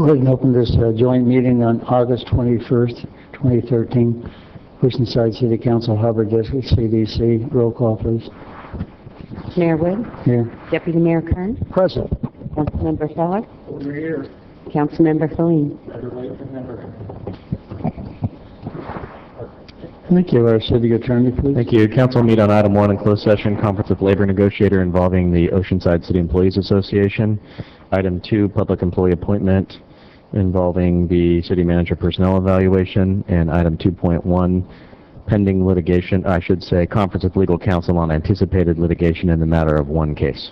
go ahead and open this joint meeting on August 21st, 2013. Oceanside City Council, Harbor District, CDC. Roll call, please. Mayor Wood? Here. Deputy Mayor Kern? Present. Councilmember Feller? Over here. Councilmember Feline? Thank you. Our city attorney, please. Thank you. Council meet on item 1 in closed session, conference with labor negotiator involving the Oceanside City Employees Association. Item 2, public employee appointment involving the city manager personnel evaluation. And item 2.1, pending litigation, I should say, conference with legal counsel on anticipated litigation in the matter of one case.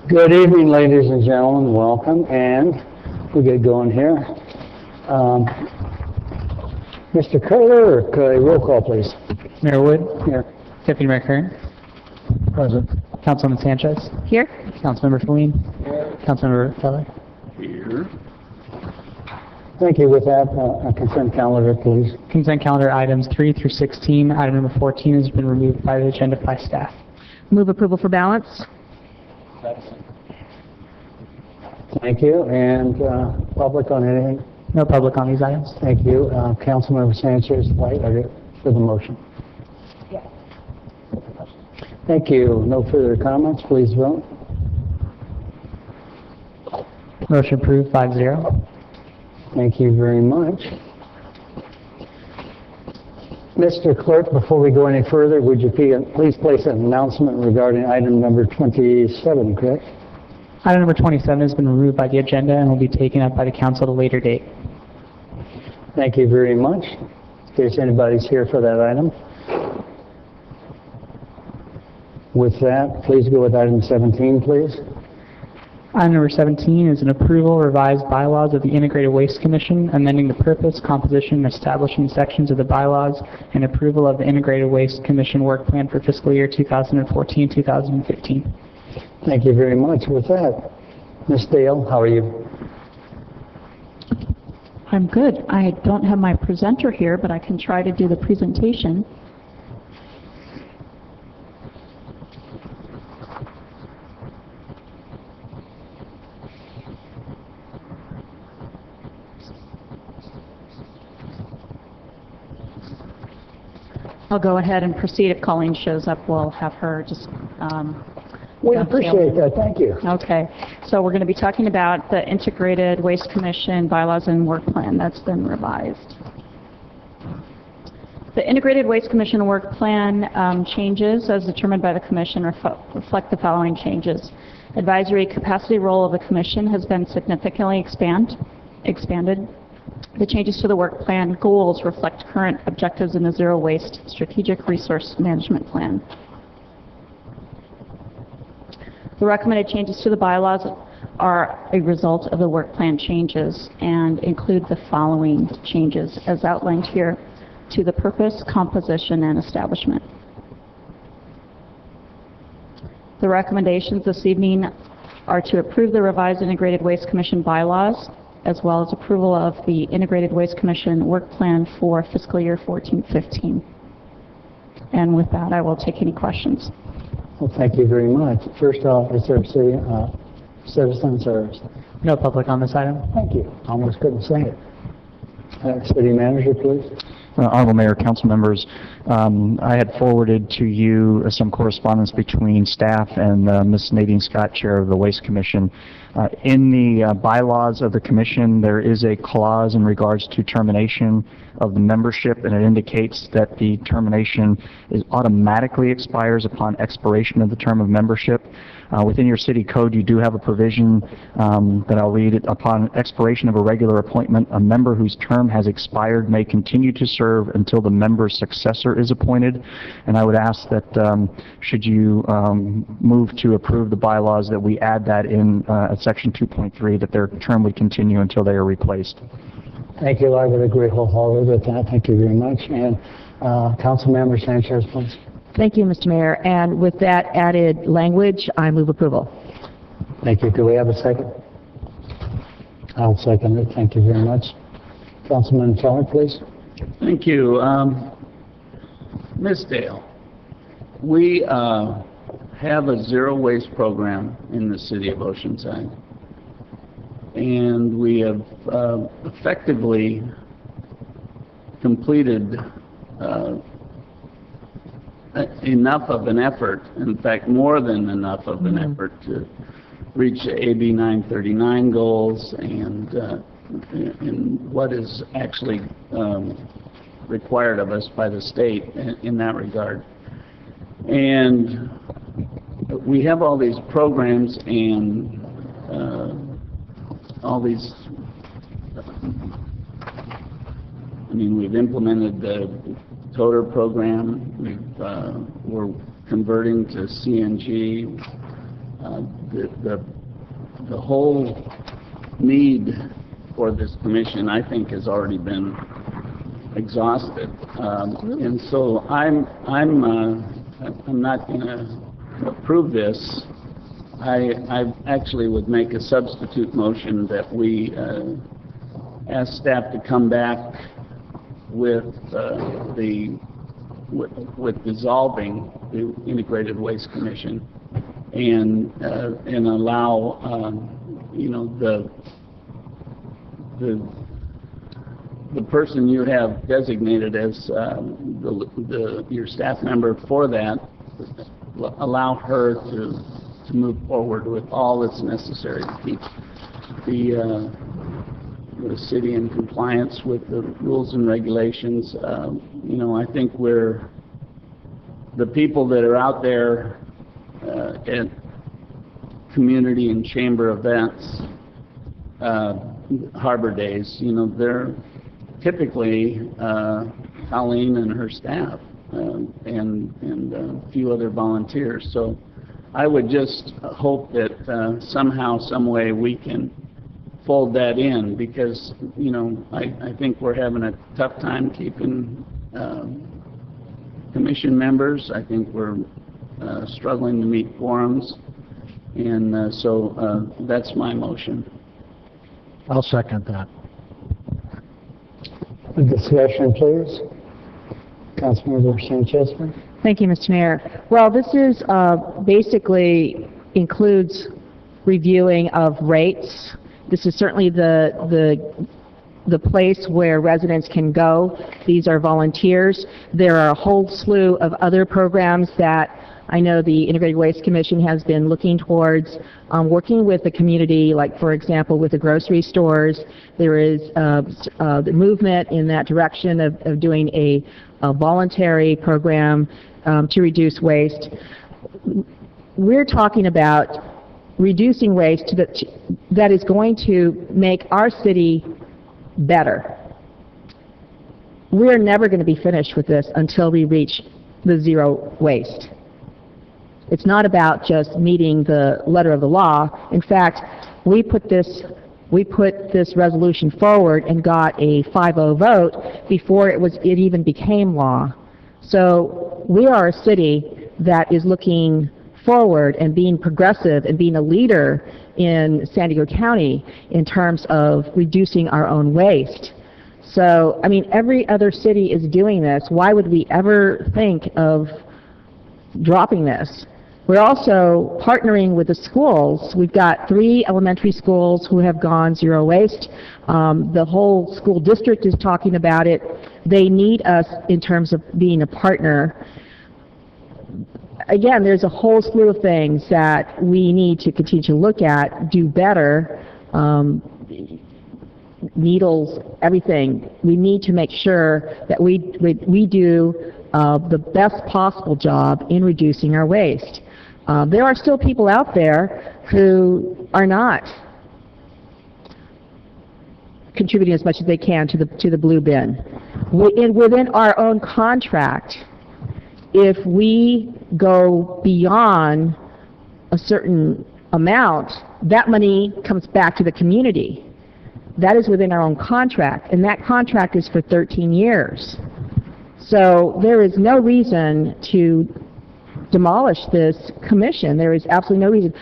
Good evening, ladies and gentlemen. Welcome, and we'll get going here. Mr. Curler, roll call, please. Mayor Wood, Here. Deputy Mayor Kern, Present. Councilwoman Sanchez, Here. Councilmember Feline, Councilmember Feller. Here. Thank you. With that, consent calendar, please. Consent calendar items 3 through 16. Item number 14 has been removed by the agenda by staff. Move approval for balance. Thank you. And public on anything? No public on these items. Thank you. Councilmember Sanchez, for the motion. Yes. Thank you. No further comments. Please vote. Motion approved 5-0. Thank you very much. Mr. Clerk, before we go any further, would you please place an announcement regarding item number 27, correct? Item number 27 has been removed by the agenda and will be taken up by the council at a later date. Thank you very much. In case anybody's here for that item. With that, please go with item 17, please. Item number 17 is an approval revised bylaws of the Integrated Waste Commission, amending the purpose, composition, and establishing sections of the bylaws, and approval of the Integrated Waste Commission work plan for fiscal year 2014-2015. Thank you very much. With that, Ms. Dale, how are you? I'm good. I don't have my presenter here, but I can try to do the presentation. I'll go ahead and proceed. If Colleen shows up, we'll have her just We appreciate that. Thank you. Okay, so we're going to be talking about the Integrated Waste Commission bylaws and work plan that's been revised. The Integrated Waste Commission work plan changes as determined by the Commission reflect the following changes. Advisory capacity role of the Commission has been significantly expanded. The changes to the work plan goals reflect current objectives in the Zero Waste Strategic Resource Management Plan. The recommended changes to the bylaws are a result of the work plan changes and include the following changes as outlined here to the purpose, composition, and establishment. The recommendations this evening are to approve the revised Integrated Waste Commission bylaws, as well as approval of the Integrated Waste Commission work plan for fiscal year 14-15. And with that, I will take any questions. Well, thank you very much. First off, is there citizens or? No public on this item. Thank you. Almost couldn't say it. City Manager, please. Honorable Mayor, council members, I had forwarded to you some correspondence between staff and Ms. Nadine Scott, Chair of the Waste Commission. In the bylaws of the Commission, there is a clause in regards to termination of the membership, and it indicates that the termination automatically expires upon expiration of the term of membership. Within your city code, you do have a provision that I'll read. Upon expiration of a regular appointment, a member whose term has expired may continue to serve until the member's successor is appointed. And I would ask that should you move to approve the bylaws, that we add that in at section 2.3, that their term would continue until they are replaced. Thank you. I would agree wholeheartedly with that. Thank you very much. And Councilmember Sanchez, please. Thank you, Mr. Mayor. And with that added language, I move approval. Thank you. Do we have a second? I'll second it. Thank you very much. Councilman Feller, please. Thank you. Ms. Dale, we have a zero waste program in the city of Oceanside, and we have effectively completed enough of an effort, in fact more than enough of an effort to reach AB 939 goals and what is actually required of us by the state in that regard. And we have all these programs and all these, I mean, we've implemented the toter program, we're converting to CNG, the whole need for this commission, I think, has already been exhausted. And so I'm not going to approve this. I actually would make a substitute motion that we ask staff to come back with with dissolving the Integrated Waste Commission and allow you know, the person you have designated as your staff member for that, allow her to move forward with all that's necessary to keep the city in compliance with the rules and regulations. You know, I think the people that are out there at community and chamber events, Harbor Days, you know, they're typically Colleen and her staff and a few other volunteers. So I would just hope that somehow, some way we can fold that in, because, you know, I think we're having a tough time keeping commission members. I think we're struggling to meet quorums, and so that's my motion. I'll second that. A discussion, please. Councilmember Sanchez. Thank you, Mr. Mayor. Well, this is basically includes reviewing of rates. This is certainly the place where residents can go. These are volunteers. There are a whole slew of other programs that I know the Integrated Waste Commission has been looking towards, working with the community, like, for example, with the grocery stores. There is the movement in that direction of doing a voluntary program to reduce waste. We're talking about reducing waste that is going to make our city better. We're never going to be finished with this until we reach the zero waste. It's not about just meeting the letter of the law. In fact, we put this resolution forward and got a 5-0 vote before it even became law. So we are a city that is looking forward and being progressive and being a leader in San Diego County in terms of reducing our own waste. So, I mean, every other city is doing this. Why would we ever think of dropping this? We're also partnering with the schools. We've got 3 elementary schools who have gone zero waste. The whole school district is talking about it. They need us in terms of being a partner. Again, there's a whole slew of things that we need to continue to look at, do better, needles, everything. We need to make sure that we do the best possible job in reducing our waste. There are still people out there who are not contributing as much as they can to the blue bin. Within our own contract, if we go beyond a certain amount, that money comes back to the community. That is within our own contract, and that contract is for 13 years. So there is no reason to demolish this commission. There is absolutely no reason.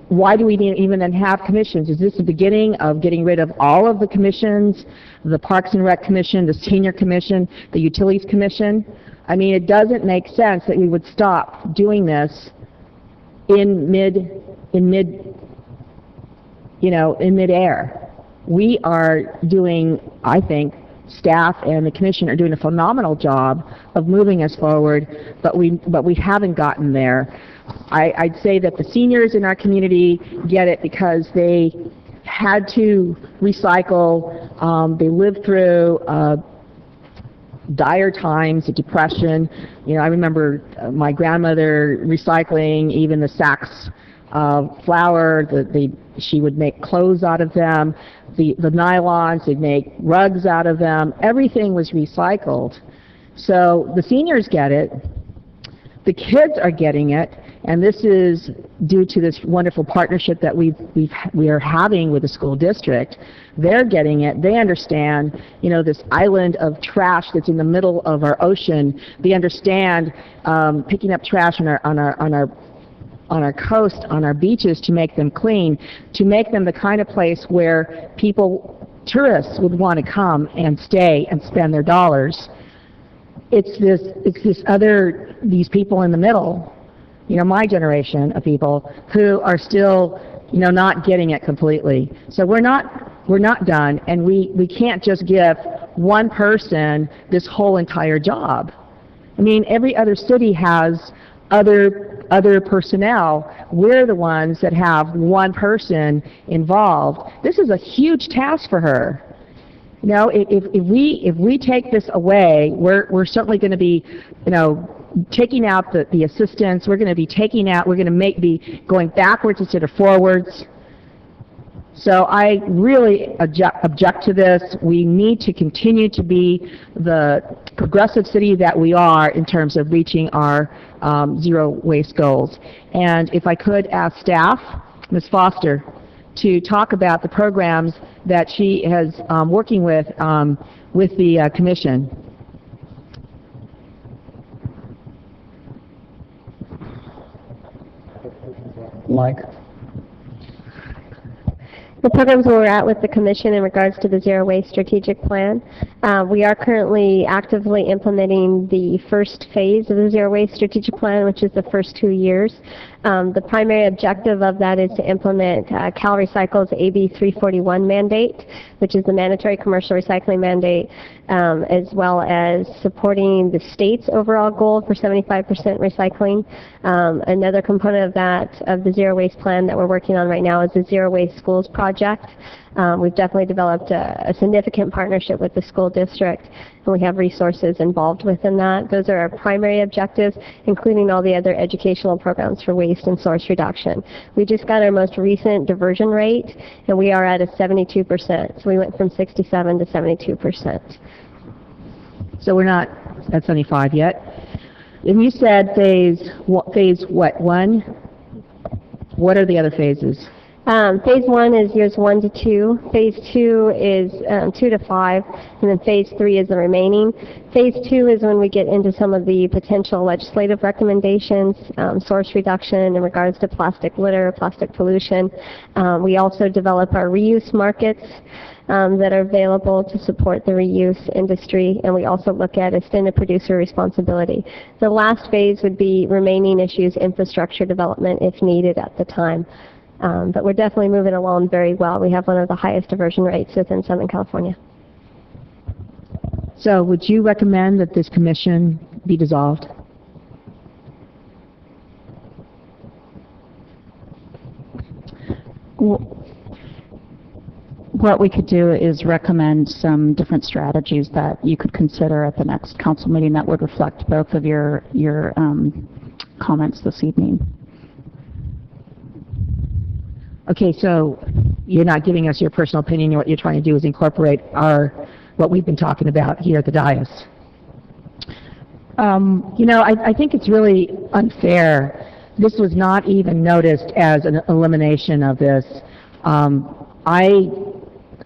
Why do we even then have commissions? Is this the beginning of getting rid of all of the commissions, the Parks and Rec Commission, the Senior Commission, the Utilities Commission? I mean, it doesn't make sense that we would stop doing this in midair. We are doing, I think, staff and the commission are doing a phenomenal job of moving us forward, but we haven't gotten there. I'd say that the seniors in our community get it because they had to recycle. They lived through dire times of depression. You know, I remember my grandmother recycling even the sacks of flour. She would make clothes out of them. The nylons, they'd make rugs out of them. Everything was recycled. So the seniors get it. The kids are getting it, and this is due to this wonderful partnership that we are having with the school district. They're getting it. They understand, you know, this island of trash that's in the middle of our ocean. They understand picking up trash on our coast, on our beaches, to make them clean, to make them the kind of place where tourists would want to come and stay and spend their dollars. It's these people in the middle, you know, my generation of people who are still, you know, not getting it completely. So we're not done, and we can't just give one person this whole entire job. I mean, every other city has other personnel. We're the ones that have one person involved. This is a huge task for her. You know, if we take this away, we're certainly going to be, you know, taking out the assistants. We're going to be be going backwards instead of forwards. So I really object to this. We need to continue to be the progressive city that we are in terms of reaching our zero waste goals. And if I could ask staff, Ms. Foster, to talk about the programs that she has working with the commission. Mike? The programs where we're at with the Commission in regards to the Zero Waste Strategic Plan. We are currently actively implementing the first phase of the Zero Waste Strategic Plan, which is the first 2 years. The primary objective of that is to implement Cal Recycle's AB 341 mandate, which is the mandatory commercial recycling mandate, as well as supporting the state's overall goal for 75% recycling. Another component of that, of the Zero Waste Plan that we're working on right now, is the Zero Waste Schools project. We've definitely developed a significant partnership with the school district, and we have resources involved within that. Those are our primary objectives, including all the other educational programs for waste and source reduction. We just got our most recent diversion rate, and we are at a 72%. So we went from 67 to 72%. So we're not at 75 yet. And you said phase what, 1? What are the other phases? Phase 1 is years 1 to 2. Phase 2 is 2 to 5, and then Phase 3 is the remaining. Phase 2 is when we get into some of the potential legislative recommendations, source reduction in regards to plastic litter, plastic pollution. We also develop our reuse markets that are available to support the reuse industry, and we also look at extended producer responsibility. The last phase would be remaining issues, infrastructure development if needed at the time. But we're definitely moving along very well. We have one of the highest diversion rates within Southern California. So would you recommend that this commission be dissolved? What we could do is recommend some different strategies that you could consider at the next council meeting that would reflect both of your comments this evening. Okay, so you're not giving us your personal opinion. What you're trying to do is incorporate what we've been talking about here at the dais. You know, I think it's really unfair. This was not even noticed as an elimination of this.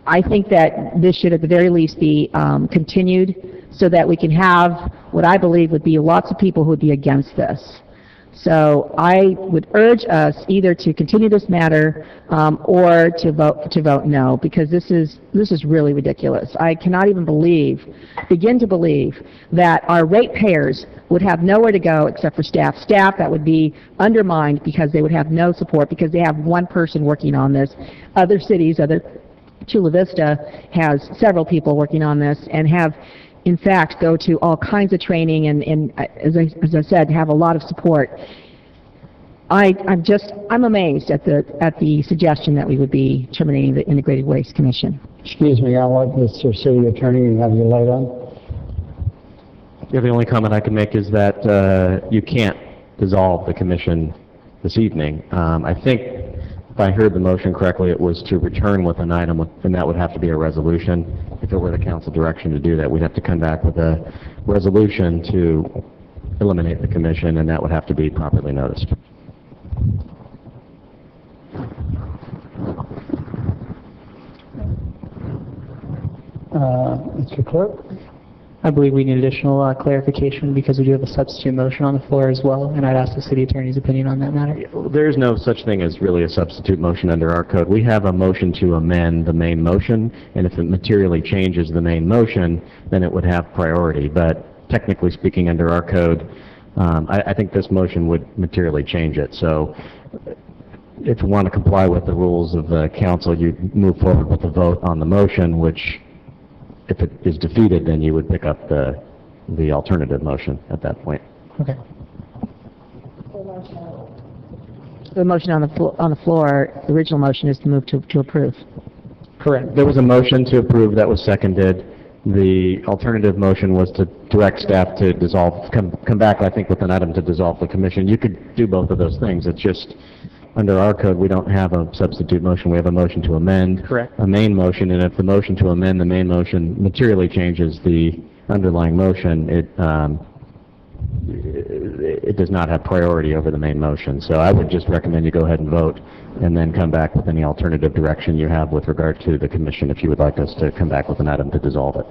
I think that this should at the very least be continued so that we can have what I believe would be lots of people who would be against this. So I would urge us either to continue this matter or to vote no, because this is really ridiculous. I cannot even begin to believe that our ratepayers would have nowhere to go except for staff that would be undermined because they would have no support because they have one person working on this. Other cities, Chula Vista has several people working on this and have in fact go to all kinds of training and as I said, have a lot of support. I'm amazed at the suggestion that we would be terminating the Integrated Waste Commission. Excuse me, I'll let Mr. City Attorney have you laid on. Yeah, the only comment I can make is that you can't dissolve the commission this evening. I think if I heard the motion correctly, it was to return with an item, and that would have to be a resolution. If it were the council direction to do that, we'd have to come back with a resolution to eliminate the commission, and that would have to be properly noticed. Mr. Clerk? I believe we need additional clarification because we do have a substitute motion on the floor as well, and I'd ask the city attorney's opinion on that matter. There is no such thing as really a substitute motion under our code. We have a motion to amend the main motion, and if it materially changes the main motion, then it would have priority. But technically speaking, under our code, I think this motion would materially change it. So if you want to comply with the rules of the council, you move forward with the vote on the motion, which if it is defeated, then you would pick up the alternative motion at that point. Okay. The motion on the floor, the original motion is to move to approve. Correct. There was a motion to approve that was seconded. The alternative motion was to direct staff to dissolve, come back, I think, with an item to dissolve the commission. You could do both of those things. It's just, under our code, we don't have a substitute motion. We have a motion to amend. Correct. A main motion, and if the motion to amend the main motion materially changes the underlying motion, it does not have priority over the main motion. So I would just recommend you go ahead and vote, and then come back with any alternative direction you have with regard to the commission if you would like us to come back with an item to dissolve it.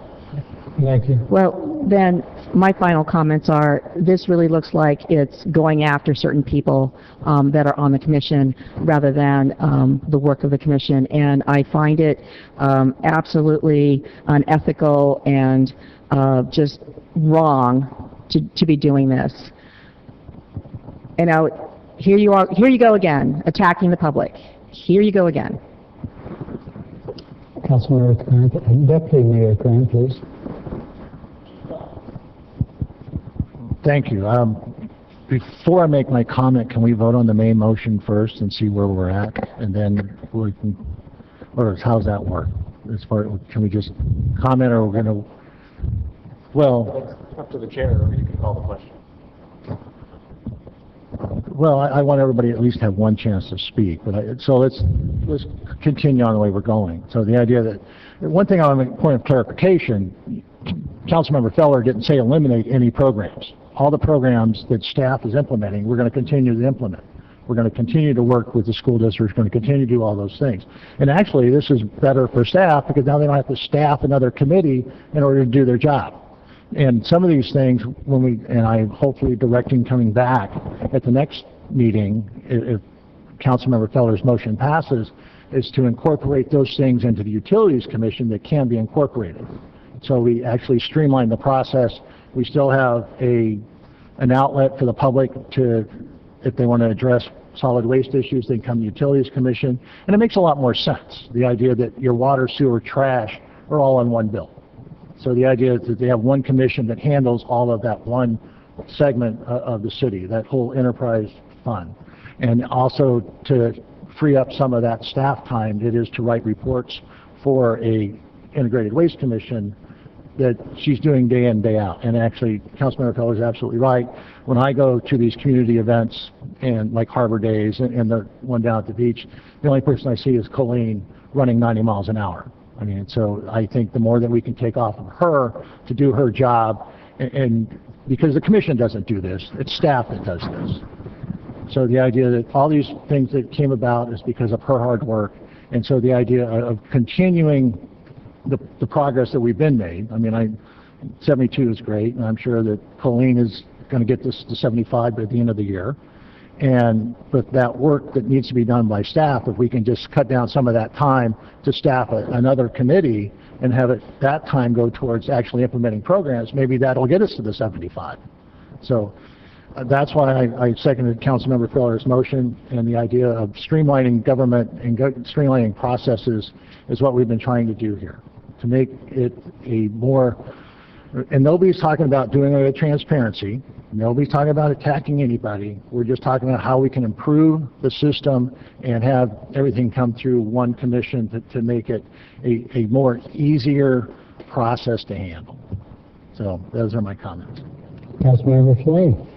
Thank you. Well, then, my final comments are, this really looks like it's going after certain people that are on the commission rather than the work of the commission, and I find it absolutely unethical and just wrong to be doing this. And now, here you go again, attacking the public. Here you go again. Councilmember Grant, Deputy Mayor Grant, please. Thank you. Before I make my comment, can we vote on the main motion first and see where we're at? And then we can, or how's that work? As far, can we just comment, or we're going to, well... It's up to the chair, or you can call the question. Well, I want everybody to at least have one chance to speak, but so let's continue on the way we're going. So the idea that, one thing I want to make a point of clarification, Councilmember Feller didn't say eliminate any programs. All the programs that staff is implementing, we're going to continue to implement. We're going to continue to work with the school districts, we're going to continue to do all those things. And actually, this is better for staff because now they don't have to staff another committee in order to do their job. And some of these things, when we, and I'm hopefully directing coming back at the next meeting, if Councilmember Feller's motion passes, is to incorporate those things into the Utilities Commission that can be incorporated. So we actually streamline the process. We still have an outlet for the public to, if they want to address solid waste issues, they come to Utilities Commission. And it makes a lot more sense, the idea that your water, sewer, trash are all on one bill. So the idea is that they have one commission that handles all of that one segment of the city, that whole enterprise fund. And also to free up some of that staff time, it is to write reports for a integrated waste commission that she's doing day in, day out. And actually, Councilmember Feller is absolutely right. When I go to these community events, and like Harbor Days and the one down at the beach, the only person I see is Colleen running 90 miles an hour. I mean, so I think the more that we can take off of her to do her job, and because the commission doesn't do this, it's staff that does this. So the idea that all these things that came about is because of her hard work, and so the idea of continuing the progress that we've been made. I mean, 72 is great, and I'm sure that Colleen is going to get this to 75 by the end of the year. But that work that needs to be done by staff, if we can just cut down some of that time to staff another committee and have that time go towards actually implementing programs, maybe that'll get us to the 75. So that's why I seconded Councilmember Feller's motion, and the idea of streamlining government and streamlining processes is what we've been trying to do here, to make it a more, and nobody's talking about doing it with transparency. Nobody's talking about attacking anybody. We're just talking about how we can improve the system and have everything come through one commission to make it a more easier process to handle. So those are my comments. Councilmember Flynn.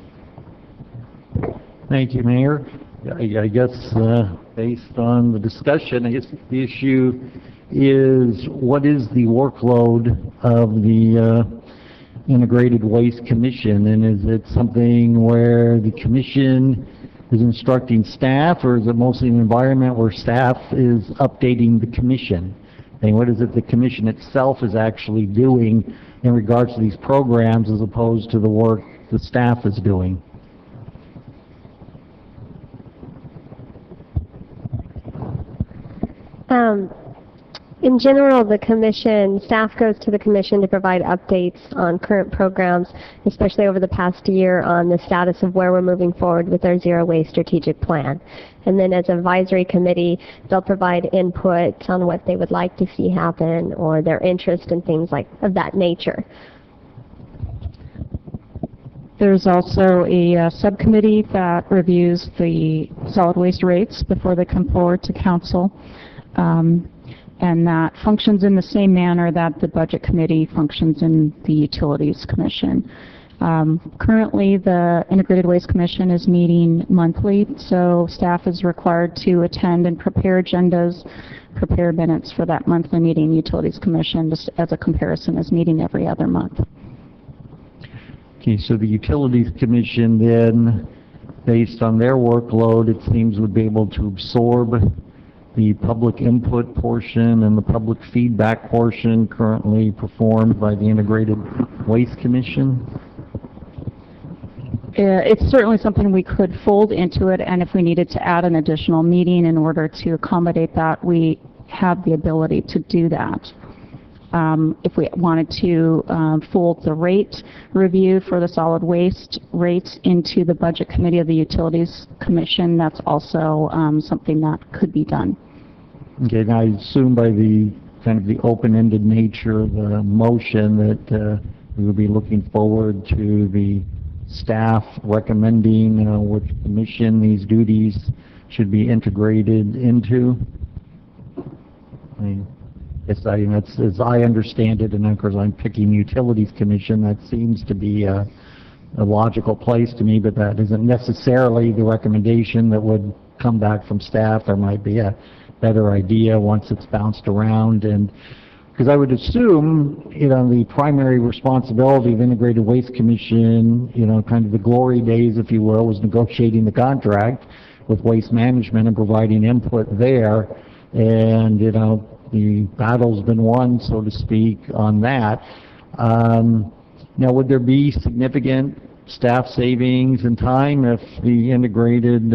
Thank you, Mayor. I guess based on the discussion, I guess the issue is what is the workload of the Integrated Waste Commission, and is it something where the commission is instructing staff, or is it mostly an environment where staff is updating the commission? And what is it the commission itself is actually doing in regards to these programs as opposed to the work the staff is doing? In general, the commission, staff goes to the commission to provide updates on current programs, especially over the past year on the status of where we're moving forward with our zero waste strategic plan. And then as advisory committee, they'll provide input on what they would like to see happen or their interest in things like of that nature. There's also a subcommittee that reviews the solid waste rates before they come forward to council. And that functions in the same manner that the Budget Committee functions in the Utilities Commission. Currently, the Integrated Waste Commission is meeting monthly, so staff is required to attend and prepare agendas, prepare minutes for that monthly meeting. Utilities Commission, just as a comparison, is meeting every other month. Okay, so the Utilities Commission then, based on their workload, it seems would be able to absorb the public input portion and the public feedback portion currently performed by the Integrated Waste Commission? It's certainly something we could fold into it, and if we needed to add an additional meeting in order to accommodate that, we have the ability to do that. If we wanted to fold the rate review for the solid waste rates into the Budget Committee of the Utilities Commission, that's also something that could be done. Okay, now I assume by the kind of the open-ended nature of the motion that we would be looking forward to the staff recommending which commission these duties should be integrated into. I mean, yes, that's, as I understand it, and of course I'm picking Utilities Commission, that seems to be a logical place to me, but that isn't necessarily the recommendation that would come back from staff. There might be a better idea once it's bounced around, and because I would assume, the primary responsibility of Integrated Waste Commission, kind of the glory days, if you will, was negotiating the contract with Waste Management and providing input there, and, the battle's been won, so to speak, on that. Now, would there be significant staff savings and time if the Integrated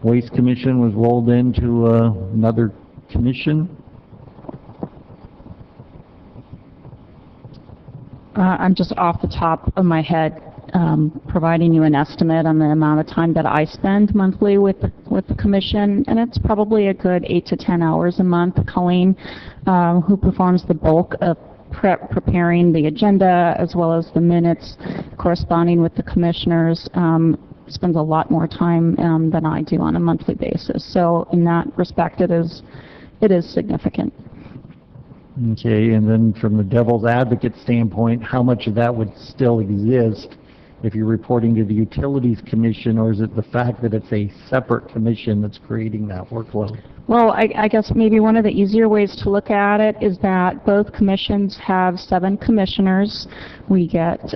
Waste Commission was rolled into another commission? I'm just off the top of my head providing you an estimate on the amount of time that I spend monthly with the commission, and it's probably a good 8 to 10 hours a month. Colleen, who performs the bulk of preparing the agenda as well as the minutes corresponding with the commissioners, spends a lot more time than I do on a monthly basis. So in that respect, it is significant. Okay, and then from the devil's advocate standpoint, how much of that would still exist if you're reporting to the Utilities Commission, or is it the fact that it's a separate commission that's creating that workload? Well, I guess maybe one of the easier ways to look at it is that both commissions have 7 commissioners. We get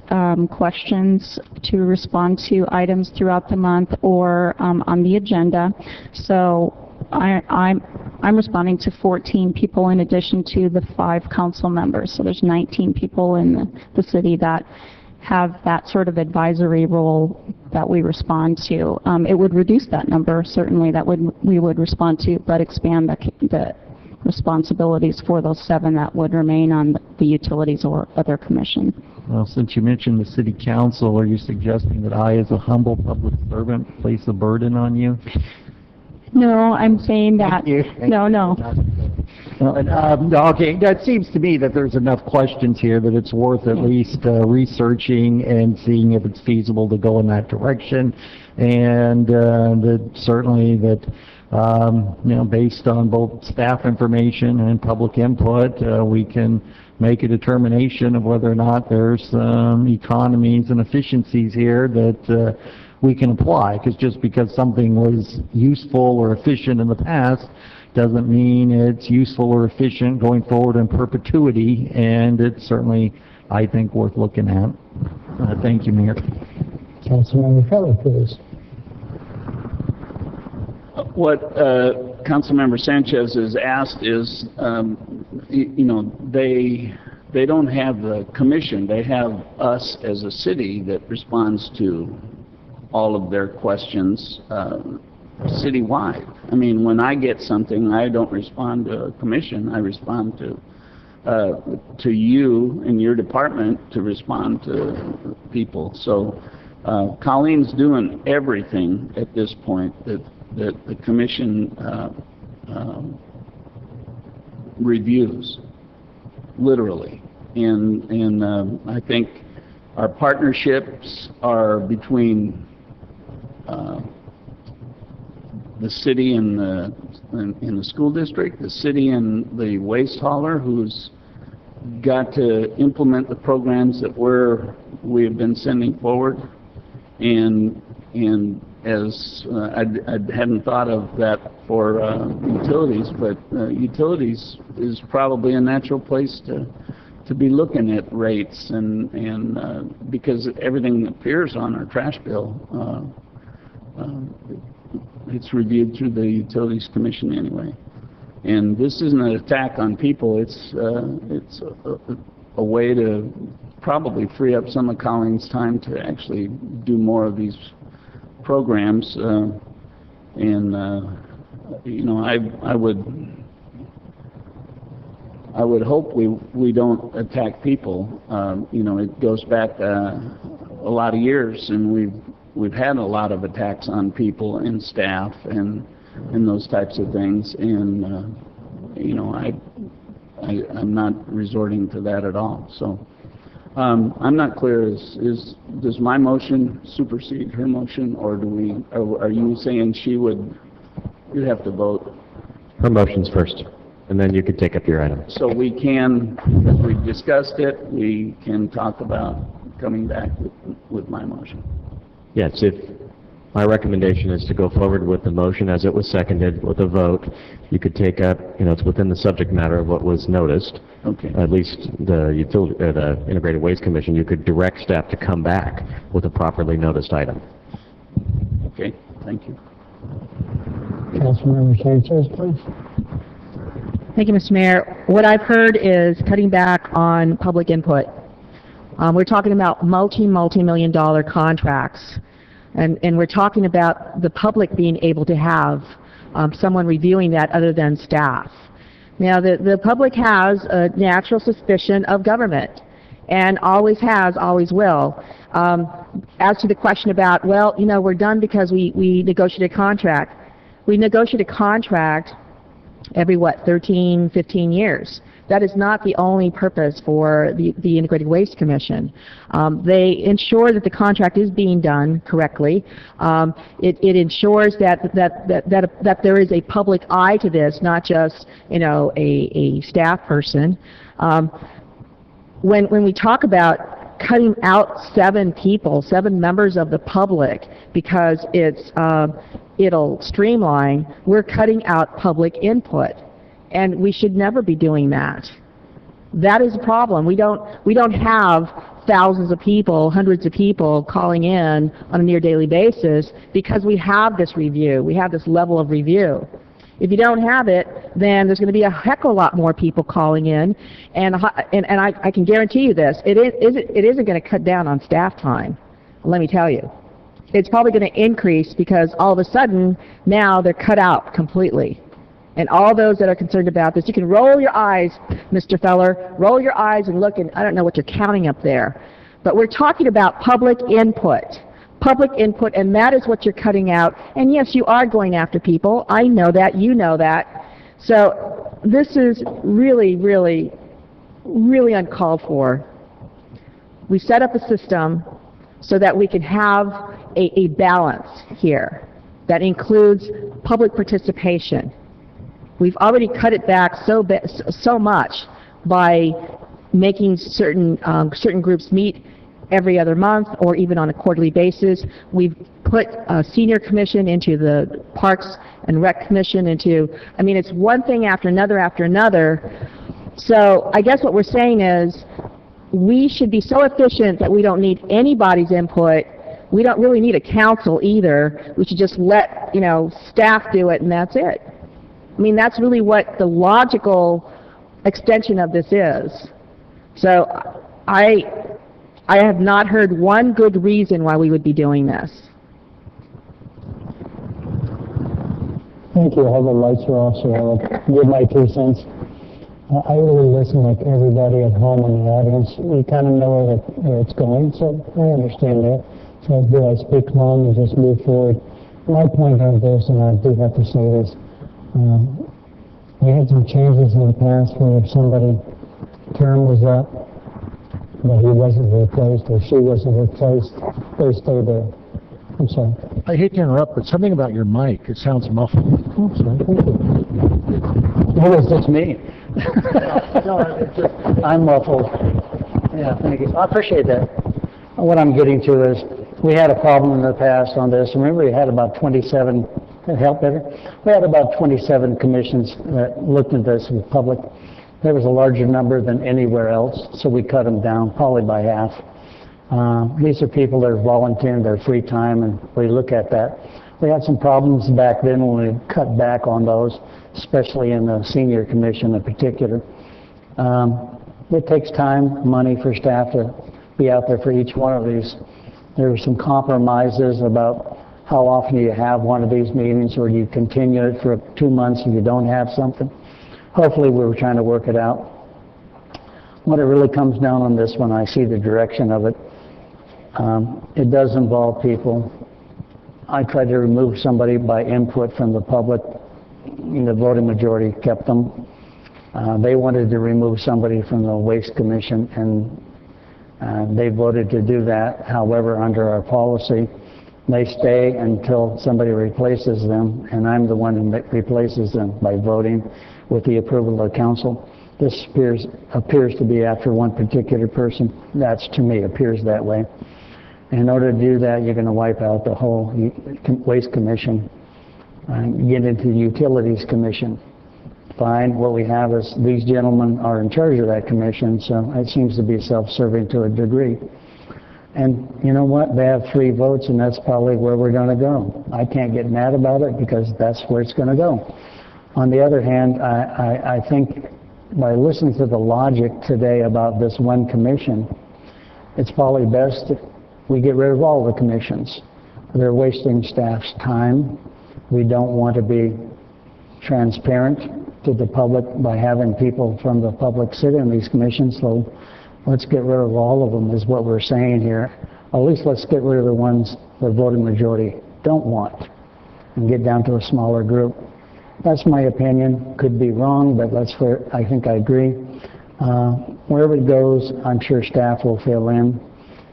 questions to respond to items throughout the month or on the agenda. So I'm responding to 14 people in addition to the 5 council members. So there's 19 people in the city that have that sort of advisory role that we respond to. It would reduce that number, certainly, that we would respond to, but expand the responsibilities for those 7 that would remain on the utilities or other commission. Well, since you mentioned the city council, are you suggesting that I, as a humble public servant, place a burden on you? No, I'm saying that, no. Okay, that seems to me that there's enough questions here that it's worth at least researching and seeing if it's feasible to go in that direction, and that certainly that based on both staff information and public input, we can make a determination of whether or not there's economies and efficiencies here that we can apply, because just because something was useful or efficient in the past doesn't mean it's useful or efficient going forward in perpetuity, and it certainly I think, worth looking at. Thank you, Mayor. Councilmember Feller, please. What Councilmember Sanchez has asked is, they don't have the commission. They have us as a city that responds to all of their questions citywide. I mean, when I get something, I don't respond to a commission. I respond to you and your department to respond to people. So Colleen's doing everything at this point that the commission reviews, literally. And I think our partnerships are between the city and the school district, the city and the waste hauler, who's got to implement the programs that we have been sending forward. And as I hadn't thought of that for utilities, but utilities is probably a natural place to be looking at rates, and because everything appears on our trash bill, it's reviewed through the Utilities Commission anyway. And this isn't an attack on people. It's a way to probably free up some of Colleen's time to actually do more of these programs. I would hope we don't attack people. It goes back a lot of years, and we've had a lot of attacks on people and staff and those types of things. And I'm not resorting to that at all. So I'm not clear. Does my motion supersede her motion, or are you saying you'd have to vote? Her motion's first, and then you could take up your item. So we can, as we discussed it, we can talk about coming back with my motion. Yes, if my recommendation is to go forward with the motion as it was seconded with a vote, you could take up, it's within the subject matter of what was noticed. Okay. At least the Integrated Waste Commission, you could direct staff to come back with a properly noticed item. Okay, thank you. Councilmember Sanchez, please. Thank you, Mr. Mayor. What I've heard is cutting back on public input. We're talking about multi-million dollar contracts, and we're talking about the public being able to have someone reviewing that other than staff. Now, the public has a natural suspicion of government, and always has, always will. As to the question about, well, we're done because we negotiated a contract. We negotiate a contract every, 13, 15 years. That is not the only purpose for the Integrated Waste Commission. They ensure that the contract is being done correctly. It ensures that there is a public eye to this, not just a staff person. When we talk about cutting out 7 members of the public because it'll streamline, we're cutting out public input. And we should never be doing that. That is a problem. We don't have thousands of people, hundreds of people calling in on a near daily basis because we have this review. We have this level of review. If you don't have it, then there's going to be a heck of a lot more people calling in, and I can guarantee you this: it isn't going to cut down on staff time. Let me tell you, it's probably going to increase because all of a sudden now they're cut out completely. And all those that are concerned about this, you can roll your eyes, Mr. Feller, roll your eyes and look, and I don't know what you're counting up there. But we're talking about public input, and that is what you're cutting out. And yes, you are going after people. I know that. You know that. So this is really, really, really uncalled for. We set up a system so that we can have a balance here that includes public participation. We've already cut it back so much by making certain groups meet every other month or even on a quarterly basis. We've put a senior commission into the Parks and Rec Commission it's one thing after another after another. So I guess what we're saying is we should be so efficient that we don't need anybody's input. We don't really need a council either. We should just let, staff do it and that's it. I mean, that's really what the logical extension of this is. So I have not heard one good reason why we would be doing this. Thank you. All the lights are off, so I'll give my 2 cents. I really listen like everybody at home in the audience. We kind of know where it's going, so I understand that. So do I speak long and just move forward? My point on this, and I do have to say this, we had some changes in the past where if somebody's term was up, but he wasn't replaced or she wasn't replaced, they stayed there. I'm sorry. I hate to interrupt, but something about your mic, it sounds muffled. Oh, sorry. Thank you. Maybe it's just me. No, it's just, I'm muffled. Yeah, thank you. I appreciate that. What I'm getting to is, we had a problem in the past on this. Remember, we had about 27, help better? We had about 27 commissions that looked at this in public. There was a larger number than anywhere else, so we cut them down probably by half. These are people that are volunteering their free time, and we look at that. We had some problems back then when we cut back on those, especially in the senior commission in particular. It takes time, money for staff to be out there for each one of these. There were some compromises about how often you have one of these meetings, or do you continue it for 2 months if you don't have something. Hopefully we were trying to work it out. What it really comes down on this one, I see the direction of it. It does involve people. I tried to remove somebody by input from the public. The voting majority kept them. They wanted to remove somebody from the Waste Commission, and they voted to do that. However, under our policy, they stay until somebody replaces them, and I'm the one that replaces them by voting with the approval of the council. This appears to be after one particular person. That's, to me, appears that way. In order to do that, you're going to wipe out the whole Waste Commission and get into the Utilities Commission. Fine, what we have is these gentlemen are in charge of that commission, so it seems to be self-serving to a degree. And you know what? They have 3 votes, and that's probably where we're going to go. I can't get mad about it because that's where it's going to go. On the other hand, I think by listening to the logic today about this one commission, it's probably best if we get rid of all the commissions. They're wasting staff's time. We don't want to be transparent to the public by having people from the public sit in these commissions, so let's get rid of all of them is what we're saying here. At least let's get rid of the ones the voting majority don't want and get down to a smaller group. That's my opinion. Could be wrong, but that's where I think I agree. Wherever it goes, I'm sure staff will fill in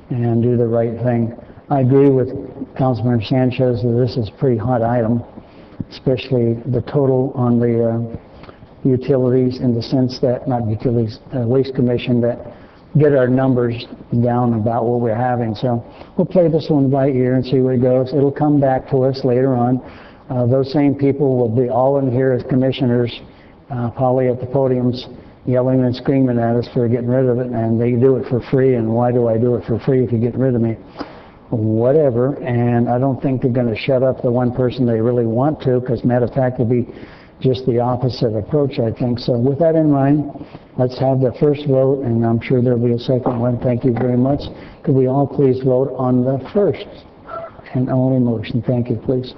and do the right thing. I agree with Councilmember Sanchez that this is a pretty hot item, especially the total on the utilities, in the sense that, not utilities, Waste Commission, that get our numbers down about what we're having. So we'll play this one by ear and see where it goes. It'll come back to us later on. Those same people will be all in here as commissioners, probably at the podiums, yelling and screaming at us for getting rid of it, and they do it for free, and why do I do it for free if you get rid of me? Whatever, and I don't think they're going to shut up the one person they really want to, because matter of fact, it'll be just the opposite approach, I think. So with that in mind, let's have the first vote, and I'm sure there'll be a second one. Thank you very much. Could we all please vote on the first and only motion? Thank you, please.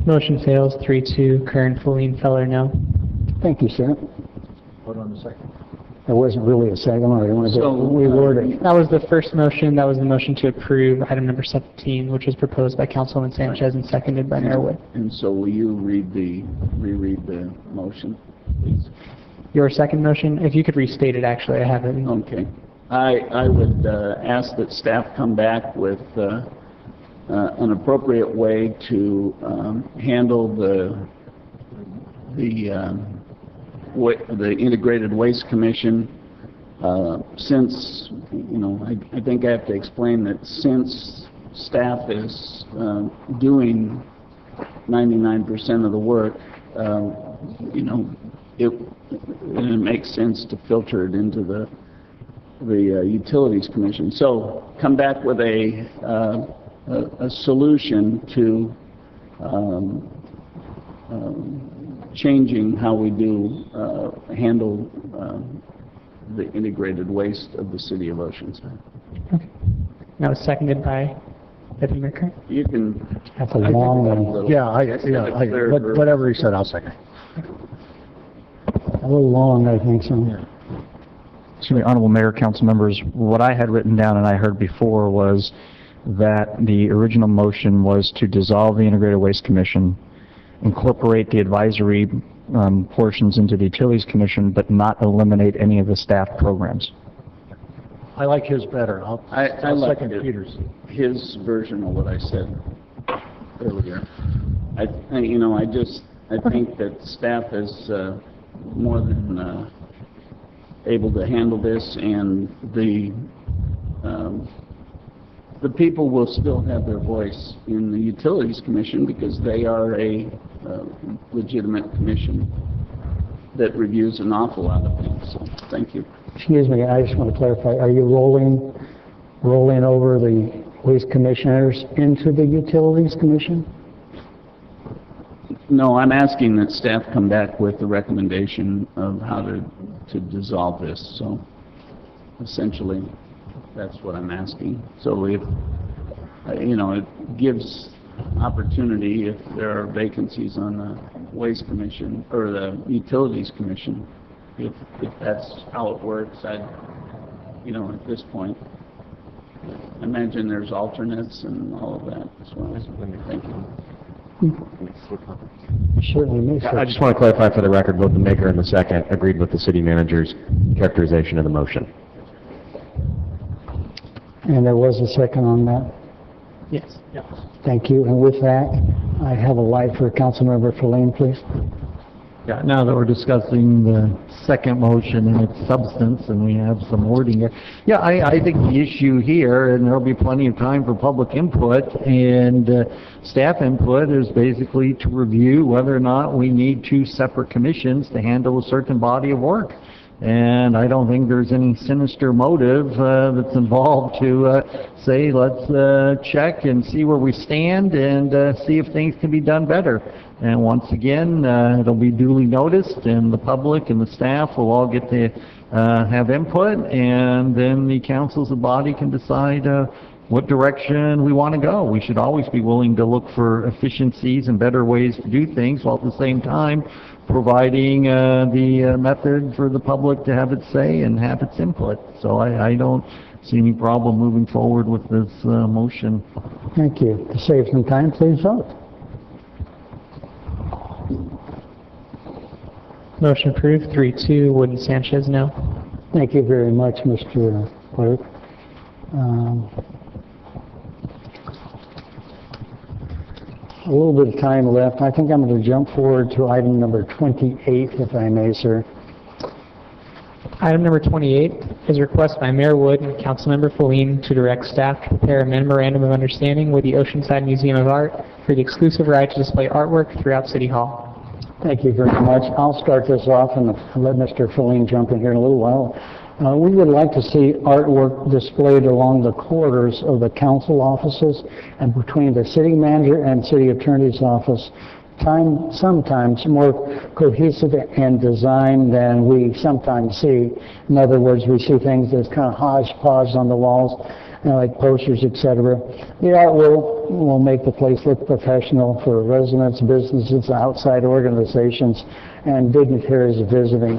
Motion fails 3-2. Kern, Feline, Feller, no. Thank you, sir. Vote on the second. There wasn't really a second one. I want to So, reword it. That was the first motion. That was the motion to approve item number 17, which was proposed by Councilman Sanchez and seconded by Mayor Wood. And so will you reread the motion, please? Your second motion, if you could restate it, actually, I have it. Okay. I would ask that staff come back with an appropriate way to handle the Integrated Waste Commission. Since, I think I have to explain that since staff is doing 99% of the work, you know, it makes sense to filter it into the Utilities Commission. So come back with a solution to changing how we do handle the integrated waste of the city of Oceanside. Okay. That was seconded by Deputy Mayor Kern. You can. That's a long one. Whatever he said, I'll second. A little long, I think, so. Excuse me, Honorable Mayor, council members, what I had written down and I heard before was that the original motion was to dissolve the Integrated Waste Commission, incorporate the advisory portions into the Utilities Commission, but not eliminate any of the staff programs. I like his better. I'll like second Peter's. his version of what I said earlier. I think that staff is more than able to handle this, and the people will still have their voice in the Utilities Commission because they are a legitimate commission that reviews an awful lot of things. So, thank you. Excuse me, I just want to clarify, are you rolling over the waste commissioners into the Utilities Commission? No, I'm asking that staff come back with the recommendation of how to dissolve this. So essentially, that's what I'm asking. So if, it gives opportunity if there are vacancies on the Waste Commission or the Utilities Commission. If that's how it works, at this point, I imagine there's alternates and all of that as well. Thank you. Certainly, I just want to clarify for the record, both the maker and the second agreed with the city manager's characterization of the motion. And there was a second on that? Yes. Thank you. And with that, I have a light for Councilmember Feline, please. Yeah, now that we're discussing the second motion and its substance, and we have some wording here. Yeah, I think the issue here, and there'll be plenty of time for public input and staff input, is basically to review whether or not we need two separate commissions to handle a certain body of work. And I don't think there's any sinister motive that's involved to say, let's check and see where we stand and see if things can be done better. And once again, it'll be duly noticed, and the public and the staff will all get to have input, and then the council as a body can decide what direction we want to go. We should always be willing to look for efficiencies and better ways to do things, while at the same time providing the method for the public to have its say and have its input. So I don't see any problem moving forward with this motion. Thank you. To save some time, please vote. Motion approved, 3-2. Wooden Sanchez, no. Thank you very much, Mr. Clerk. A little bit of time left. I think I'm going to jump forward to item number 28, if I may, sir. Item number 28 is a request by Mayor Wood and Councilmember Feline to direct staff to prepare a memorandum of understanding with the Oceanside Museum of Art for the exclusive right to display artwork throughout City Hall. Thank you very much. I'll start this off and let Mr. Feline jump in here in a little while. We would like to see artwork displayed along the corridors of the council offices and between the city manager and city attorney's office. Sometimes more cohesive in design than we sometimes see. In other words, we see things that's kind of hodgepodge on the walls, like posters, etc. The art will make the place look professional for residents, businesses, outside organizations, and dignitaries visiting.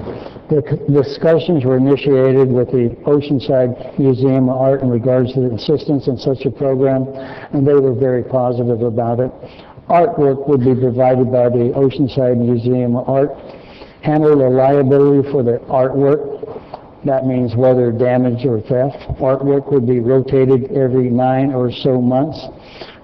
The discussions were initiated with the Oceanside Museum of Art in regards to the assistance in such a program, and they were very positive about it. Artwork would be provided by the Oceanside Museum of Art, handle the liability for the artwork. That means weather damage or theft. Artwork would be rotated every 9 or so months.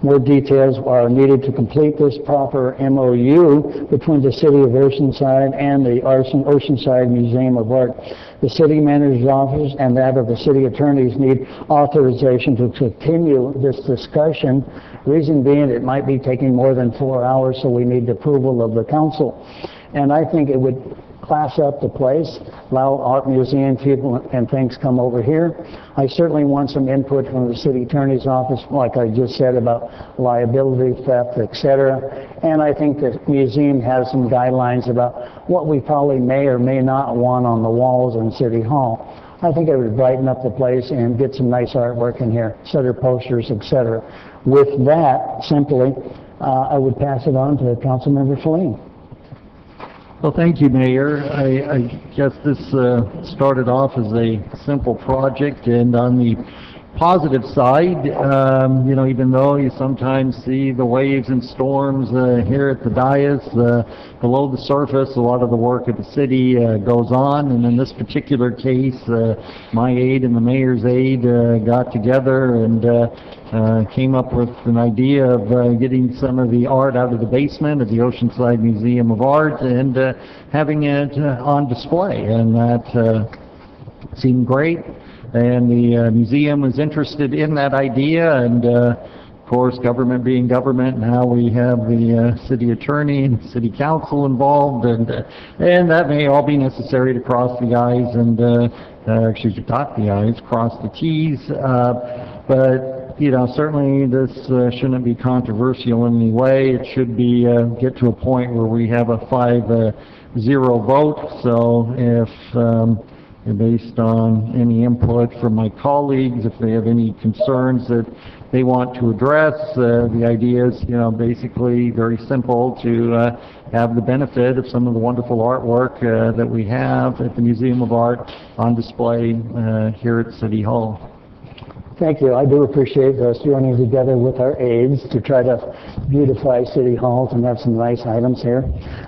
More details are needed to complete this proper MOU between the City of Oceanside and the Oceanside Museum of Art. The City Manager's Office and that of the City Attorneys need authorization to continue this discussion. Reason being, it might be taking more than 4 hours, so we need the approval of the council. And I think it would class up the place, allow art museum people and things come over here. I certainly want some input from the City Attorney's Office, like I just said, about liability, theft, etc. And I think the museum has some guidelines about what we probably may or may not want on the walls in City Hall. I think it would brighten up the place and get some nice artwork in here, center posters, etc. With that, simply, I would pass it on to Councilmember Feline. Well, thank you, Mayor. I guess this started off as a simple project, and on the positive side, you know, even though you sometimes see the waves and storms here at the dais, below the surface, a lot of the work of the city goes on, and in this particular case, my aide and the mayor's aide got together and came up with an idea of getting some of the art out of the basement of the Oceanside Museum of Art and having it on display, and that seemed great. And the museum was interested in that idea, and of course, government being government, now we have the city attorney and city council involved, and that may all be necessary to cross the i's and actually to dot the i's, cross the t's, but you know, certainly this shouldn't be controversial in any way. It should be get to a point where we have a 5-0 vote. So if based on any input from my colleagues, if they have any concerns that they want to address, the idea is, you know, basically very simple, to have the benefit of some of the wonderful artwork that we have at the Museum of Art on display here at City Hall. Thank you. I do appreciate us joining together with our aides to try to beautify City Hall and have some nice items here.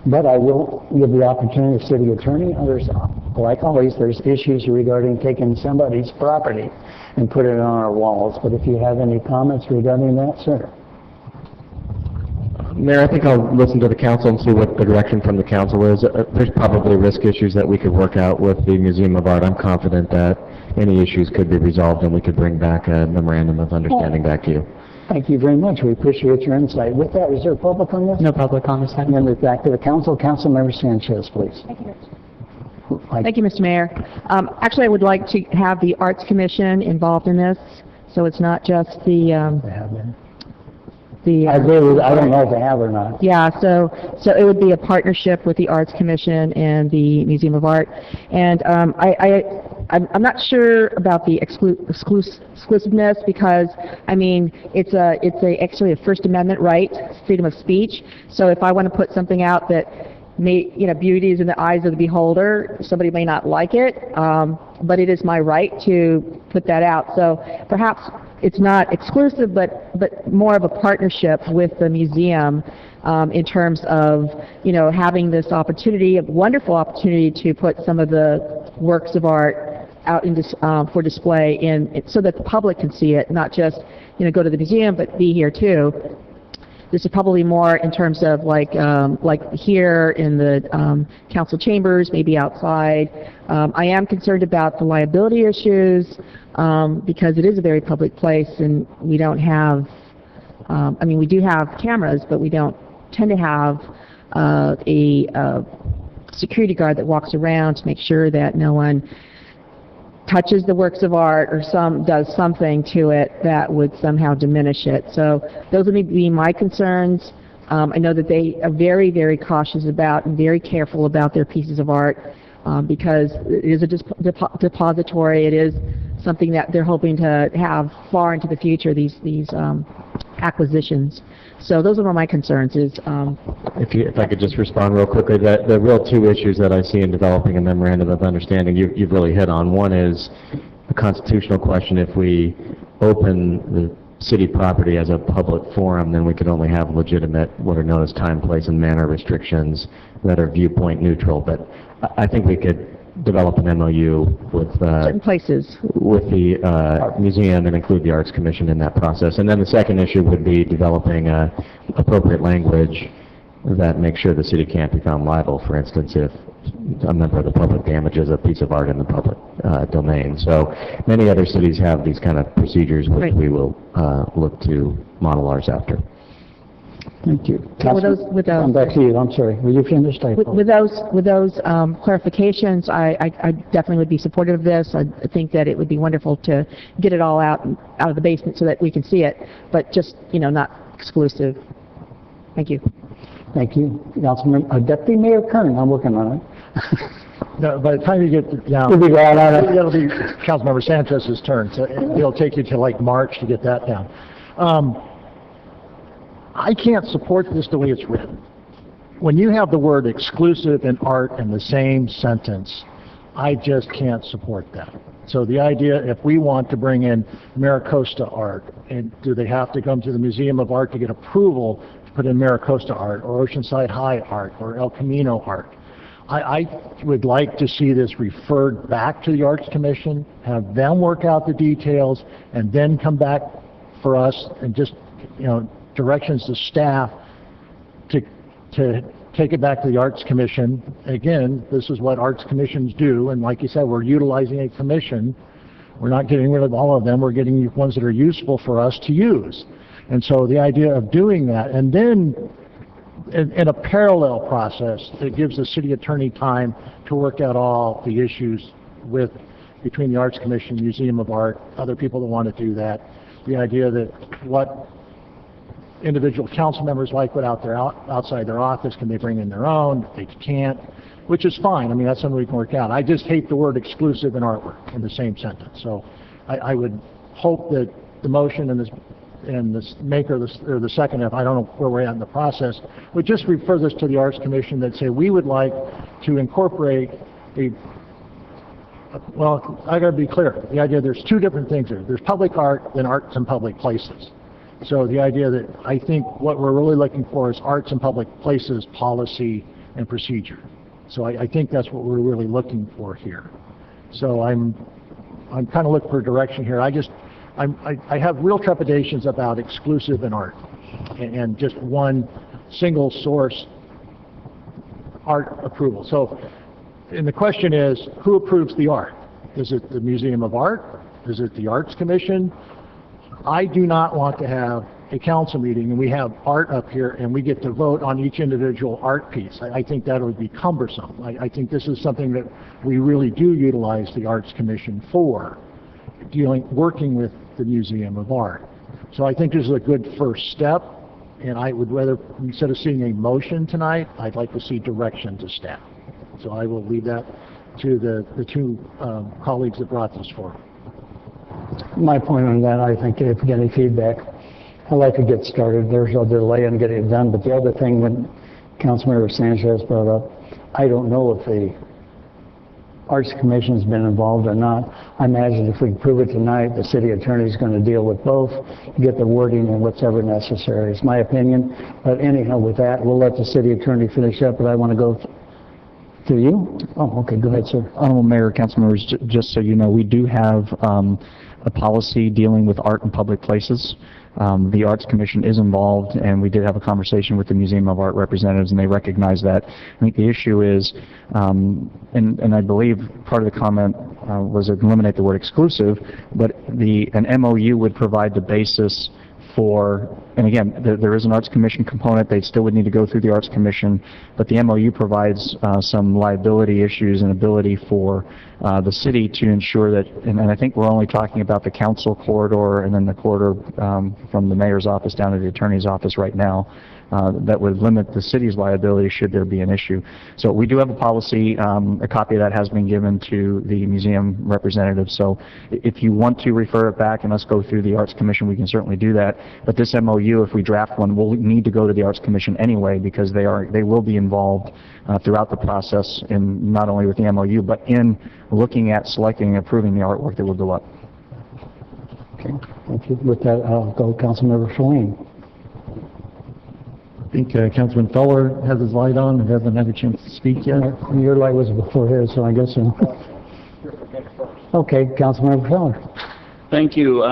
But I will give the opportunity to City Attorney. There's, like always, there's issues regarding taking somebody's property and put it on our walls. But if you have any comments regarding that, sir. Mayor, I think I'll listen to the council and see what the direction from the council is. There's probably risk issues that we could work out with the Museum of Art. I'm confident that any issues could be resolved and we could bring back a memorandum of understanding back to you. Thank you very much. We appreciate your insight. With that, is there public on this? No public on this item. And then back to the council. Councilmember Sanchez, please. Thank you, Mr. Mayor. Actually, I would like to have the Arts Commission involved in this, so it's not just the, I agree with, I don't know if they have or not. yeah, so it would be a partnership with the Arts Commission and the Museum of Art. And I'm not sure about the exclusiveness, because, I mean, it's actually a First Amendment right, freedom of speech. So if I want to put something out that may, you know, beauty is in the eyes of the beholder, somebody may not like it, but it is my right to put that out. So perhaps it's not exclusive, but more of a partnership with the museum in terms of, you know, having this opportunity, a wonderful opportunity to put some of the works of art out in for display so that the public can see it, not just, you know, go to the museum, but be here too. This is probably more in terms of like here in the council chambers, maybe outside. I am concerned about the liability issues because it is a very public place, and we don't have, I mean, we do have cameras, but we don't tend to have a security guard that walks around to make sure that no one touches the works of art or does something to it that would somehow diminish it. So those would be my concerns. I know that they are very, very cautious about and very careful about their pieces of art because it is a depository. It is something that they're hoping to have far into the future, these acquisitions. So those are my concerns. If I could just respond real quickly, the real two issues that I see in developing a memorandum of understanding you've really hit on. One is the constitutional question. If we open the city property as a public forum, then we could only have legitimate, what are known as time, place, and manner restrictions that are viewpoint neutral. But I think we could develop an MOU with Certain places. with the museum and include the Arts Commission in that process. And then the second issue would be developing appropriate language that makes sure the city can't become liable, for instance, if a member of the public damages a piece of art in the public domain. So many other cities have these kind of procedures, which Right. we will look to model ours after. Thank you. With those- I'm back to you, I'm sorry. Were you finished? With those clarifications, I definitely would be supportive of this. I think that it would be wonderful to get it all out of the basement so that we can see it, but just, not exclusive. Thank you. Thank you. Councilmember, Deputy Mayor Kern, I'm working on it. No, by the time you get down, We'll be right on it. it'll be Councilmember Sanchez's turn, so it'll take you to like March to get that down. I can't support this the way it's written. When you have the word exclusive and art in the same sentence, I just can't support that. So the idea, if we want to bring in Maricosta art, and do they have to come to the Museum of Art to get approval to put in Maricosta art, or Oceanside High art, or El Camino art? I would like to see this referred back to the Arts Commission, have them work out the details, and then come back for us and just, directions to staff to take it back to the Arts Commission. Again, this is what Arts Commissions do, and like you said, we're utilizing a commission. We're not getting rid of all of them, we're getting ones that are useful for us to use. And so the idea of doing that, and then in a parallel process that gives the city attorney time to work out all the issues between the Arts Commission, Museum of Art, other people that want to do that. The idea that what individual council members like what outside their office, can they bring in their own? If they can't, which is fine. I mean, that's something we can work out. I just hate the word exclusive and artwork in the same sentence. So I would hope that the motion and this maker or the second, if I don't know where we're at in the process, would just refer this to the Arts Commission that say we would like to incorporate well, I got to be clear. The idea there's two different things there. There's public art and arts in public places. So the idea that I think what we're really looking for is arts in public places policy and procedure. So I think that's what we're really looking for here. So I'm kind of looking for direction here. I have real trepidations about exclusive and art and just one single source art approval. So, and the question is, who approves the art? Is it the Museum of Art? Is it the Arts Commission? I do not want to have a council meeting and we have art up here and we get to vote on each individual art piece. I think that would be cumbersome. I think this is something that we really do utilize the Arts Commission for, working with the Museum of Art. So I think this is a good first step, and I would rather, instead of seeing a motion tonight, I'd like to see direction to staff. So I will leave that to the two colleagues that brought this forward. My point on that, I think if we get any feedback, I'd like to get started. There's a delay in getting it done, but the other thing when Councilmember Sanchez brought up, I don't know if the Arts Commission's been involved or not. I imagine if we approve it tonight, the city attorney's going to deal with both, get the wording and whatever necessary. It's my opinion. But anyhow, with that, we'll let the city attorney finish up, but I want to go to you. Oh, okay, go ahead, sir. Honorable Mayor, council members, just so you know, we do have a policy dealing with art in public places. The Arts Commission is involved, and we did have a conversation with the Museum of Art representatives, and they recognize that. I think the issue is, and I believe part of the comment was to eliminate the word exclusive, but an MOU would provide the basis for, and again, there is an Arts Commission component. They still would need to go through the Arts Commission, but the MOU provides some liability issues and ability for the city to ensure that, and I think we're only talking about the council corridor and then the corridor from the mayor's office down to the attorney's office right now, that would limit the city's liability should there be an issue. So we do have a policy. A copy of that has been given to the museum representative. So if you want to refer it back and us go through the Arts Commission, we can certainly do that. But this MOU, if we draft one, will need to go to the Arts Commission anyway, because they will be involved throughout the process, in not only with the MOU, but in looking at selecting and approving the artwork that will go up. Okay, thank you. With that, I'll go Councilmember Feline. think Councilman Feller has his light on and hasn't had a chance to speak yet. Your light was before his, so I guess so. Okay, Councilmember Feller. Thank you.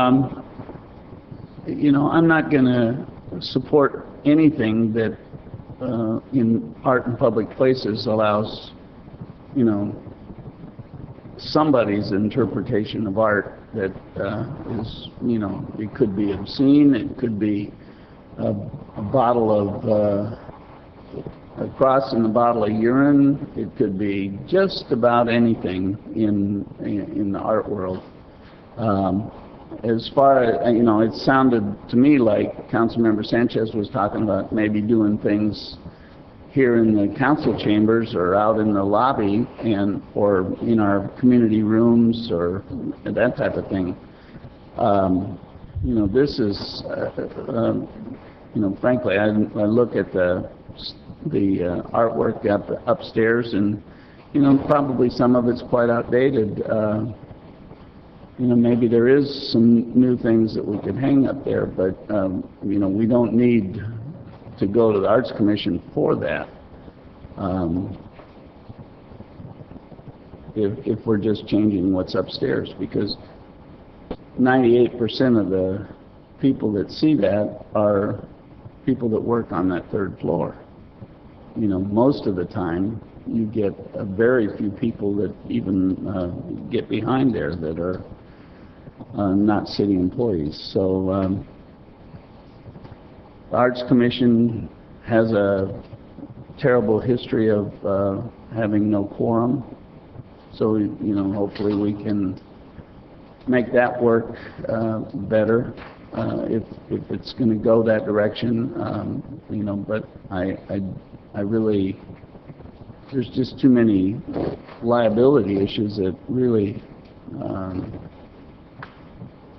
You know, I'm not going to support anything that in art in public places allows, you know, somebody's interpretation of art that is, you know, it could be obscene, it could be a bottle of, a cross in a bottle of urine, it could be just about anything in the art world. As far as, you know, it sounded to me like Councilmember Sanchez was talking about maybe doing things here in the council chambers or out in the lobby or in our community rooms or that type of thing. You know, this is, you know, frankly, I look at the artwork upstairs and, you know, probably some of it's quite outdated. You know, maybe there is some new things that we could hang up there, but, you know, we don't need to go to the Arts Commission for that. If we're just changing what's upstairs, because 98% of the people that see that are people that work on that third floor. You know, most of the time you get very few people that even get behind there that are not city employees. So the Arts Commission has a terrible history of having no quorum. So, you know, hopefully we can make that work better if it's going to go that direction. You know, but I really, there's just too many liability issues that really,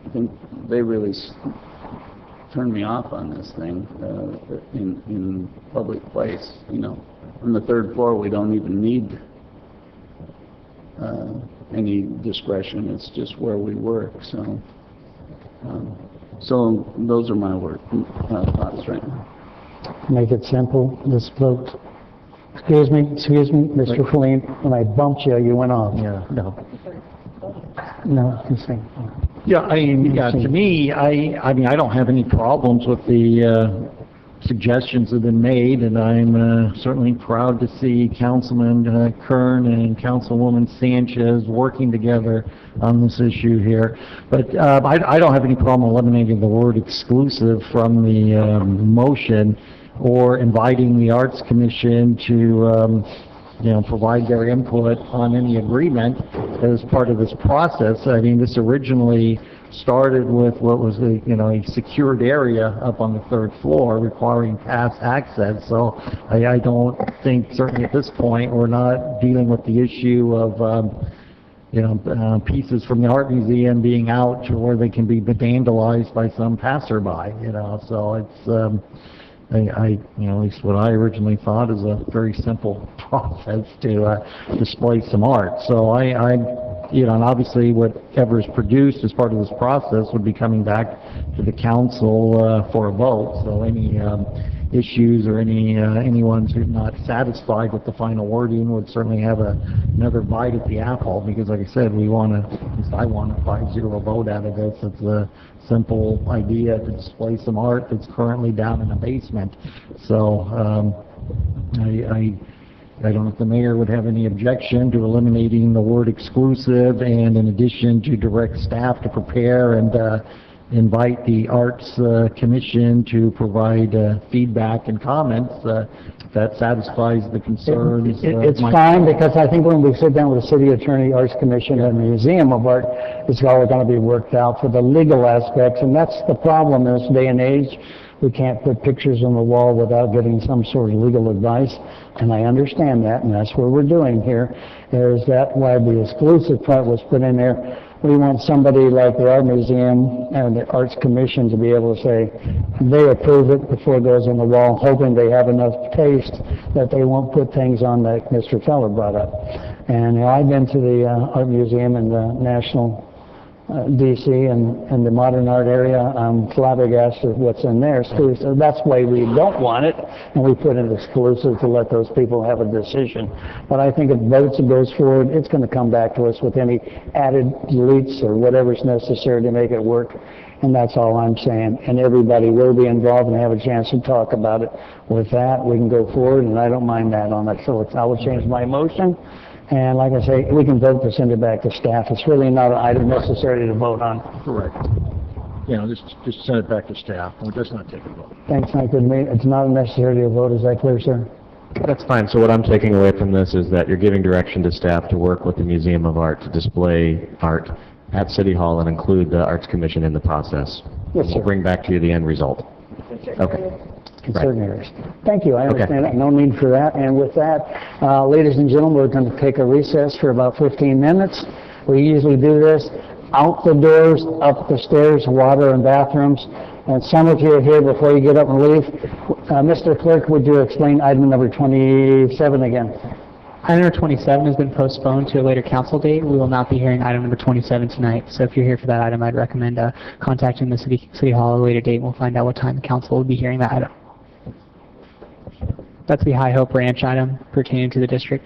I think they really turned me off on this thing in public place. You know, on the third floor we don't even need any discretion. It's just where we work. So, so those are my thoughts right now. Make it simple. This vote. Excuse me, Mr. Feline. When I bumped you, you went off. Yeah, no. No, you see. Yeah, I mean, yeah, to me, I mean, I don't have any problems with the suggestions that have been made, and I'm certainly proud to see Councilman Kern and Councilwoman Sanchez working together on this issue here. But I don't have any problem eliminating the word exclusive from the motion or inviting the Arts Commission to you know, provide their input on any agreement as part of this process. I mean, this originally started with what was a, you know, a secured area up on the third floor requiring pass access. So I don't think, certainly at this point, we're not dealing with the issue of you know, pieces from the art museum being out to where they can be vandalized by some passerby, you know. So it's you know, at least what I originally thought is a very simple process to display some art. So you know, and obviously whatever is produced as part of this process would be coming back to the council for a vote. So any issues or anyone who's not satisfied with the final wording would certainly have another bite at the apple, because like I said, we want to, at least I want a 5-0 vote out of this. It's a simple idea to display some art that's currently down in the basement. So I don't know if the mayor would have any objection to eliminating the word exclusive, and in addition to direct staff to prepare and invite the Arts Commission to provide feedback and comments. That satisfies the concerns. It's fine, because I think when we sit down with the city attorney, Arts Commission, and the Museum of Art, it's all going to be worked out for the legal aspects, and that's the problem in this day and age. We can't put pictures on the wall without getting some sort of legal advice, and I understand that, and that's what we're doing here. Is that why the exclusive part was put in there? We want somebody like the Art Museum and the Arts Commission to be able to say they approve it before it goes on the wall, hoping they have enough taste that they won't put things on that Mr. Feller brought up. And you know, I've been to the Art Museum and the National DC and the modern art area, I'm flabbergasted at what's in there. So that's why we don't want it, and we put it exclusive to let those people have a decision. But I think if votes goes forward, it's going to come back to us with any added deletes or whatever's necessary to make it work. And that's all I'm saying. And everybody will be involved and have a chance to talk about it. With that, we can go forward, and I don't mind that on it. So I will change my motion. And like I say, we can vote to send it back to staff. It's really not an item necessary to vote on. Correct. You know, just send it back to staff, and let's not take a vote. Thanks, Mike. It's not necessary to vote. Is that clear, sir? That's fine. So what I'm taking away from this is that you're giving direction to staff to work with the Museum of Art to display art at City Hall and include the Arts Commission in the process. Yes, sir. We'll bring back to you the end result. Okay. In Right. certain areas. Thank you. I Okay. understand that. No need for that. And with that, ladies and gentlemen, we're going to take a recess for about 15 minutes. We usually do this out the doors, up the stairs, water and bathrooms. And some of you are here before you get up and leave. Mr. Clerk, would you explain item number 27 again? Item number 27 has been postponed to a later council date. We will not be hearing item number 27 tonight. So if you're here for that item, I'd recommend contacting the City Hall at a later date, and we'll find out what time the council will be hearing that item. That's the High Hope Ranch item pertaining to the district.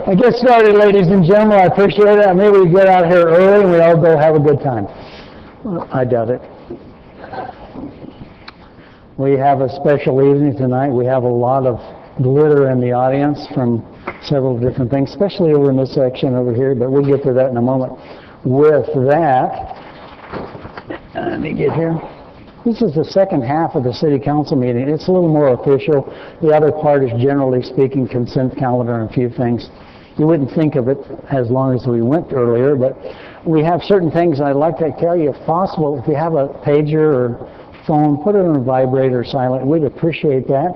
I get started, ladies and gentlemen. I appreciate it. Maybe we get out here early and we all go have a good time. Well, I doubt it. We have a special evening tonight. We have a lot of glitter in the audience from several different things, especially over in this section over here, but we'll get to that in a moment. With that, let me get here. This is the second half of the city council meeting. It's a little more official. The other part is, generally speaking, consent calendar and a few things. You wouldn't think of it as long as we went earlier, but we have certain things I'd like to tell you, if possible. If you have a pager or phone, put it on vibrate or silent. We'd appreciate that.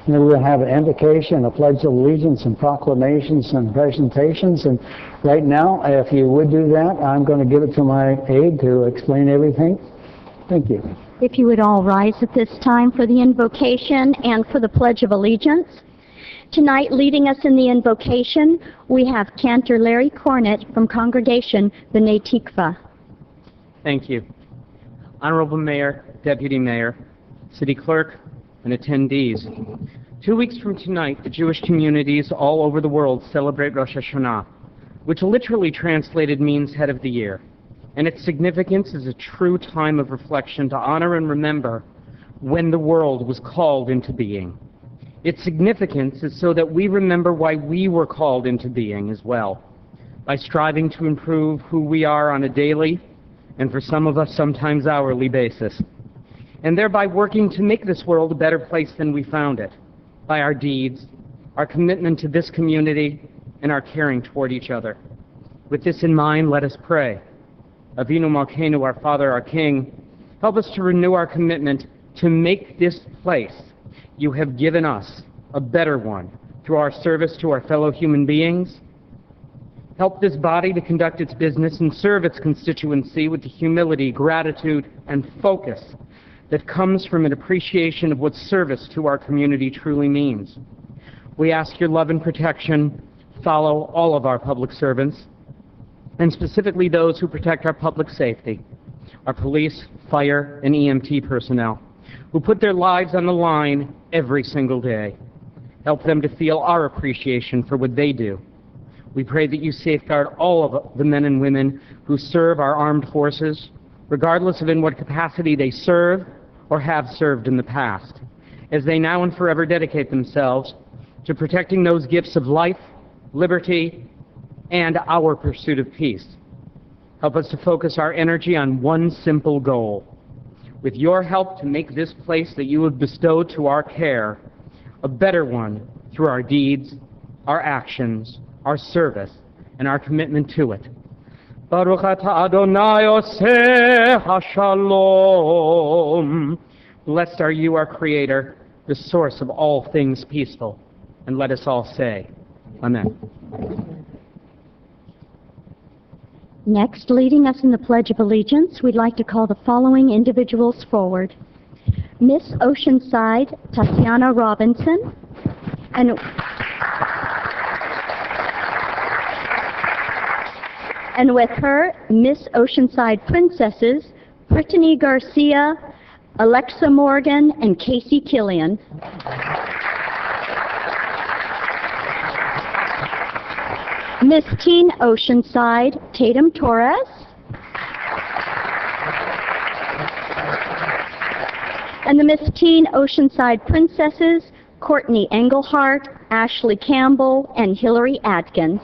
And then we're going to have an invocation, a pledge of allegiance, and proclamations and presentations. And right now, if you would do that, I'm going to give it to my aide to explain everything. Thank you. If you would all rise at this time for the invocation and for the Pledge of Allegiance. Tonight, leading us in the invocation, we have Cantor Larry Cornett from Congregation B'nai Tikva. Thank you. Honorable Mayor, Deputy Mayor, City Clerk, and attendees. 2 weeks from tonight, the Jewish communities all over the world celebrate Rosh Hashanah, which literally translated means head of the year. And its significance is a true time of reflection to honor and remember when the world was called into being. Its significance is so that we remember why we were called into being as well, by striving to improve who we are on a daily, and for some of us sometimes hourly basis, and thereby working to make this world a better place than we found it, by our deeds, our commitment to this community, and our caring toward each other. With this in mind, let us pray. Avinu Malkeinu, our Father, our King, help us to renew our commitment to make this place you have given us a better one through our service to our fellow human beings. Help this body to conduct its business and serve its constituency with the humility, gratitude, and focus that comes from an appreciation of what service to our community truly means. We ask your love and protection follow all of our public servants, and specifically those who protect our public safety, our police, fire, and EMT personnel, who put their lives on the line every single day. Help them to feel our appreciation for what they do. We pray that you safeguard all of the men and women who serve our armed forces, regardless of in what capacity they serve or have served in the past, as they now and forever dedicate themselves to protecting those gifts of life, liberty, and our pursuit of peace. Help us to focus our energy on one simple goal. With your help to make this place that you have bestowed to our care a better one through our deeds, our actions, our service, and our commitment to it. Baruch atah Adonai oseh hashalom. Blessed are you, our Creator, the source of all things peaceful. And let us all say, Amen. Next, leading us in the Pledge of Allegiance, we'd like to call the following individuals forward. Miss Oceanside Tatiana Robinson, and with her, Miss Oceanside Princesses, Brittany Garcia, Alexa Morgan, and Casey Killian. Miss Teen Oceanside, Tatum Torres. And the Miss Teen Oceanside Princesses, Courtney Engelhart, Ashley Campbell, and Hillary Atkins.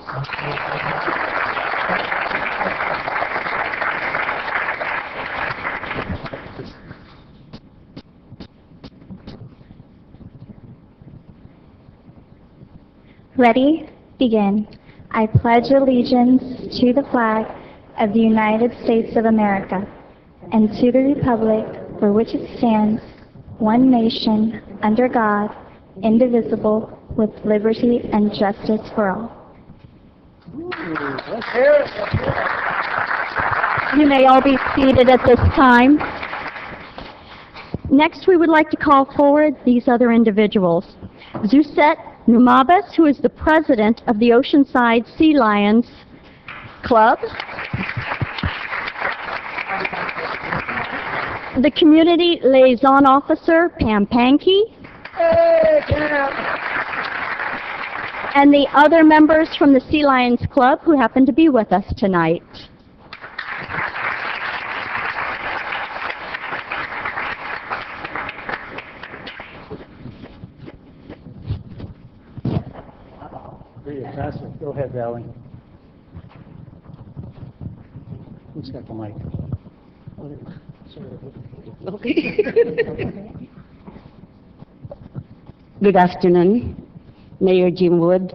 Ready? Begin. I pledge allegiance to the flag of the United States of America and to the republic for which it stands, one nation, under God, indivisible, with liberty and justice for all. You may all be seated at this time. Next, we would like to call forward these other individuals. Zuzette Numabas, who is the president of the Oceanside Sea Lions Club. The community liaison officer, Pam Pankey. And the other members from the Sea Lions Club who happen to be with us tonight. Go ahead, Valerie. Who's got the mic? Good afternoon, Mayor Jim Wood,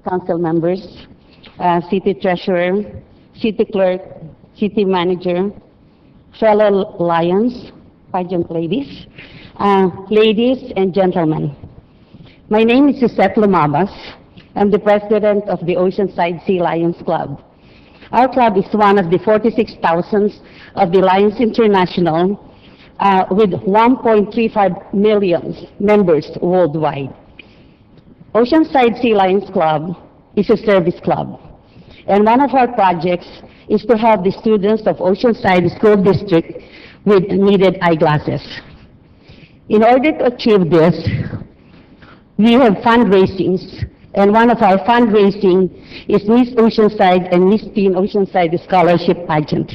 council members, city treasurer, city clerk, city manager, fellow Lions, pageant ladies, ladies and gentlemen. My name is Suzette Lumabas. I'm the president of the Oceanside Sea Lions Club. Our club is one of the 46,000 of the Lions International with 1.35 million members worldwide. Oceanside Sea Lions Club is a service club, and one of our projects is to help the students of Oceanside School District with needed eyeglasses. In order to achieve this, we have fundraisings, and one of our fundraising is Miss Oceanside and Miss Teen Oceanside Scholarship Pageant.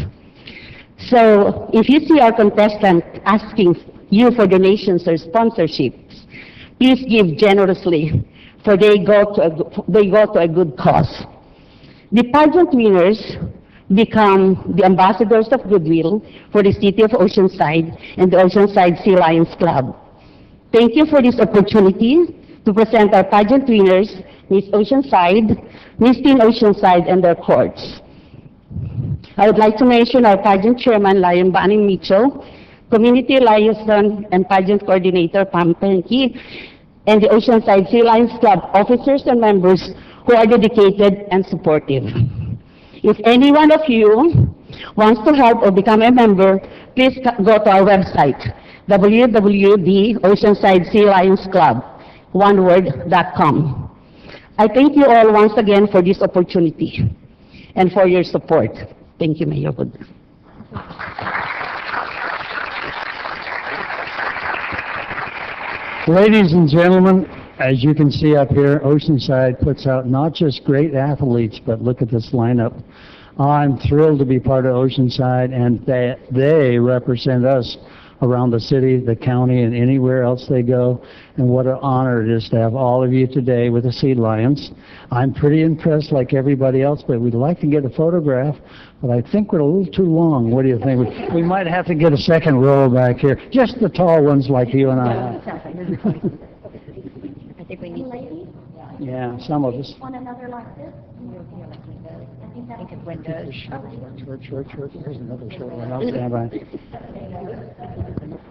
So if you see our contestant asking you for donations or sponsorships, please give generously, for they go to a good cause. The pageant winners become the ambassadors of goodwill for the city of Oceanside and the Oceanside Sea Lions Club. Thank you for this opportunity to present our pageant winners, Miss Oceanside, Miss Teen Oceanside, and their courts. I would like to mention our pageant chairman, Lion Bonnie Mitchell, community liaison and pageant coordinator, Pam Penke, and the Oceanside Sea Lions Club officers and members who are dedicated and supportive. If any one of you wants to help or become a member, please go to our website, www.oceansidesealionsclub.com. I thank you all once again for this opportunity and for your support. Thank you, Mayor Wood. Ladies and gentlemen, as you can see up here, Oceanside puts out not just great athletes, but look at this lineup. I'm thrilled to be part of Oceanside, and they represent us around the city, the county, and anywhere else they go. And what an honor it is to have all of you today with the Sea Lions. I'm pretty impressed like everybody else, but we'd like to get a photograph, but I think we're a little too long. What do you think? We might have to get a second row back here. Just the tall ones like you and I. I think we need ladies. Yeah, some of us. One another like this. I think it's windows. Short. Here's another short one. I'll stand by.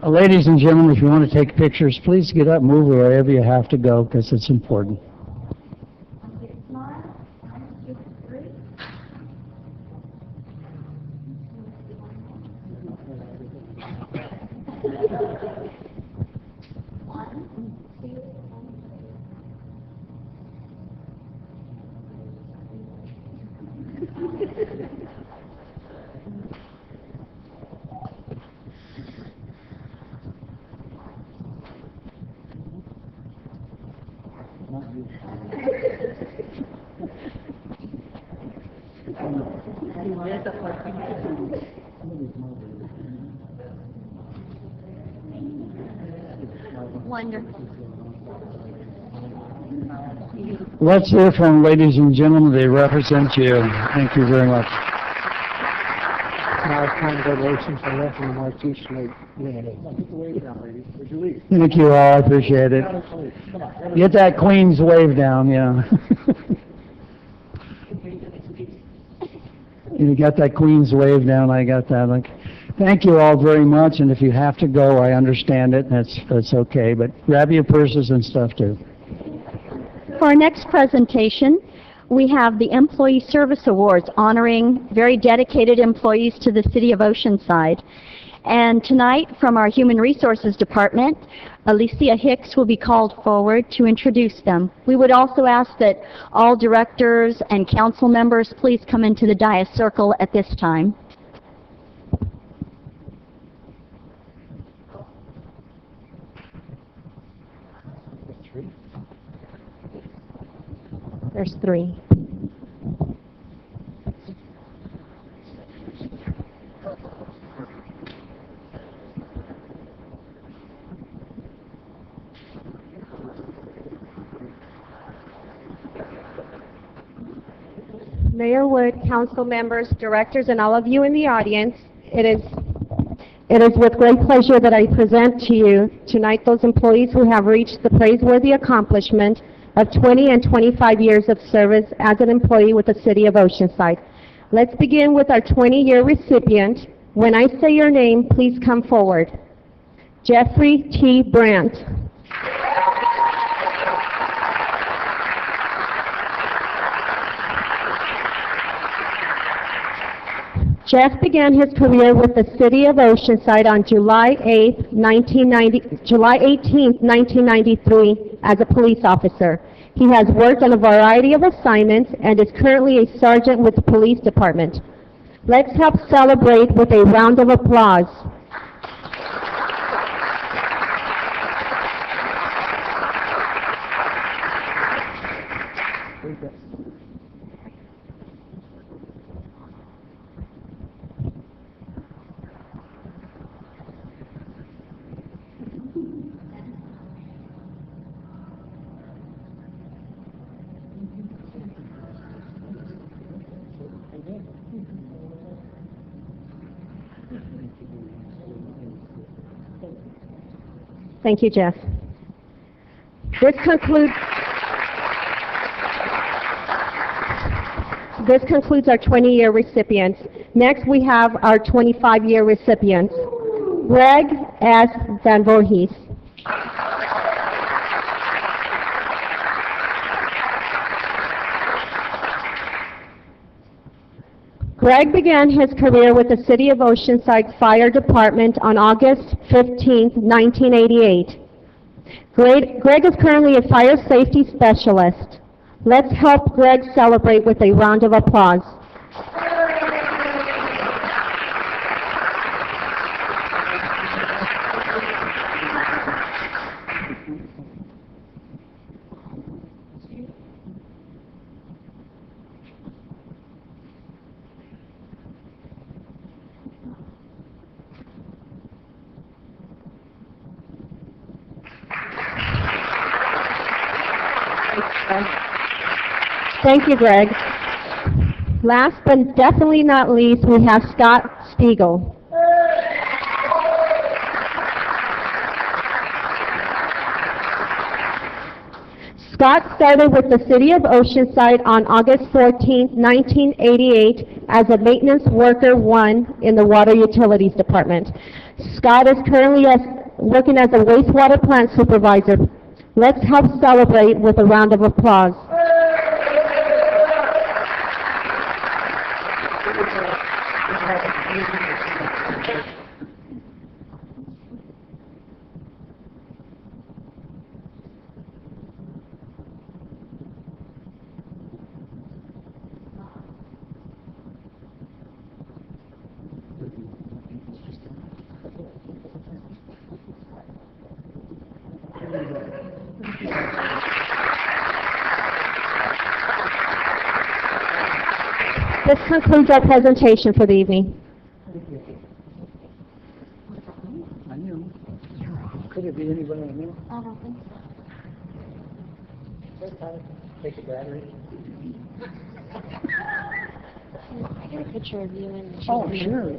Ladies and gentlemen, if you want to take pictures, please get up, move wherever you have to go, because it's important. Wonderful. Let's hear from ladies and gentlemen. They represent you. Thank you very much. Now it's time to go to Oceanside left and March East Lake. Wave down, ladies. Would you leave? Thank you all. I appreciate it. Get that Queen's wave down, yeah. You got that Queen's wave down. I got that. Like, thank you all very much. And if you have to go, I understand it. That's okay. But grab your purses and stuff too. For our next presentation, we have the Employee Service Awards honoring very dedicated employees to the City of Oceanside. And tonight, from our Human Resources Department, Alicia Hicks will be called forward to introduce them. We would also ask that all directors and council members please come into the dais circle at this time. There's 3. Mayor Wood, council members, directors, and all of you in the audience, it is with great pleasure that I present to you tonight those employees who have reached the praiseworthy accomplishment of 20 and 25 years of service as an employee with the City of Oceanside. Let's begin with our 20-year recipient. When I say your name, please come forward. Jeffrey T. Brandt. Jeff began his career with the City of Oceanside on July 18, 1993 as a police officer. He has worked on a variety of assignments and is currently a sergeant with the police department. Let's help celebrate with a round of applause. Thank you, Jeff. This concludes our 20-year recipients. Next, we have our 25-year recipients. Greg S. Van Voorhees. Greg began his career with the City of Oceanside Fire Department on August 15, 1988. Greg is currently a fire safety specialist. Let's help Greg celebrate with a round of applause. Thank you, Greg. Last but definitely not least, we have Scott Spiegel. Scott started with the City of Oceanside on August 14, 1988 as a maintenance worker 1 in the Water Utilities Department. Scott is currently working as a wastewater plant supervisor. Let's help celebrate with a round of applause. This concludes our presentation for the evening. I knew. Could it be anybody I knew? I don't think so. Take a battery. I got a picture of you and Oh, sure.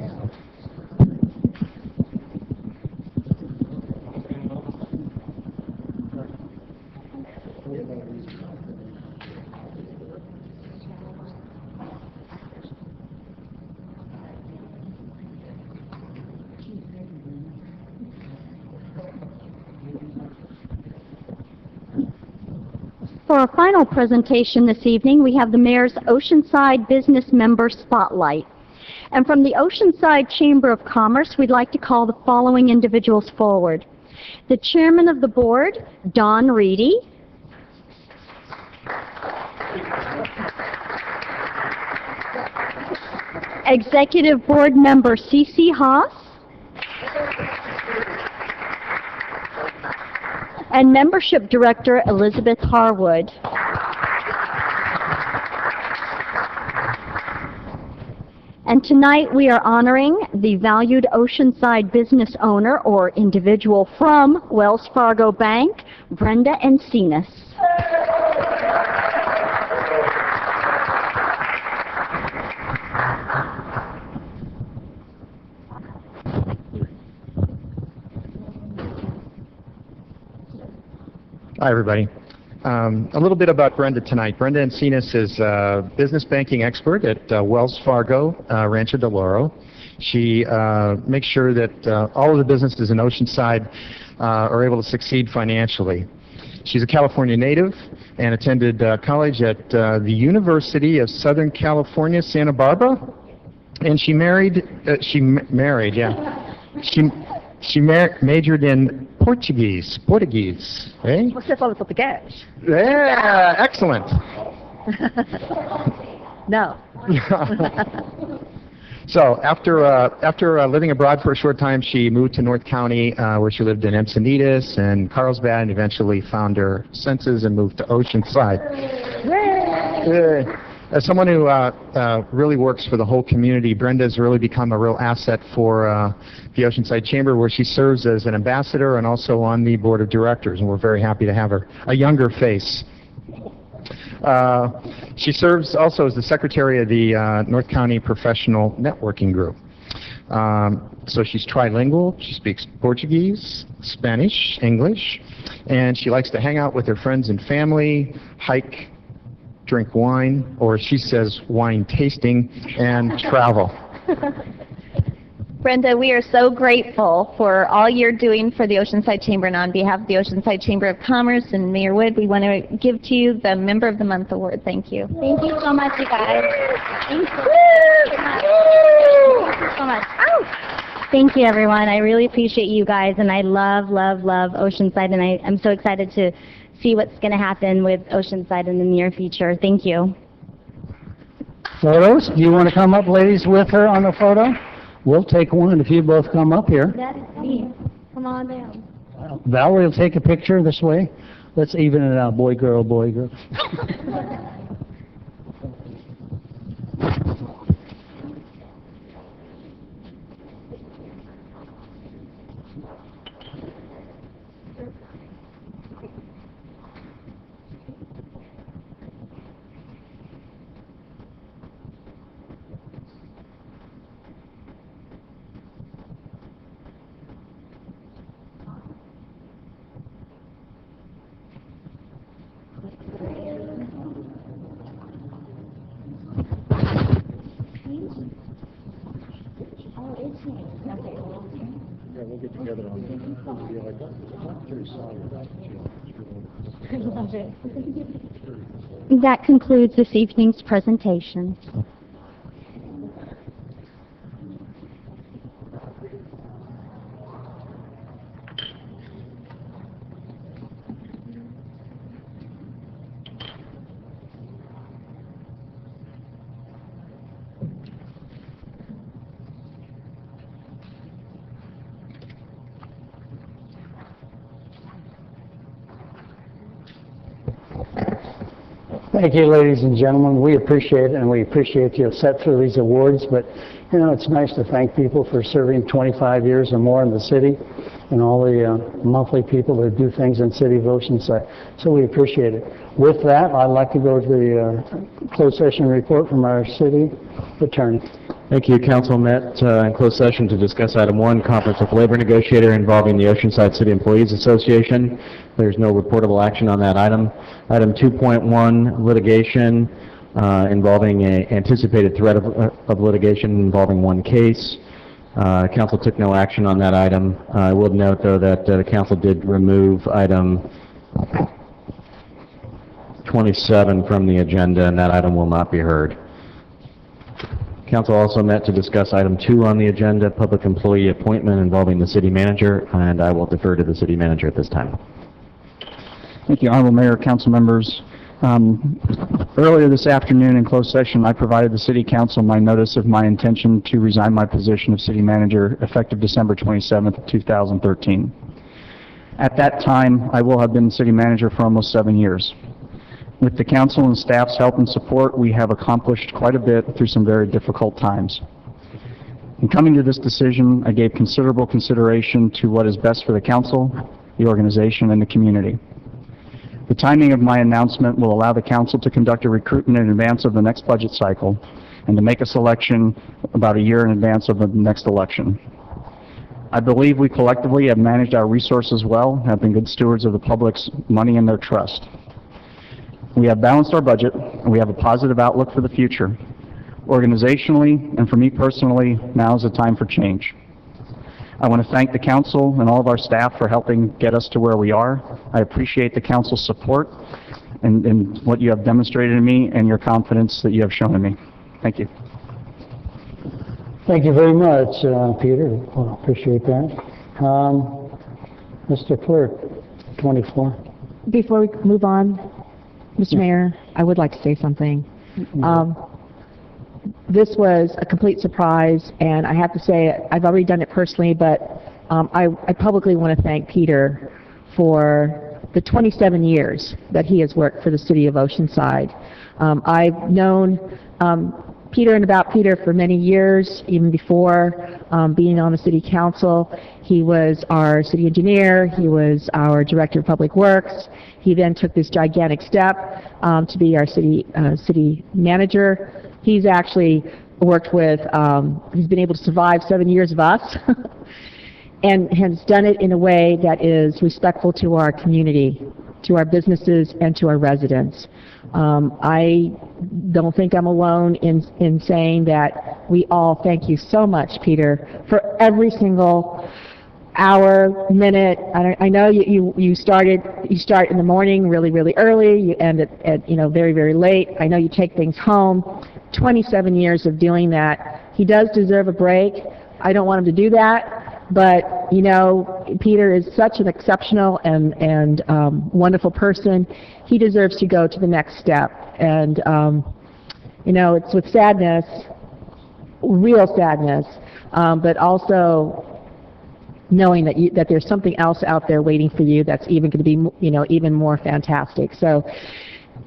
For our final presentation this evening, we have the Mayor's Oceanside Business Member Spotlight. And from the Oceanside Chamber of Commerce, we'd like to call the following individuals forward. The Chairman of the Board, Don Reedy. Executive Board Member Cece Haas. And Membership Director Elizabeth Harwood. And tonight we are honoring the valued Oceanside business owner or individual from Wells Fargo Bank, Brenda Encinas. Hi, everybody. A little bit about Brenda tonight. Brenda Encinas is a business banking expert at Wells Fargo, Rancho Del Oro. She makes sure that all of the businesses in Oceanside are able to succeed financially. She's a California native and attended college at the University of Southern California, Santa Barbara. And she majored in Portuguese, eh? Você fala português? Yeah, excellent. No. So after living abroad for a short time, she moved to North County, where she lived in Encinitas and Carlsbad, and eventually found her senses and moved to Oceanside. As someone who really works for the whole community, Brenda's really become a real asset for the Oceanside Chamber, where she serves as an ambassador and also on the board of directors, and we're very happy to have her, a younger face. She serves also as the secretary of the North County Professional Networking Group. So she's trilingual. She speaks Portuguese, Spanish, English, and she likes to hang out with her friends and family, hike, drink wine, or she says wine tasting, and travel. Brenda, we are so grateful for all you're doing for the Oceanside Chamber, and on behalf of the Oceanside Chamber of Commerce and Mayor Wood, we want to give to you the Member of the Month Award. Thank you. Thank you so much, you guys. Thank you. Thank you so much. Thank you, everyone. I really appreciate you guys, and I love Oceanside, and I'm so excited to see what's going to happen with Oceanside in the near future. Thank you. Photos? Do you want to come up, ladies, with her on the photo? We'll take one if you both come up here. That is me. Come on down. Valerie will take a picture this way. Let's even it out, boy, girl, boy, girl. That concludes this evening's presentation. Thank you, ladies and gentlemen. We appreciate it, and we appreciate you set through these awards, but, you know, it's nice to thank people for serving 25 years or more in the city, and all the monthly people that do things in the city of Oceanside. So we appreciate it. With that, I'd like to go to the closed session report from our city attorney. Thank you. Council met in closed session to discuss item 1, conference with labor negotiator involving the Oceanside City Employees Association. There's no reportable action on that item. Item 2.1, litigation involving an anticipated threat of litigation involving one case. Council took no action on that item. I will note, though, that the council did remove item 27 from the agenda, and that item will not be heard. Council also met to discuss item 2 on the agenda, public employee appointment involving the city manager, and I will defer to the city manager at this time. Thank you, Honorable Mayor, council members. Earlier this afternoon in closed session, I provided the City Council my notice of my intention to resign my position of City Manager effective December 27th, 2013. At that time, I will have been City Manager for almost 7 years. With the council and staff's help and support, we have accomplished quite a bit through some very difficult times. In coming to this decision, I gave considerable consideration to what is best for the council, the organization, and the community. The timing of my announcement will allow the council to conduct a recruitment in advance of the next budget cycle and to make a selection about a year in advance of the next election. I believe we collectively have managed our resources well, have been good stewards of the public's money and their trust. We have balanced our budget, and we have a positive outlook for the future. Organizationally, and for me personally, now is the time for change. I want to thank the council and all of our staff for helping get us to where we are. I appreciate the council's support and what you have demonstrated in me and your confidence that you have shown in me. Thank you. Thank you very much, Peter. Well, appreciate that. Mr. Clerk, 24. Before we move on, Mr. Mayor, I would like to say something. This was a complete surprise, and I have to say, I've already done it personally, but I publicly want to thank Peter for the 27 years that he has worked for the city of Oceanside. I've known Peter and about Peter for many years, even before being on the city council. He was our city engineer, he was our director of public works. He then took this gigantic step to be our city manager. He's actually worked with, he's been able to survive 7 years of us and has done it in a way that is respectful to our community, to our businesses, and to our residents. I don't think I'm alone in saying that we all thank you so much, Peter, for every single hour, minute. I know you start in the morning really early, you end at very, very late. I know you take things home. 27 years of doing that. He does deserve a break. I don't want him to do that, but Peter is such an exceptional and wonderful person. He deserves to go to the next step. And it's with sadness, real sadness, but also knowing that there's something else out there waiting for you that's even going to be even more fantastic. So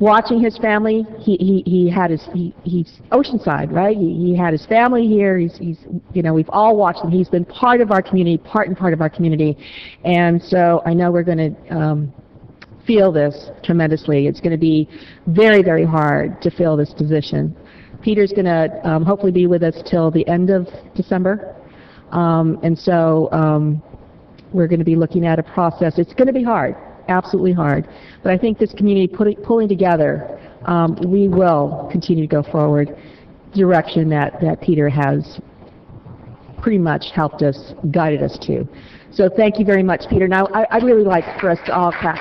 watching his family, he's Oceanside, right? He had his family here. We've all watched him. He's been part of our community, part of our community, and so I know we're going to feel this tremendously. It's going to be very, very hard to fill this position. Peter's going to hopefully be with us till the end of December, and so we're going to be looking at a process. It's going to be hard. Absolutely hard. But I think this community pulling together, we will continue to go forward direction that Peter has pretty much helped us, guided us to. So thank you very much, Peter. Now, I'd really like for us to all clap.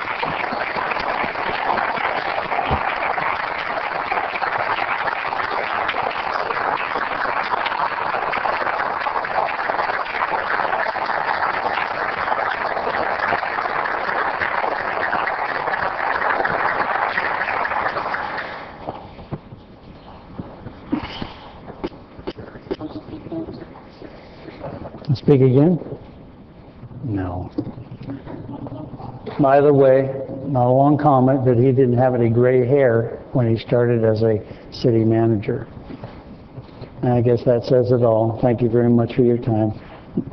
Speak again? No. By the way, not a long comment, but he didn't have any gray hair when he started as a city manager. And I guess that says it all. Thank you very much for your time.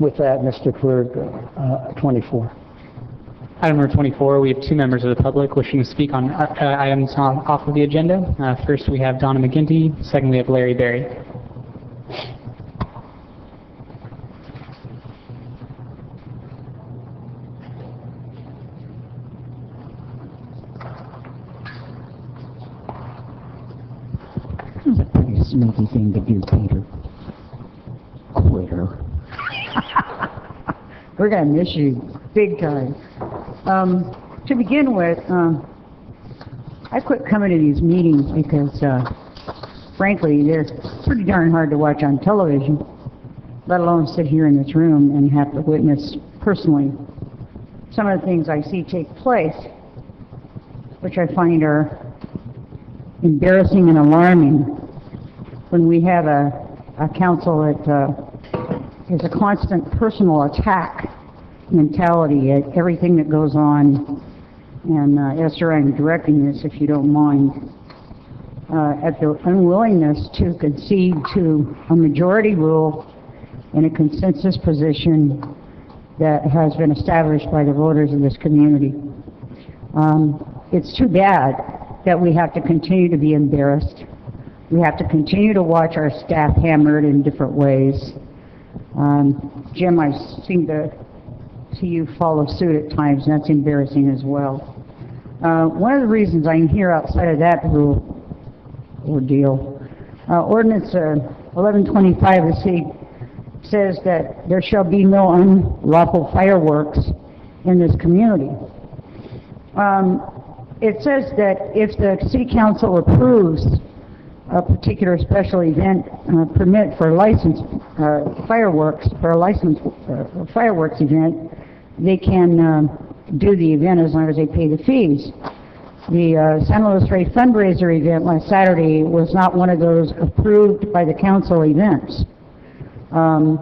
With that, Mr. Clerk, 24. Item number 24, we have 2 members of the public wishing to speak on items off of the agenda. First, we have Donna McGinty. Second, we have Larry Berry. Sneaky thing to do, Peter. Quitter. We're going to miss you big time. To begin with, I quit coming to these meetings because, frankly, they're pretty darn hard to watch on television, let alone sit here in this room and have to witness personally some of the things I see take place, which I find are embarrassing and alarming when we have a council that is a constant personal attack mentality at everything that goes on. And Esther, I'm directing this, if you don't mind, at the unwillingness to concede to a majority rule and a consensus position that has been established by the voters of this community. It's too bad that we have to continue to be embarrassed. We have to continue to watch our staff hammered in different ways. Jim, I seem to see you follow suit at times, and that's embarrassing as well. One of the reasons I'm here outside of that rule ordeal, Ordinance 1125 of the city says that there shall be no unlawful fireworks in this community. It says that if the city council approves a particular special event permit for licensed fireworks, for a licensed fireworks event, they can do the event as long as they pay the fees. The San Luis Rey fundraiser event last Saturday was not one of those approved by the council events. I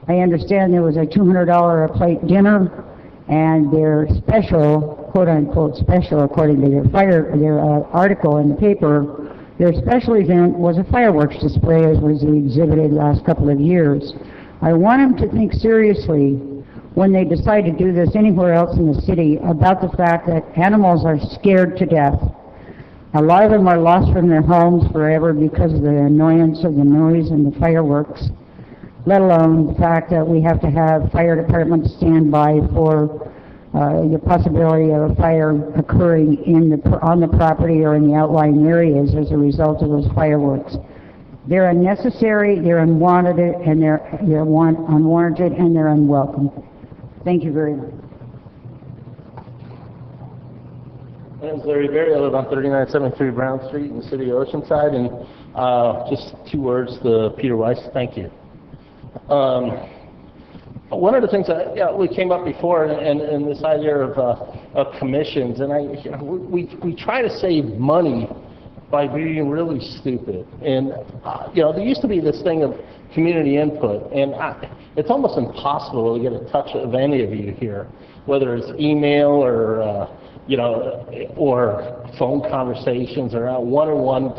understand there was a $200 a plate dinner, and their special, quote-unquote special, according to their article in the paper, their special event was a fireworks display, as was exhibited last couple of years. I want them to think seriously when they decide to do this anywhere else in the city about the fact that animals are scared to death. A lot of them are lost from their homes forever because of the annoyance of the noise and the fireworks, let alone the fact that we have to have fire departments stand by for the possibility of a fire occurring on the property or in the outlying areas as a result of those fireworks. They're unnecessary, they're unwanted, and they're unwarranted, and they're unwelcome. Thank you very much. My name is Larry Berry. I live on 3973 Brown Street in the city of Oceanside, and just 2 words to Peter Weiss, thank you. One of the things that we came up before, and this idea of commissions, and we try to save money by being really stupid. And there used to be this thing of community input, and it's almost impossible to get a touch of any of you here, whether it's email or or phone conversations or one-on-one,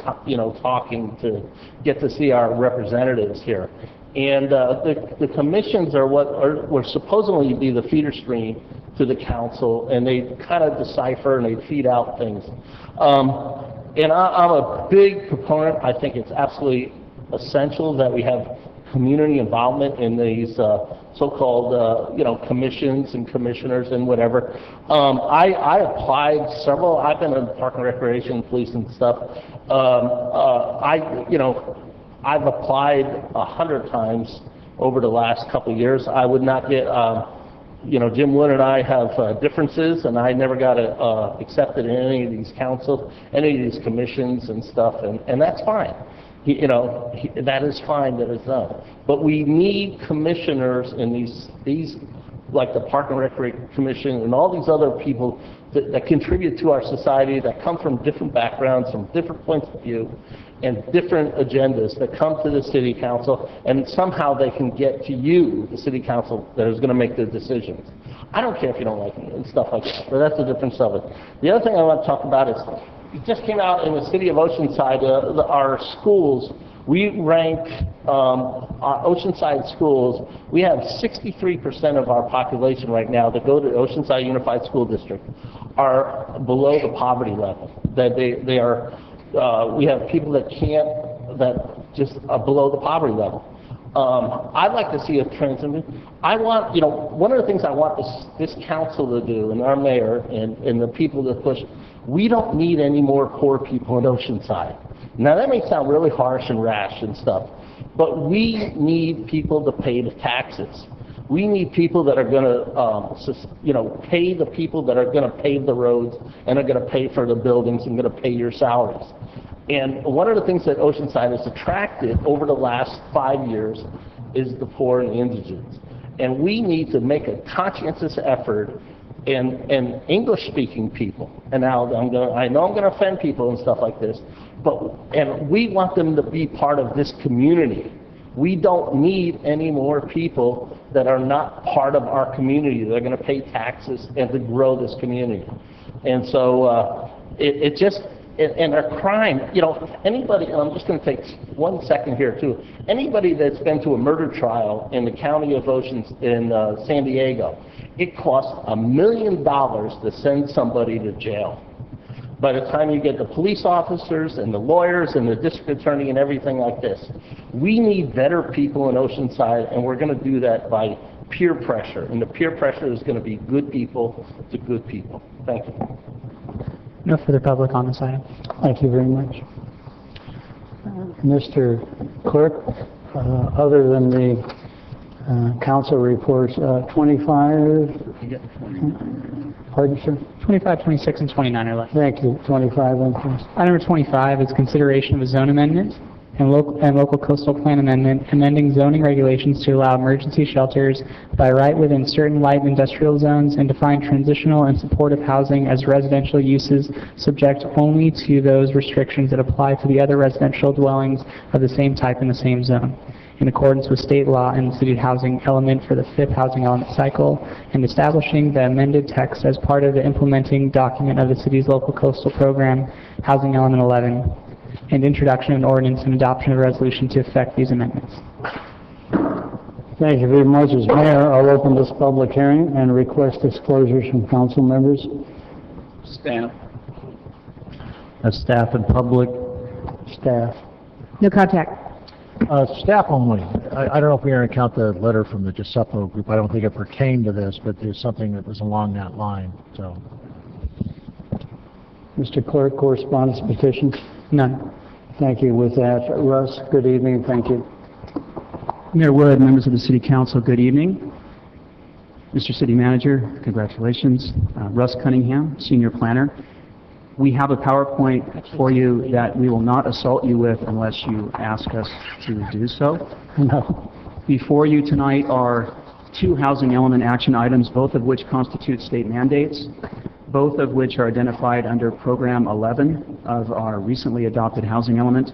talking to get to see our representatives here. And the commissions are were supposedly be the feeder stream to the council, and they kind of decipher and they feed out things. And I'm a big proponent. I think it's absolutely essential that we have community involvement in these so-called commissions and commissioners and whatever. I applied several. I've been in Park and Recreation, police and stuff. I've applied 100 times over the last couple of years. I would not get, Jim Wood and I have differences, and I never got accepted in any of these councils, any of these commissions and stuff, and that's fine. That is fine that it's done. But we need commissioners in these like the Park and Recreation Commission and all these other people that contribute to our society, that come from different backgrounds, from different points of view, and different agendas that come to the city council, and somehow they can get to you, the city council, that is going to make the decisions. I don't care if you don't like me and stuff like that, but that's a different subject. The other thing I want to talk about is, it just came out in the city of Oceanside, our schools, we rank our Oceanside schools, we have 63% of our population right now that go to Oceanside Unified School District are below the poverty level. That they are, we have people that just are below the poverty level. I'd like to see a transition. I want, one of the things I want this council to do, and our mayor and the people that push, we don't need any more poor people in Oceanside. Now that may sound really harsh and rash and stuff, but we need people to pay the taxes. We need people that are going to, pay the people that are going to pave the roads and are going to pay for the buildings and going to pay your salaries. And one of the things that Oceanside has attracted over the last 5 years is the poor and the indigent. And we need to make a conscientious effort in English-speaking people. And now I know I'm going to offend people and stuff like this, and we want them to be part of this community. We don't need any more people that are not part of our community. They're going to pay taxes and to grow this community. And so and our crime, anybody, and I'm just going to take 1 second here too, anybody that's been to a murder trial in the county of in San Diego, it costs $1 million to send somebody to jail. By the time you get the police officers and the lawyers and the district attorney and everything like this, we need better people in Oceanside, and we're going to do that by peer pressure. And the peer pressure is going to be good people to good people. Thank you. No further public on this item. Thank you very much. Mr. Clerk, other than the council reports, 25, pardon, sir? 25, 26, and 29 are left. Thank you. 25, then, please. Item number 25 is consideration of a zone amendment and local coastal plan amendment, amending zoning regulations to allow emergency shelters by right within certain light industrial zones and define transitional and supportive housing as residential uses subject only to those restrictions that apply to the other residential dwellings of the same type in the same zone, in accordance with state law and the city housing element for the fifth housing element cycle, and establishing the amended text as part of the implementing document of the city's local coastal program, Housing Element 11, and introduction of an ordinance and adoption of a resolution to effect these amendments. Thank you very much. As mayor, I'll open this public hearing and request disclosures from council members. Staff. Staff and public. Staff. No contact. Staff only. I don't know if we're going to count the letter from the Giuseppe group. I don't think it pertained to this, but there's something that was along that line, so. Mr. Clerk, correspondence, petitions? None. Thank you. With that, Russ, good evening. Thank you. Mayor Wood, members of the City Council, good evening. Mr. City Manager, congratulations. Russ Cunningham, Senior Planner. We have a PowerPoint for you that we will not assault you with unless you ask us to do so. No. Before you tonight are 2 housing element action items, both of which constitute state mandates, both of which are identified under Program 11 of our recently adopted housing element,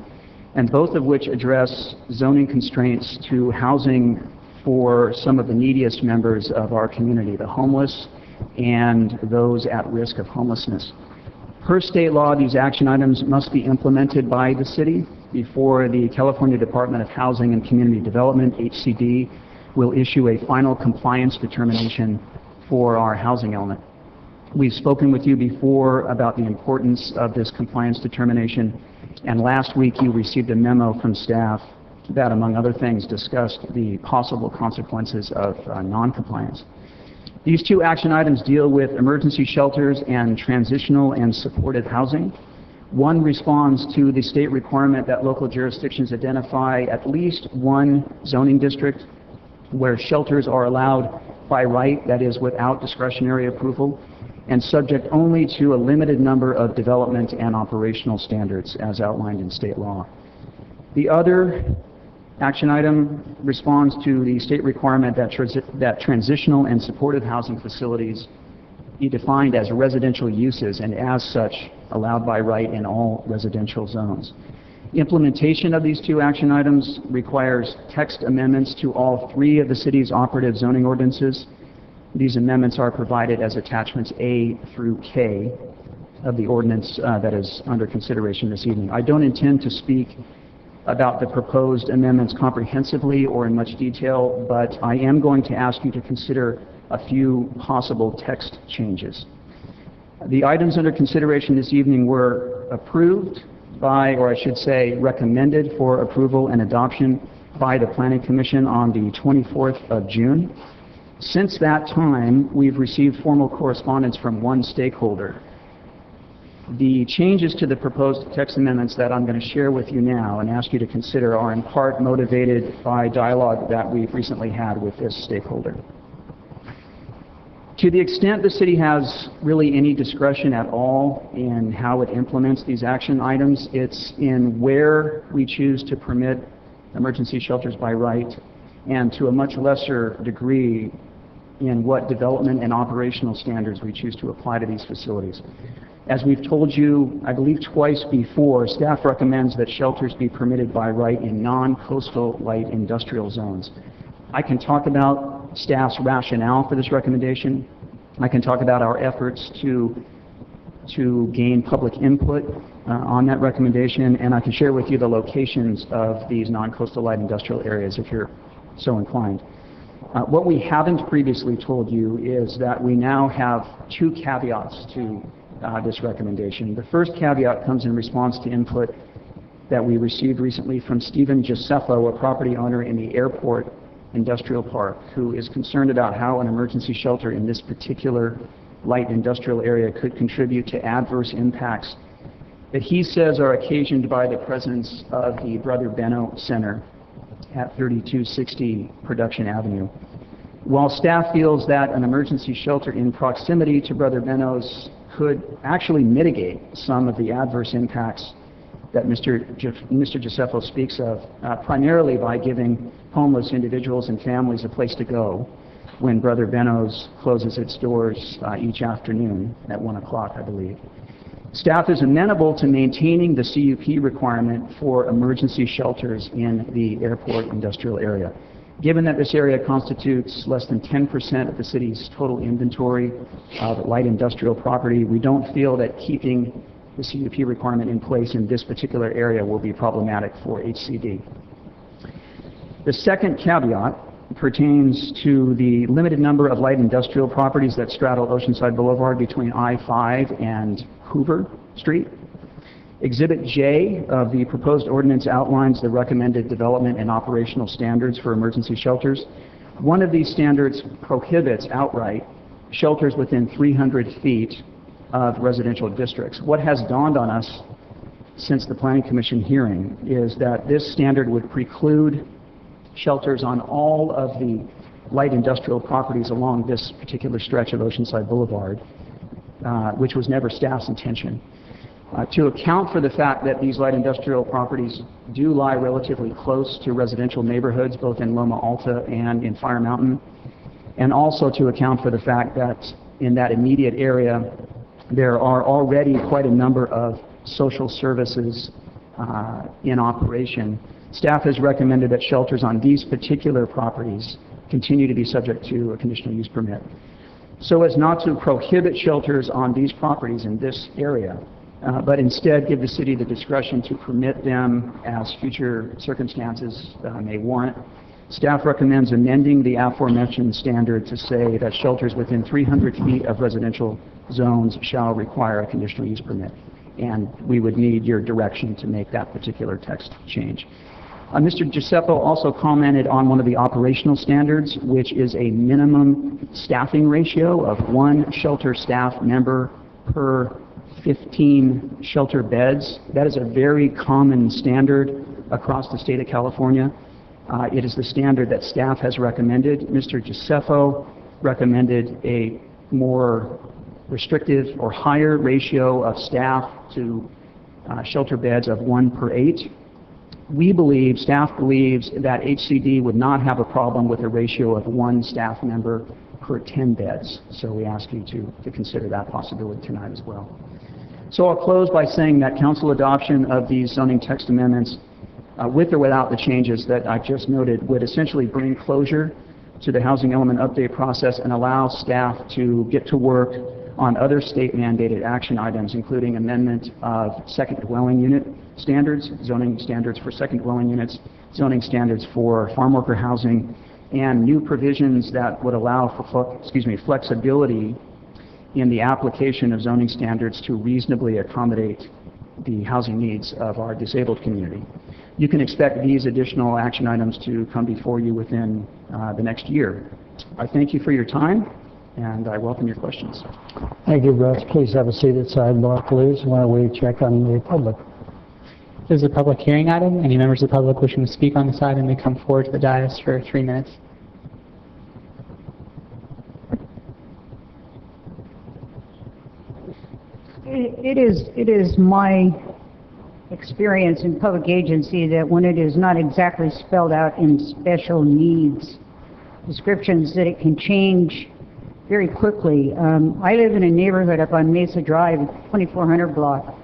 and both of which address zoning constraints to housing for some of the neediest members of our community, the homeless and those at risk of homelessness. Per state law, these action items must be implemented by the city before the California Department of Housing and Community Development, HCD, will issue a final compliance determination for our housing element. We've spoken with you before about the importance of this compliance determination, and last week you received a memo from staff that, among other things, discussed the possible consequences of non-compliance. These 2 action items deal with emergency shelters and transitional and supportive housing. One responds to the state requirement that local jurisdictions identify at least 1 zoning district where shelters are allowed by right, that is without discretionary approval, and subject only to a limited number of development and operational standards as outlined in state law. The other action item responds to the state requirement that transitional and supportive housing facilities be defined as residential uses and as such allowed by right in all residential zones. Implementation of these 2 action items requires text amendments to all 3 of the city's operative zoning ordinances. These amendments are provided as attachments A through K of the ordinance that is under consideration this evening. I don't intend to speak about the proposed amendments comprehensively or in much detail, but I am going to ask you to consider a few possible text changes. The items under consideration this evening were approved by, or I should say, recommended for approval and adoption by the Planning Commission on the 24th of June. Since that time, we've received formal correspondence from 1 stakeholder. The changes to the proposed text amendments that I'm going to share with you now and ask you to consider are in part motivated by dialogue that we've recently had with this stakeholder. To the extent the city has really any discretion at all in how it implements these action items, it's in where we choose to permit emergency shelters by right, and to a much lesser degree in what development and operational standards we choose to apply to these facilities. As we've told you, I believe twice before, staff recommends that shelters be permitted by right in non-coastal light industrial zones. I can talk about staff's rationale for this recommendation. I can talk about our efforts to gain public input on that recommendation, and I can share with you the locations of these non-coastal light industrial areas if you're so inclined. What we haven't previously told you is that we now have two caveats to this recommendation. The first caveat comes in response to input that we received recently from Stephen Giuseppe, a property owner in the airport industrial park, who is concerned about how an emergency shelter in this particular light industrial area could contribute to adverse impacts that he says are occasioned by the presence of the Brother Benno Center at 3260 Production Avenue. While staff feels that an emergency shelter in proximity to Brother Benno's could actually mitigate some of the adverse impacts that Mr. Giuseppe speaks of, primarily by giving homeless individuals and families a place to go when Brother Benno's closes its doors each afternoon at 1 o'clock, I believe. Staff is amenable to maintaining the CUP requirement for emergency shelters in the airport industrial area. Given that this area constitutes less than 10% of the city's total inventory of light industrial property, we don't feel that keeping the CUP requirement in place in this particular area will be problematic for HCD. The second caveat pertains to the limited number of light industrial properties that straddle Oceanside Boulevard between I-5 and Hoover Street. Exhibit J of the proposed ordinance outlines the recommended development and operational standards for emergency shelters. One of these standards prohibits outright shelters within 300 feet of residential districts. What has dawned on us since the Planning Commission hearing is that this standard would preclude shelters on all of the light industrial properties along this particular stretch of Oceanside Boulevard, which was never staff's intention. To account for the fact that these light industrial properties do lie relatively close to residential neighborhoods, both in Loma Alta and in Fire Mountain, and also to account for the fact that in that immediate area there are already quite a number of social services in operation, staff has recommended that shelters on these particular properties continue to be subject to a conditional use permit. So as not to prohibit shelters on these properties in this area, but instead give the city the discretion to permit them as future circumstances may warrant, staff recommends amending the aforementioned standard to say that shelters within 300 feet of residential zones shall require a conditional use permit. And we would need your direction to make that particular text change. Mr. Giuseppe also commented on one of the operational standards, which is a minimum staffing ratio of 1 shelter staff member per 15 shelter beds. That is a very common standard across the state of California. It is the standard that staff has recommended. Mr. Giuseppe recommended a more restrictive or higher ratio of staff to shelter beds of 1 per 8. Staff believes that HCD would not have a problem with a ratio of 1 staff member per 10 beds. So we ask you to consider that possibility tonight as well. So I'll close by saying that council adoption of these zoning text amendments, with or without the changes that I've just noted, would essentially bring closure to the housing element update process and allow staff to get to work on other state-mandated action items, including amendment of second dwelling unit standards, zoning standards for second dwelling units, zoning standards for farm worker housing, and new provisions that would allow for flexibility in the application of zoning standards to reasonably accommodate the housing needs of our disabled community. You can expect these additional action items to come before you within the next year. I thank you for your time, and I welcome your questions. Thank you, Russ. Please have a seat at sidebar, please, while we check on the public. This is a public hearing item. Any members of the public wishing to speak on this item may come forward to the dais for 3 minutes. It is my experience in public agency that when it is not exactly spelled out in special needs descriptions, that it can change very quickly. I live in a neighborhood up on Mesa Drive, 2400 block.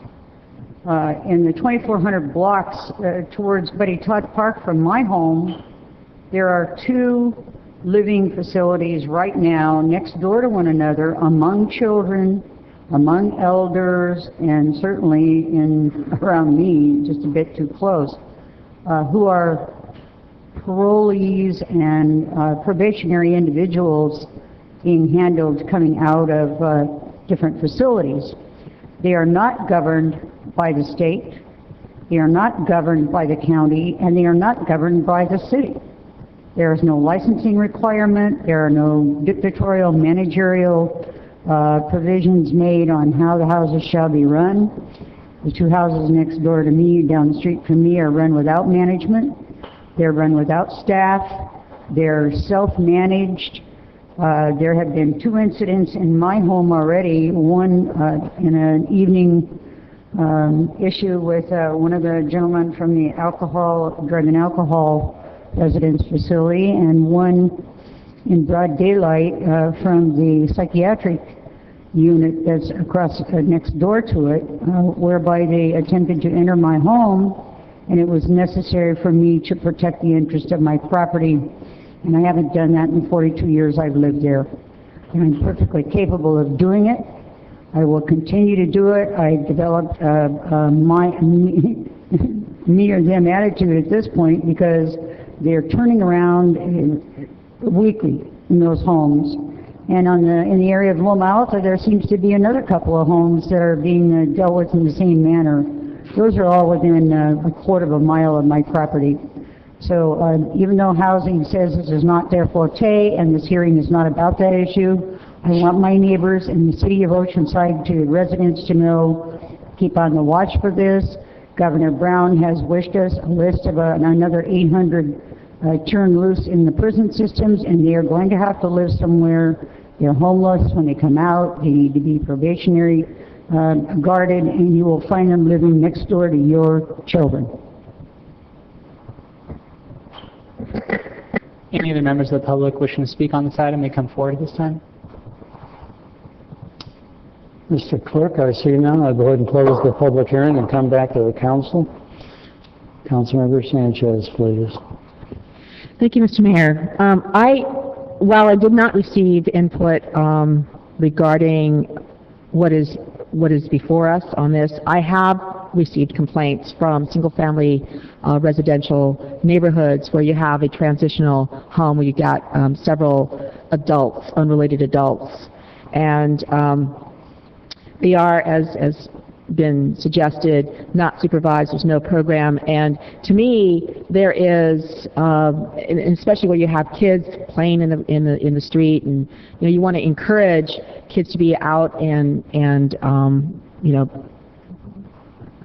In the 2400 blocks towards Buddy Todd Park from my home, there are 2 living facilities right now next door to one another among children, among elders, and certainly around me, just a bit too close, who are parolees and probationary individuals being handled coming out of different facilities. They are not governed by the state, they are not governed by the county, and they are not governed by the city. There is no licensing requirement, there are no dictatorial managerial provisions made on how the houses shall be run. The 2 houses next door to me, down the street from me, are run without management. They're run without staff. They're self-managed. There have been 2 incidents in my home already, one in an evening issue with one of the gentlemen from the drug and alcohol residence facility, and one in broad daylight from the psychiatric unit that's across next door to it, whereby they attempted to enter my home, and it was necessary for me to protect the interest of my property, and I haven't done that in 42 years I've lived there. And I'm perfectly capable of doing it. I will continue to do it. I developed me or them attitude at this point because they're turning around weekly in those homes. And in the area of Loma Alta, there seems to be another couple of homes that are being dealt with in the same manner. Those are all within a quarter of a mile of my property. So even though housing says this is not their forte and this hearing is not about that issue, I want my neighbors in the city of Oceanside residents to know, keep on the watch for this. Governor Brown has wished us a list of another 800 turned loose in the prison systems, and they are going to have to live somewhere. They're homeless when they come out. They need to be probationary guarded, and you will find them living next door to your children. Any other members of the public wishing to speak on this item may come forward at this time. Mr. Clerk, I see none. I'll go ahead and close the public hearing and come back to the council. Councilmember Sanchez, please. Thank you, Mr. Mayor. While I did not receive input regarding what is before us on this, I have received complaints from single-family residential neighborhoods where you have a transitional home where you got several adults, unrelated adults, and they are, as been suggested, not supervised. There's no program, and to me, there is, and especially where you have kids playing in the street, and you want to encourage kids to be out and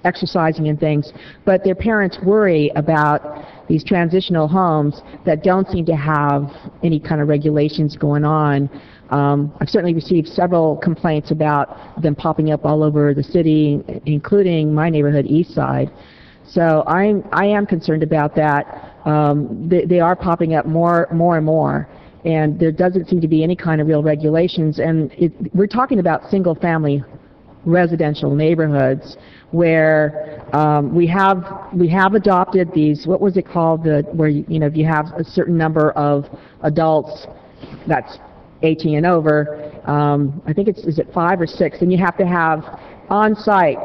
exercising and things, but their parents worry about these transitional homes that don't seem to have any kind of regulations going on. I've certainly received several complaints about them popping up all over the city, including my neighborhood, Eastside. So I am concerned about that. They are popping up more and more, and there doesn't seem to be any kind of real regulations. And we're talking about single-family residential neighborhoods where we have adopted these, what was it called, where if you have a certain number of adults, that's 18 and over, I think is it 5 or 6, and you have to have on-site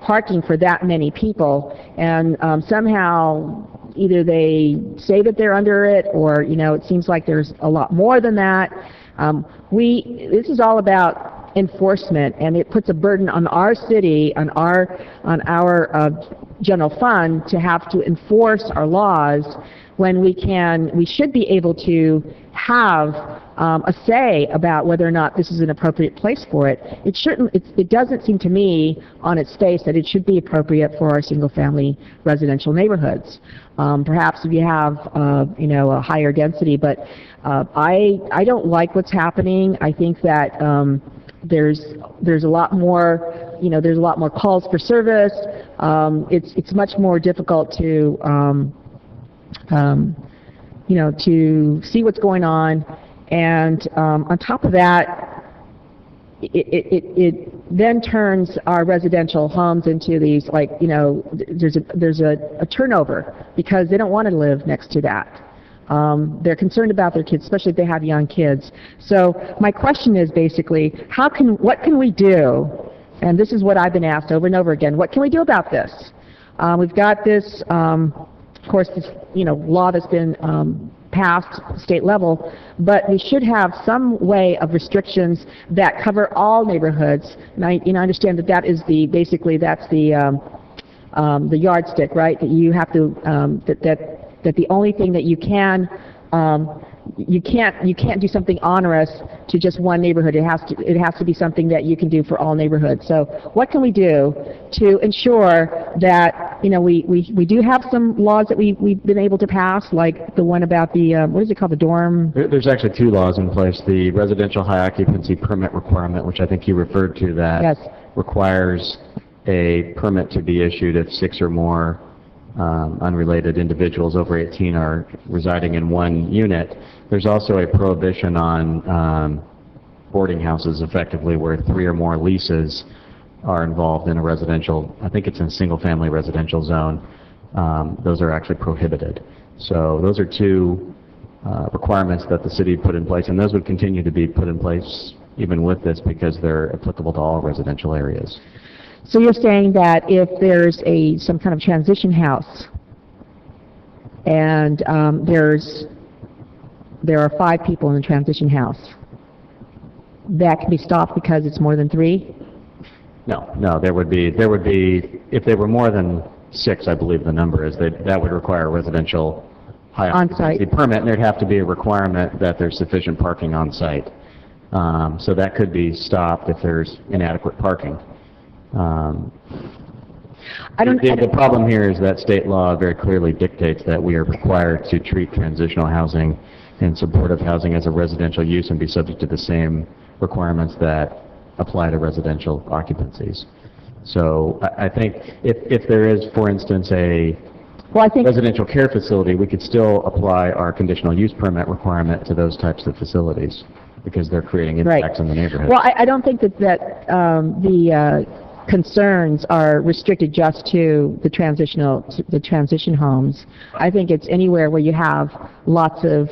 parking for that many people, and somehow either they say that they're under it, or it seems like there's a lot more than that. This is all about enforcement, and it puts a burden on our city, on our general fund to have to enforce our laws when we should be able to have a say about whether or not this is an appropriate place for it. It doesn't seem to me on its face that it should be appropriate for our single-family residential neighborhoods. Perhaps if you have a higher density, but I don't like what's happening. I think that there's a lot more there's a lot more calls for service. It's much more difficult to, to see what's going on. And on top of that, it then turns our residential homes into these, there's a turnover because they don't want to live next to that. They're concerned about their kids, especially if they have young kids. So my question is basically, what can we do? And this is what I've been asked over and over again. What can we do about this? We've got this, of course, this law that's been passed state level, but we should have some way of restrictions that cover all neighborhoods. And I understand that is that's the yardstick, right? That you have to that the only thing that you can't do something onerous to just one neighborhood. It has to be something that you can do for all neighborhoods. So what can we do to ensure that we do have some laws that we've been able to pass, like the one about the what is it called, the dorm? There's actually two laws in place. The residential high occupancy permit requirement, which I think you referred to, that yes. requires a permit to be issued if 6 or more unrelated individuals over 18 are residing in one unit. There's also a prohibition on boarding houses, effectively, where 3 or more leases are involved in a residential, I think it's in a single-family residential zone. Those are actually prohibited. So those are two requirements that the city put in place, and those would continue to be put in place even with this because they're applicable to all residential areas. So you're saying that if there's some kind of transition house and there are 5 people in the transition house, that can be stopped because it's more than 3? No, there would be, if there were more than 6, I believe the number is, that would require a residential high occupancy permit, and there'd have to be a requirement that there's sufficient parking on site. So that could be stopped if there's inadequate parking. The problem here is that state law very clearly dictates that we are required to treat transitional housing and supportive housing as a residential use and be subject to the same requirements that apply to residential occupancies. So I think if there is, for instance, a residential care facility, we could still apply our conditional use permit requirement to those types of facilities because they're creating impacts in the neighborhood. Well, I don't think that the concerns are restricted just to the transition homes. I think it's anywhere where you have lots of,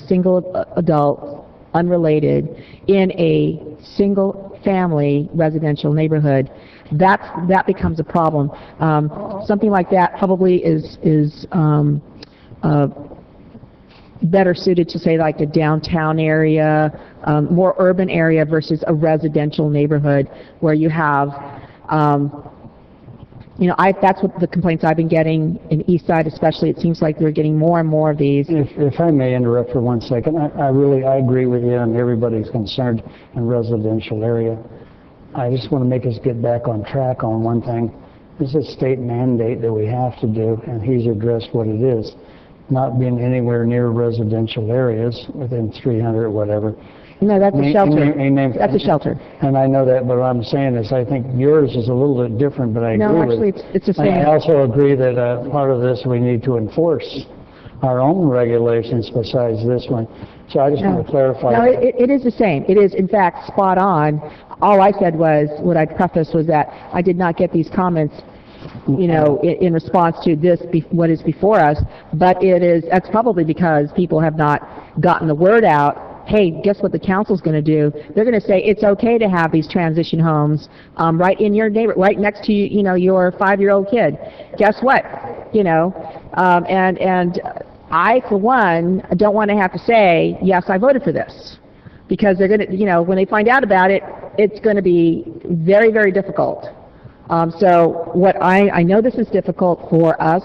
single adults, unrelated, in a single family residential neighborhood. That becomes a problem. Something like that probably is better suited to, say, like a downtown area, more urban area versus a residential neighborhood where you have that's what the complaints I've been getting in East Side especially. It seems like they're getting more and more of these. If I may interrupt for 1 second, I agree with you, and everybody's concerned in residential area. I just want to make us get back on track on one thing. This is a state mandate that we have to do, and he's addressed what it is. Not being anywhere near residential areas within 300 or whatever. No, that's a shelter. That's a shelter. And I know that, but what I'm saying is I think yours is a little bit different, but I agree No, with actually, it's the same. I also agree that part of this we need to enforce our own regulations besides this one. So I just want to clarify. No, it is the same. It is, in fact, spot on. All I said was, what I prefaced was that I did not get these comments in response to what is before us, but that's probably because people have not gotten the word out. Hey, guess what the council's going to do? They're going to say it's okay to have these transition homes right in your neighborhood, right next to your 5-year-old kid. Guess what? And I, for one, don't want to have to say, yes, I voted for this, because they're going to, when they find out about it, it's going to be very, very difficult. So I know this is difficult for us,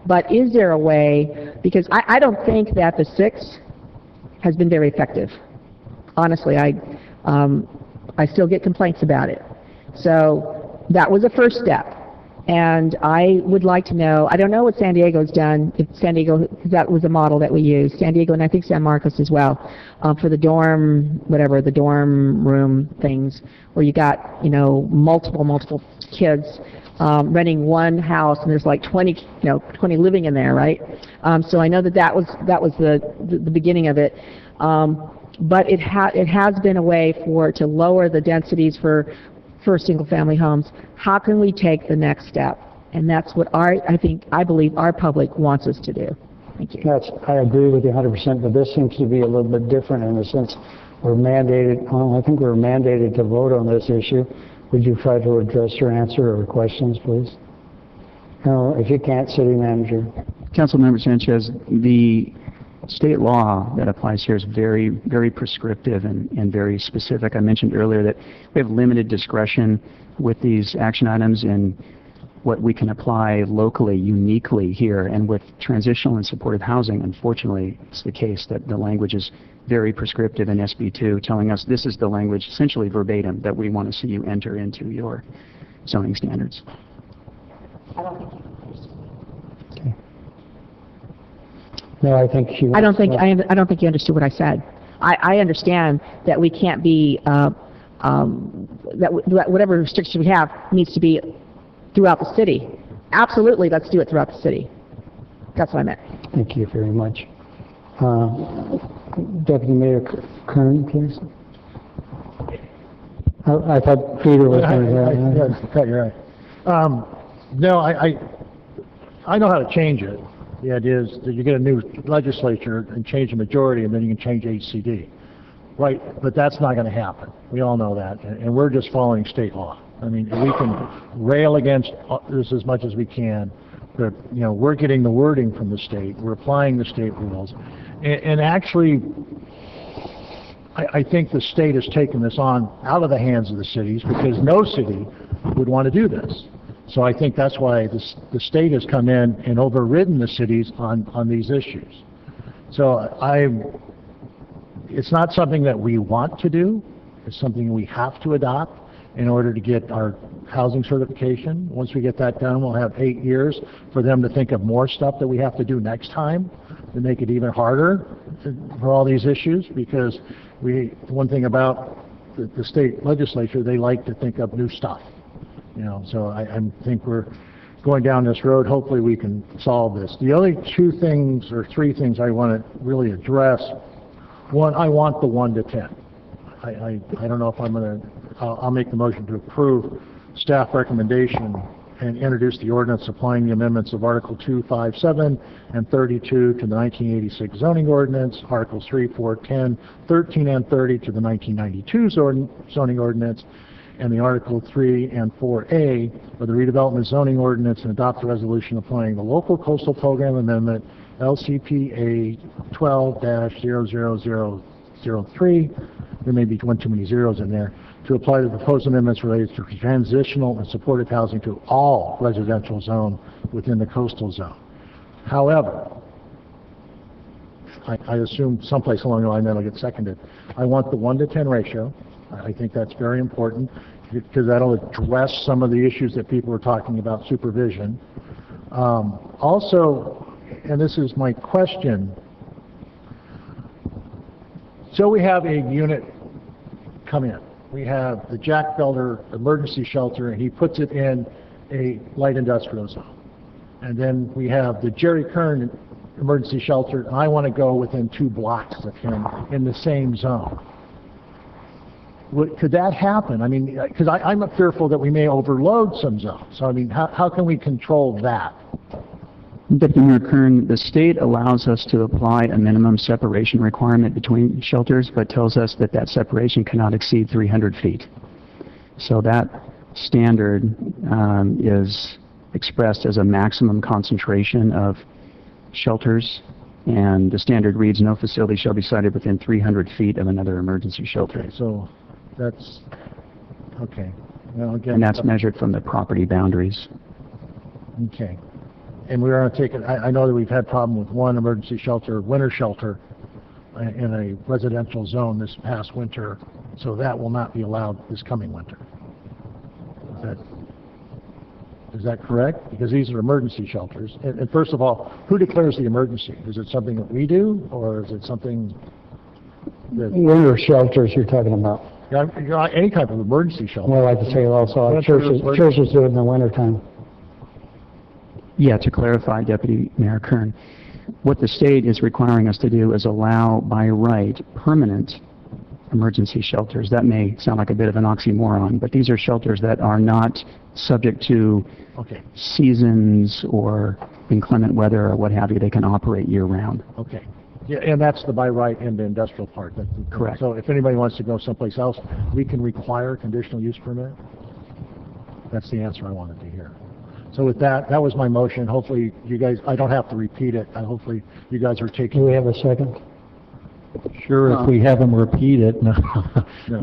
but is there a way, because I don't think that the 6 has been very effective. Honestly, I still get complaints about it. So that was a first step. And I would like to know, I don't know what San Diego's done, if San Diego, because that was a model that we used, San Diego and I think San Marcos as well, for the dorm, whatever, the dorm room things, where you got, multiple kids renting one house, and there's like 20 living in there, right? So I know that was the beginning of it. But it has been a way to lower the densities for single-family homes. How can we take the next step? And that's what I believe our public wants us to do. Thank you. I agree with you 100%, but this seems to be a little bit different in the sense we're mandated, I think we're mandated to vote on this issue. Would you try to address your answer or questions, please? If you can't, City Manager. Councilmember Sanchez, the state law that applies here is very, very prescriptive and very specific. I mentioned earlier that we have limited discretion with these action items in what we can apply locally, uniquely here. And with transitional and supportive housing, unfortunately, it's the case that the language is very prescriptive in SB 2, telling us this is the language, essentially verbatim, that we want to see you enter into your zoning standards. I don't think No, I think she. I don't think you understood what I said. I understand that we can't be that whatever restrictions we have needs to be throughout the city. Absolutely, let's do it throughout the city. That's what I meant. Thank you very much. Deputy Mayor Kern, please. I thought Peter was going to. You're right. No, I know how to change it. The idea is that you get a new legislature and change the majority, and then you can change HCD. Right, but that's not going to happen. We all know that, and we're just following state law. I mean, we can rail against this as much as we can, but, we're getting the wording from the state. We're applying the state rules. And actually, I think the state has taken this on out of the hands of the cities because no city would want to do this. So I think that's why the state has come in and overridden the cities on these issues. So it's not something that we want to do. It's something we have to adopt in order to get our housing certification. Once we get that done, we'll have 8 years for them to think of more stuff that we have to do next time to make it even harder for all these issues, because one thing about the state legislature, they like to think of new stuff. So I think we're going down this road. Hopefully we can solve this. The only 2 things or 3 things I want to really address. One, I want the 1 to 10. I don't know if I'm going to, I'll make the motion to approve staff recommendation and introduce the ordinance applying the amendments of Article 2, 5, 7, and 32 to the 1986 zoning ordinance, Articles 3, 4, 10, 13, and 30 to the 1992 zoning ordinance, and the Article 3 and 4A of the redevelopment zoning ordinance, and adopt a resolution applying the local coastal program amendment LCPA 12-00003, there may be one too many zeros in there, to apply the proposed amendments related to transitional and supportive housing to all residential zone within the coastal zone. However, I assume someplace along the line that'll get seconded. I want the 1 to 10 ratio. I think that's very important because that'll address some of the issues that people were talking about, supervision. Also, and this is my question, so we have a unit come in. We have the Jack Felder emergency shelter, and he puts it in a light industrial zone. And then we have the Jerry Kern emergency shelter, and I want to go within 2 blocks of him in the same zone. Could that happen? I mean, because I'm fearful that we may overload some zones. So, I mean, how can we control that? Deputy Mayor Kern, the state allows us to apply a minimum separation requirement between shelters, but tells us that that separation cannot exceed 300 feet. So that standard is expressed as a maximum concentration of shelters, and the standard reads, no facility shall be sited within 300 feet of another emergency shelter. Okay, so that's, okay. Well, again, and that's measured from the property boundaries. Okay. And we're going to take it, I know that we've had problem with one emergency shelter, winter shelter, in a residential zone this past winter, so that will not be allowed this coming winter. Is that correct? Because these are emergency shelters. And first of all, who declares the emergency? Is it something that we do, or is it something that... Winter shelters you're talking about. Any type of emergency shelter. Well, like I say, also, churches do it in the wintertime. Yeah, to clarify, Deputy Mayor Kern, what the state is requiring us to do is allow by right permanent emergency shelters. That may sound like a bit of an oxymoron, but these are shelters that are not subject to seasons or inclement weather or what have you. They can operate year-round. Okay. Yeah, and that's the by right in the industrial park. Correct. So if anybody wants to go someplace else, we can require a conditional use permit? That's the answer I wanted to hear. So with that, that was my motion. Hopefully you guys, I don't have to repeat it. Hopefully you guys are taking... Do we have a second? Sure, if we have them repeat it, no,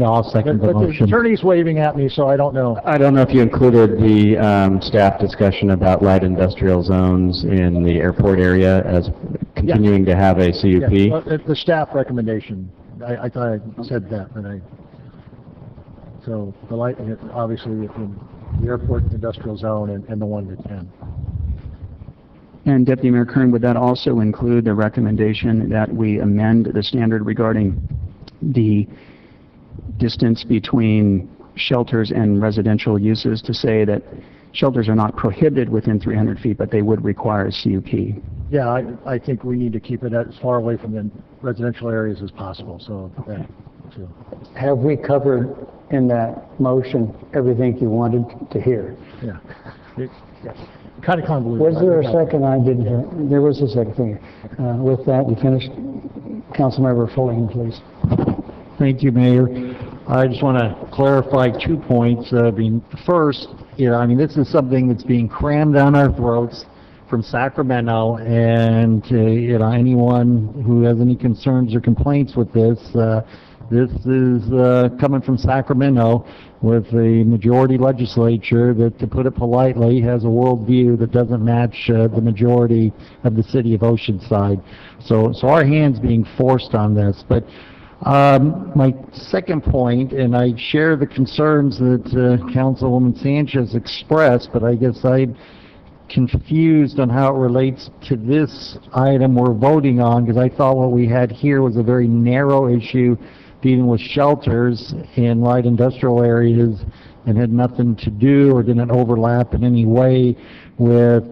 I'll second the But the motion. attorney's waving at me, so I don't know. I don't know if you included the staff discussion about light industrial zones in the airport area as continuing to have a CUP. Yeah, well, the staff recommendation, I thought I said that, but so the light, obviously, in the airport industrial zone and the 1 to 10. And Deputy Mayor Kern, would that also include the recommendation that we amend the standard regarding the distance between shelters and residential uses to say that shelters are not prohibited within 300 feet, but they would require a CUP? Yeah, I think we need to keep it as far away from the residential areas as possible, so that, too. Have we covered in that motion everything you wanted to hear? Yeah. Kind of convoluted. Was there a second? I didn't hear. There was a second thing. With that, we finished. Councilmember Fulling, please. Thank you, Mayor. I just want to clarify 2 points. First, this is something that's being crammed down our throats from Sacramento, and anyone who has any concerns or complaints with this, this is coming from Sacramento with a majority legislature that, to put it politely, has a worldview that doesn't match the majority of the city of Oceanside. So our hand's being forced on this. But my second point, and I share the concerns that Councilwoman Sanchez expressed, but I guess I'm confused on how it relates to this item we're voting on, because I thought what we had here was a very narrow issue dealing with shelters in light industrial areas and had nothing to do or didn't overlap in any way with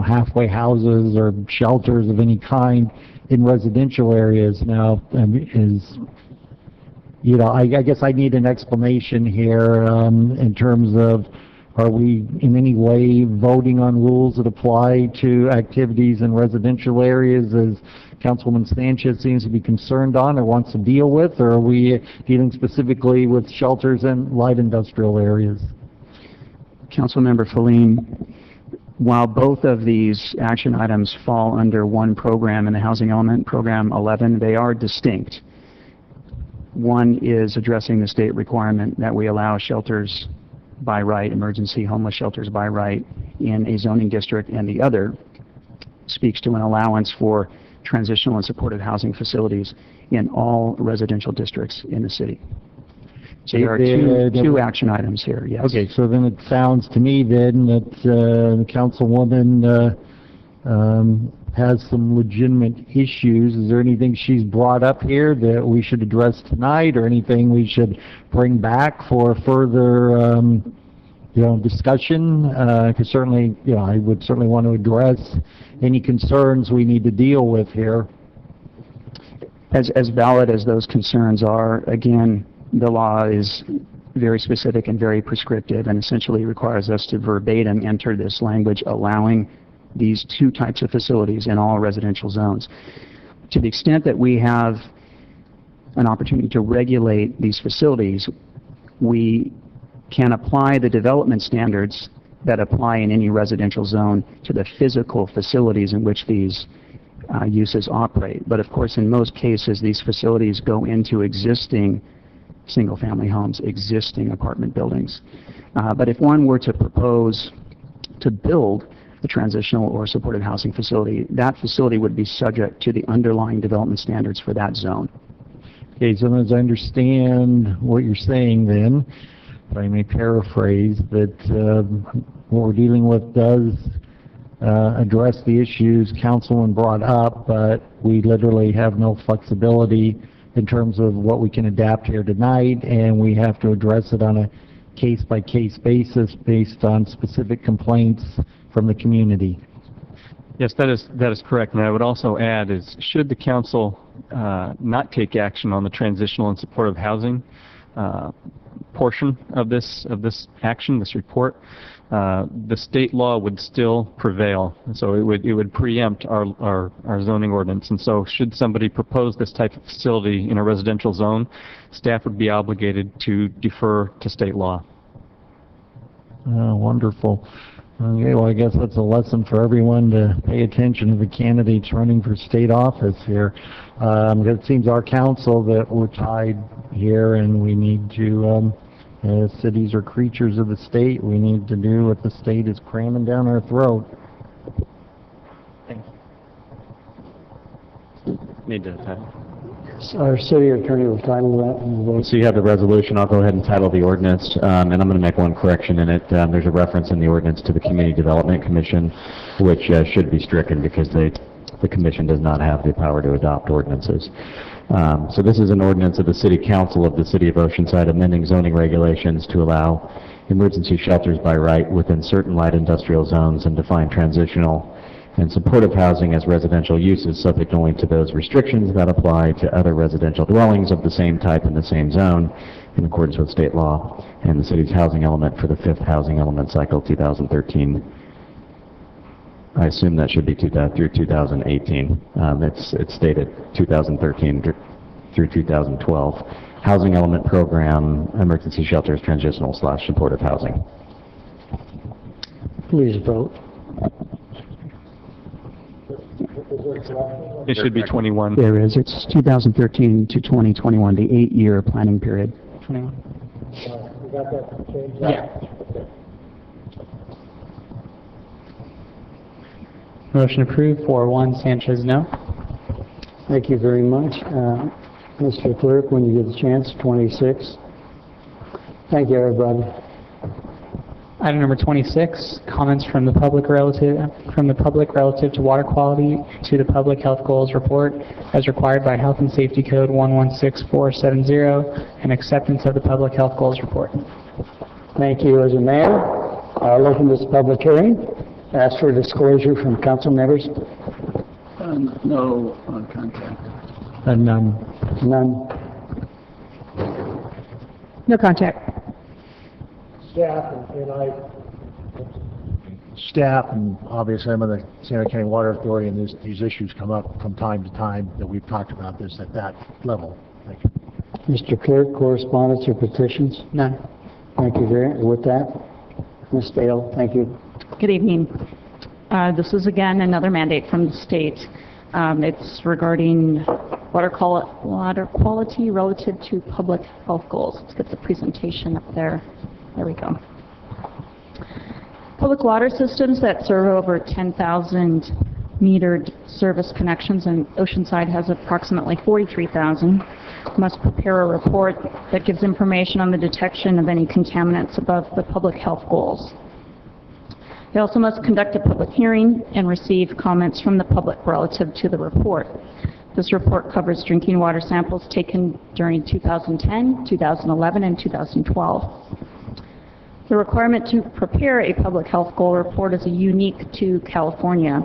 halfway houses or shelters of any kind in residential areas. Now, I guess I need an explanation here in terms of, are we in any way voting on rules that apply to activities in residential areas as Councilwoman Sanchez seems to be concerned on or wants to deal with, or are we dealing specifically with shelters in light industrial areas? Councilmember Feline, while both of these action items fall under one program in the Housing Element, Program 11, they are distinct. One is addressing the state requirement that we allow shelters by right, emergency homeless shelters by right, in a zoning district, and the other speaks to an allowance for transitional and supportive housing facilities in all residential districts in the city. So there are two action items here, yes. Okay, so then it sounds to me then that the Councilwoman has some legitimate issues. Is there anything she's brought up here that we should address tonight, or anything we should bring back for further discussion? Because certainly, I would certainly want to address any concerns we need to deal with here. As valid as those concerns are, again, the law is very specific and very prescriptive, and essentially requires us to verbatim enter this language allowing these two types of facilities in all residential zones. To the extent that we have an opportunity to regulate these facilities, we can apply the development standards that apply in any residential zone to the physical facilities in which these uses operate. But of course, in most cases, these facilities go into existing single-family homes, existing apartment buildings. But if one were to propose to build a transitional or supportive housing facility, that facility would be subject to the underlying development standards for that zone. Okay, so as I understand what you're saying then, if I may paraphrase, that what we're dealing with does address the issues Councilman brought up, but we literally have no flexibility in terms of what we can adapt here tonight, and we have to address it on a case-by-case basis based on specific complaints from the community. Yes, that is correct. And I would also add is, should the council not take action on the transitional and supportive housing portion of this action, this report, the state law would still prevail. And so it would preempt our zoning ordinance. And so should somebody propose this type of facility in a residential zone, staff would be obligated to defer to state law. Wonderful. Okay, well, I guess that's a lesson for everyone to pay attention to the candidates running for state office here. It seems our council that we're tied here, and we need to, cities are creatures of the state. We need to do what the state is cramming down our throat. Thank you. Need to title. Our city attorney will title that. So you have the resolution. I'll go ahead and title the ordinance, and I'm going to make one correction in it. There's a reference in the ordinance to the Community Development Commission, which should be stricken because the commission does not have the power to adopt ordinances. So this is an ordinance of the City Council of the City of Oceanside amending zoning regulations to allow emergency shelters by right within certain light industrial zones and define transitional and supportive housing as residential uses subject only to those restrictions that apply to other residential dwellings of the same type in the same zone in accordance with state law and the city's housing element for the fifth housing element cycle 2013. I assume that should be through 2018. It's stated 2013 through 2012. Housing element program, emergency shelters, transitional/supportive housing. Please vote. It should be 21. There is. It's 2013 to 2021, the 8-year planning period. 21. You got that changed? Yeah. Motion approved, 4-1, Sanchez, no. Thank you very much. Mr. Clerk, when you get the chance, 26. Thank you, everybody. Item number 26, comments from the public relative to water quality to the public health goals report as required by Health and Safety Code 116470 and acceptance of the public health goals report. Thank you. As a mayor, I'll open this public hearing. Ask for disclosure from council members. No contact. None. No contact. Staff and obviously I'm on the Santa County Water Authority, and these issues come up from time to time that we've talked about this at that level. Thank you. Mr. Clerk, correspondence or petitions? None. Thank you very much. With that, Ms. Dale, thank you. Good evening. This is again another mandate from the state. It's regarding water quality relative to public health goals. Let's get the presentation up there. There we go. Public water systems that serve over 10,000 metered service connections, and Oceanside has approximately 43,000, must prepare a report that gives information on the detection of any contaminants above the public health goals. They also must conduct a public hearing and receive comments from the public relative to the report. This report covers drinking water samples taken during 2010, 2011, and 2012. The requirement to prepare a public health goal report is unique to California.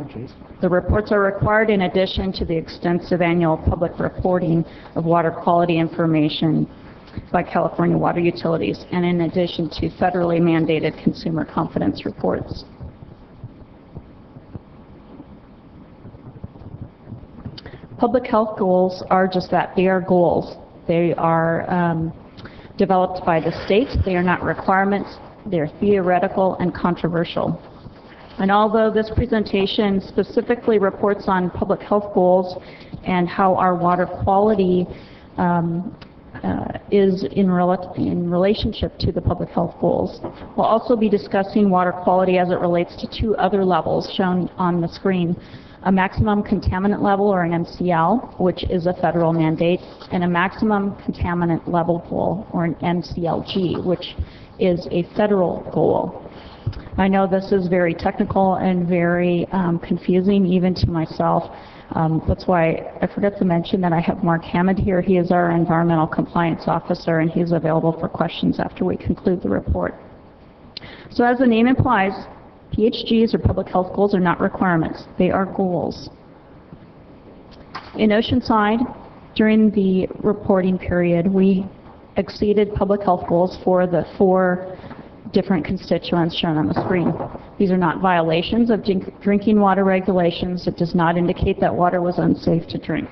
The reports are required in addition to the extensive annual public reporting of water quality information by California water utilities, and in addition to federally mandated consumer confidence reports. Public health goals are just that. They are goals. They are developed by the state. They are not requirements. They're theoretical and controversial. And although this presentation specifically reports on public health goals and how our water quality is in relationship to the public health goals, we'll also be discussing water quality as it relates to two other levels shown on the screen. a maximum contaminant level, or an MCL, which is a federal mandate, and a maximum contaminant level goal, or an MCLG, which is a federal goal. I know this is very technical and very confusing even to myself. That's why I forgot to mention that I have Mark Hammond here. He is our environmental compliance officer, and he's available for questions after we conclude the report. So as the name implies, PHGs, or public health goals, are not requirements. They are goals. In Oceanside, during the reporting period, we exceeded public health goals for the 4 different constituents shown on the screen. These are not violations of drinking water regulations. It does not indicate that water was unsafe to drink.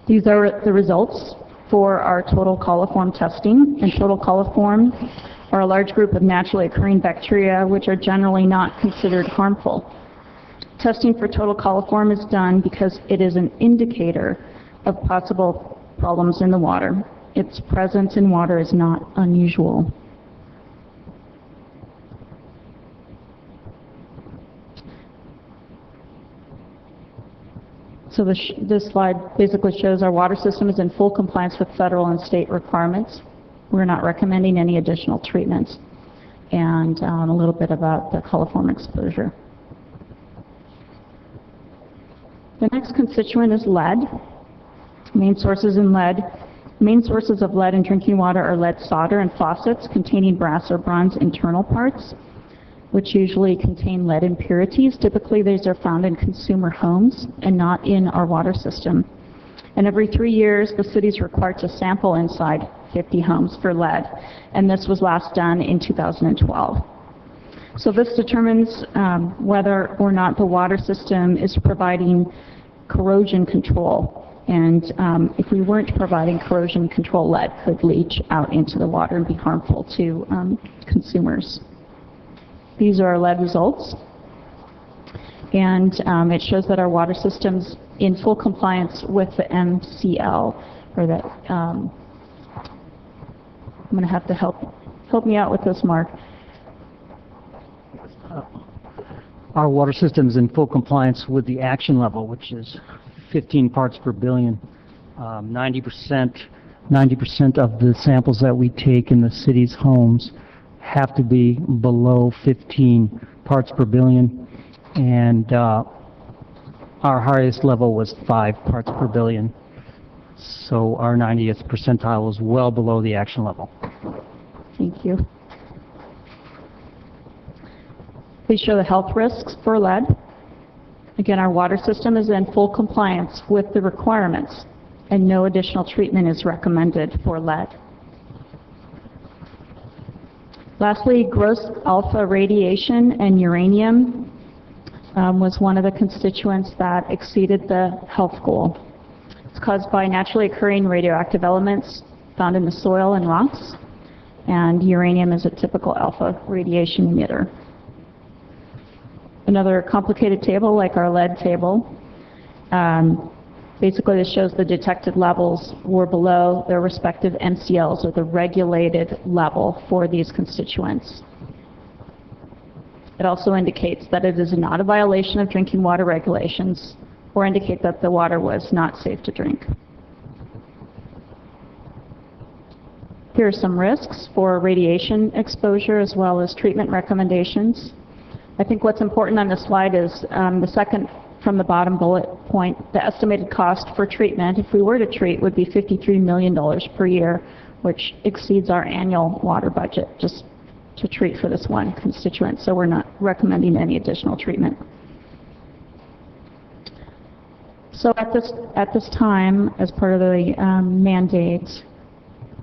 These are the results for our total coliform testing. And total coliform are a large group of naturally occurring bacteria which are generally not considered harmful. Testing for total coliform is done because it is an indicator of possible problems in the water. Its presence in water is not unusual. So this slide basically shows our water system is in full compliance with federal and state requirements. We're not recommending any additional treatments. And a little bit about the coliform exposure. The next constituent is lead. Main sources of lead in drinking water are lead solder and faucets containing brass or bronze internal parts, which usually contain lead impurities. Typically, these are found in consumer homes and not in our water system. And every 3 years, the city is required to sample inside 50 homes for lead, and this was last done in 2012. So this determines whether or not the water system is providing corrosion control. And if we weren't providing corrosion control, lead could leach out into the water and be harmful to consumers. These are our lead results. And it shows that our water system's in full compliance with the MCL, or that, I'm going to have to help me out with this, Mark. Our water system is in full compliance with the action level, which is 15 parts per billion. 90% of the samples that we take in the city's homes have to be below 15 parts per billion, and our highest level was 5 parts per billion. So our 90th percentile is well below the action level. Thank you. Please show the health risks for lead. Again, our water system is in full compliance with the requirements, and no additional treatment is recommended for lead. Lastly, gross alpha radiation and uranium was one of the constituents that exceeded the health goal. It's caused by naturally occurring radioactive elements found in the soil and rocks, and uranium is a typical alpha radiation emitter. Another complicated table, like our lead table, basically this shows the detected levels were below their respective MCLs, or the regulated level for these constituents. It also indicates that it is not a violation of drinking water regulations, or indicate that the water was not safe to drink. Here are some risks for radiation exposure as well as treatment recommendations. I think what's important on this slide is the second from the bottom bullet point. The estimated cost for treatment, if we were to treat, would be $53 million per year, which exceeds our annual water budget just to treat for this one constituent. So we're not recommending any additional treatment. So at this time, as part of the mandate,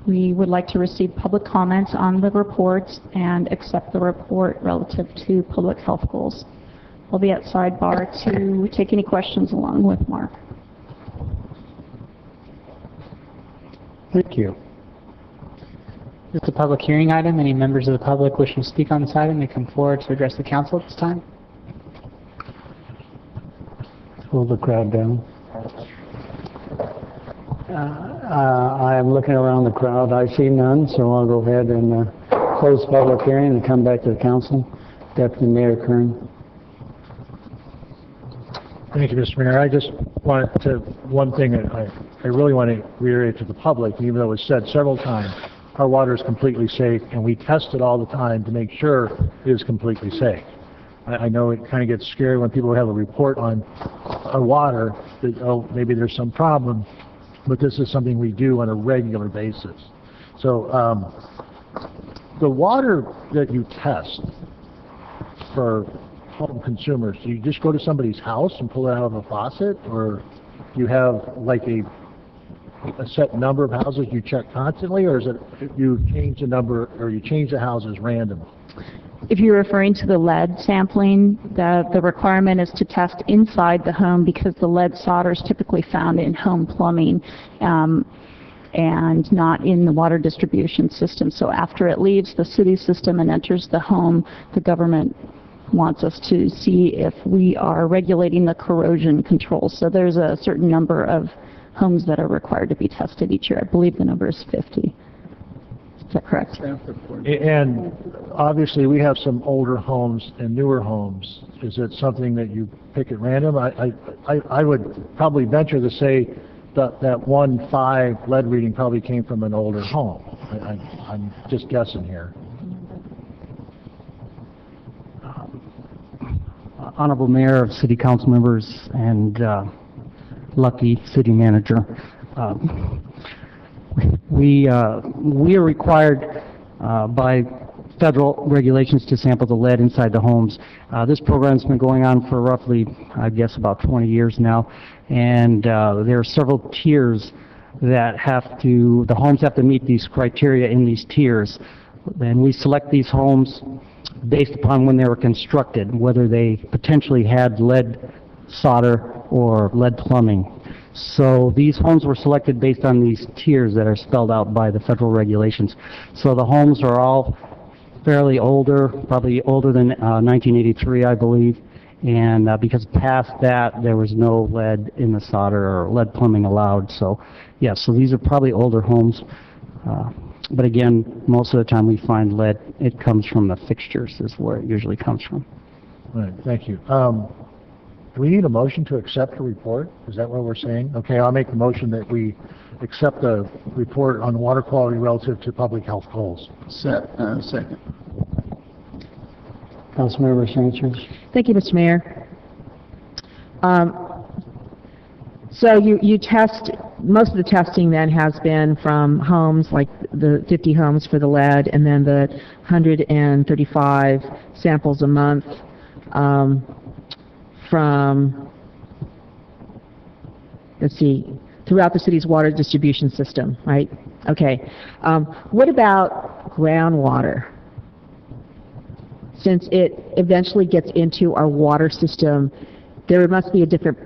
we would like to receive public comments on the report and accept the report relative to public health goals. I'll be at sidebar to take any questions along with Mark. Thank you. This is a public hearing item. Any members of the public wishing to speak on this item may come forward to address the council at this time. Pull the crowd down. I'm looking around the crowd. I see none, so I'll go ahead and close the public hearing and come back to the council. Deputy Mayor Kern. Thank you, Mr. Mayor. I just wanted to, one thing that I really want to reiterate to the public, even though it was said several times, our water is completely safe, and we test it all the time to make sure it is completely safe. I know it kind of gets scary when people have a report on our water that, oh, maybe there's some problem, but this is something we do on a regular basis. So the water that you test for home consumers, do you just go to somebody's house and pull it out of a faucet, or do you have like a set number of houses you check constantly, or is it you change the number, or you change the houses randomly? If you're referring to the lead sampling, the requirement is to test inside the home because the lead solder is typically found in home plumbing and not in the water distribution system. So after it leaves the city system and enters the home, the government wants us to see if we are regulating the corrosion control. So there's a certain number of homes that are required to be tested each year. I believe the number is 50. Is that correct? And obviously, we have some older homes and newer homes. Is it something that you pick at random? I would probably venture to say that 1.5 lead reading probably came from an older home. I'm just guessing here. Honorable Mayor, City Council members, and lucky City Manager. We are required by federal regulations to sample the lead inside the homes. This program's been going on for roughly, I guess, about 20 years now, and there are several tiers that the homes have to meet these criteria in these tiers. And we select these homes based upon when they were constructed, whether they potentially had lead solder or lead plumbing. So these homes were selected based on these tiers that are spelled out by the federal regulations. So the homes are all fairly older, probably older than 1983, I believe. And because past that, there was no lead in the solder or lead plumbing allowed. So, yeah, so these are probably older homes. But again, most of the time we find lead, it comes from the fixtures is where it usually comes from. All right, thank you. Do we need a motion to accept the report? Is that what we're saying? Okay, I'll make the motion that we accept the report on water quality relative to public health goals. Second. Councilmember Sanchez. Thank you, Mr. Mayor. So you test, most of the testing then has been from homes, like the 50 homes for the lead, and then the 135 samples a month from, let's see, throughout the city's water distribution system, right? Okay. What about groundwater? Since it eventually gets into our water system, there must be a different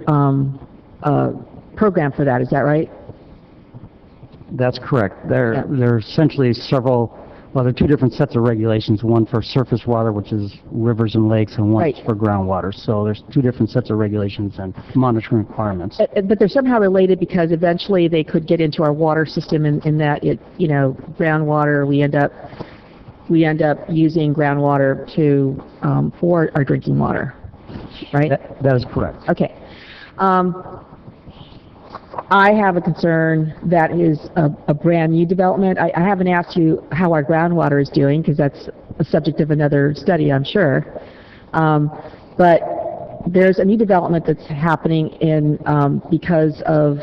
program for that, is that right? That's correct. There are essentially there are two different sets of regulations, one for surface water, which is rivers and lakes, and one for groundwater. So there's two different sets of regulations and monitoring requirements. But they're somehow related because eventually they could get into our water system in that groundwater, we end up using groundwater for our drinking water, right? That is correct. Okay. I have a concern that is a brand new development. I haven't asked you how our groundwater is doing because that's a subject of another study, I'm sure. But there's a new development that's happening because of,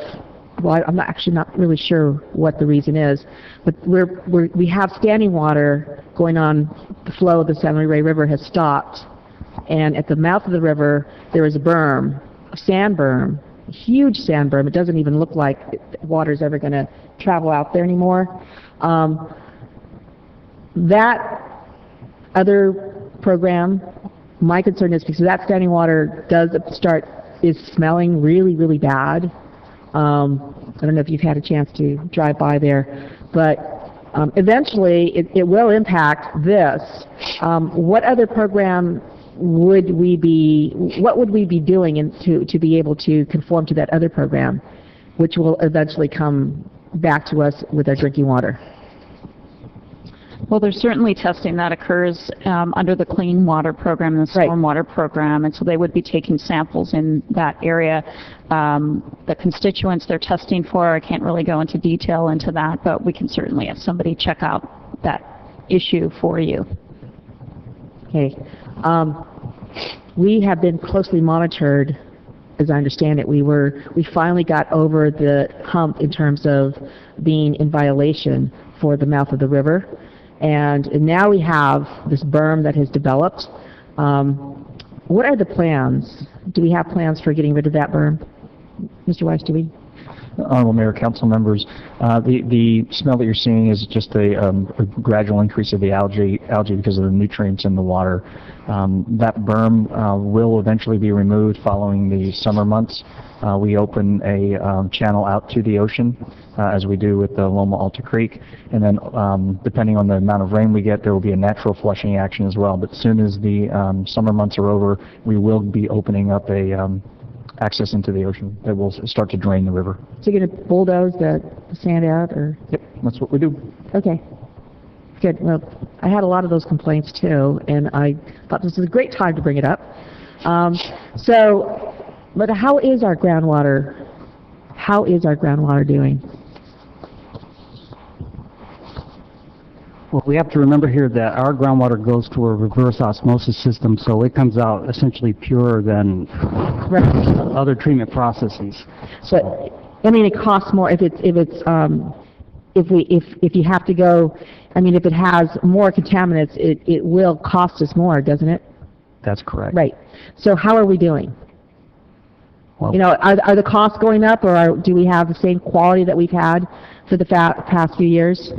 well, I'm actually not really sure what the reason is, but we have standing water going on. The flow of the San Luis River has stopped, and at the mouth of the river there is a berm, a sand berm, a huge sand berm. It doesn't even look like water's ever going to travel out there anymore. That other program, my concern is because that standing water is smelling really, really bad. I don't know if you've had a chance to drive by there, but eventually it will impact this. What other program what would we be doing to be able to conform to that other program, which will eventually come back to us with our drinking water? Well, there's certainly testing that occurs under the Clean Water Program and the Stormwater Program, and so they would be taking samples in that area. The constituents they're testing for, I can't really go into detail into that, but we can certainly have somebody check out that issue for you. Okay. We have been closely monitored, as I understand it. We finally got over the hump in terms of being in violation for the mouth of the river. And now we have this berm that has developed. What are the plans? Do we have plans for getting rid of that berm? Mr. Weiss, do we? Honorable Mayor, council members, the smell that you're seeing is just a gradual increase of the algae because of the nutrients in the water. That berm will eventually be removed following the summer months. We open a channel out to the ocean, as we do with the Loma Alta Creek, and then depending on the amount of rain we get, there will be a natural flushing action as well. But as soon as the summer months are over, we will be opening up a access into the ocean that will start to drain the river. So you're going to bulldoze the sand out, or? Yep, that's what we do. Okay. Good. Well, I had a lot of those complaints too, and I thought this was a great time to bring it up. But how is our groundwater? How is our groundwater doing? Well, we have to remember here that our groundwater goes to a reverse osmosis system, so it comes out essentially purer than other treatment processes. But I mean, it costs more if you have to go. I mean, if it has more contaminants, it will cost us more, doesn't it? That's correct. Right. So how are we doing? Well, You know, are the costs going up, or do we have the same quality that we've had for the past few years?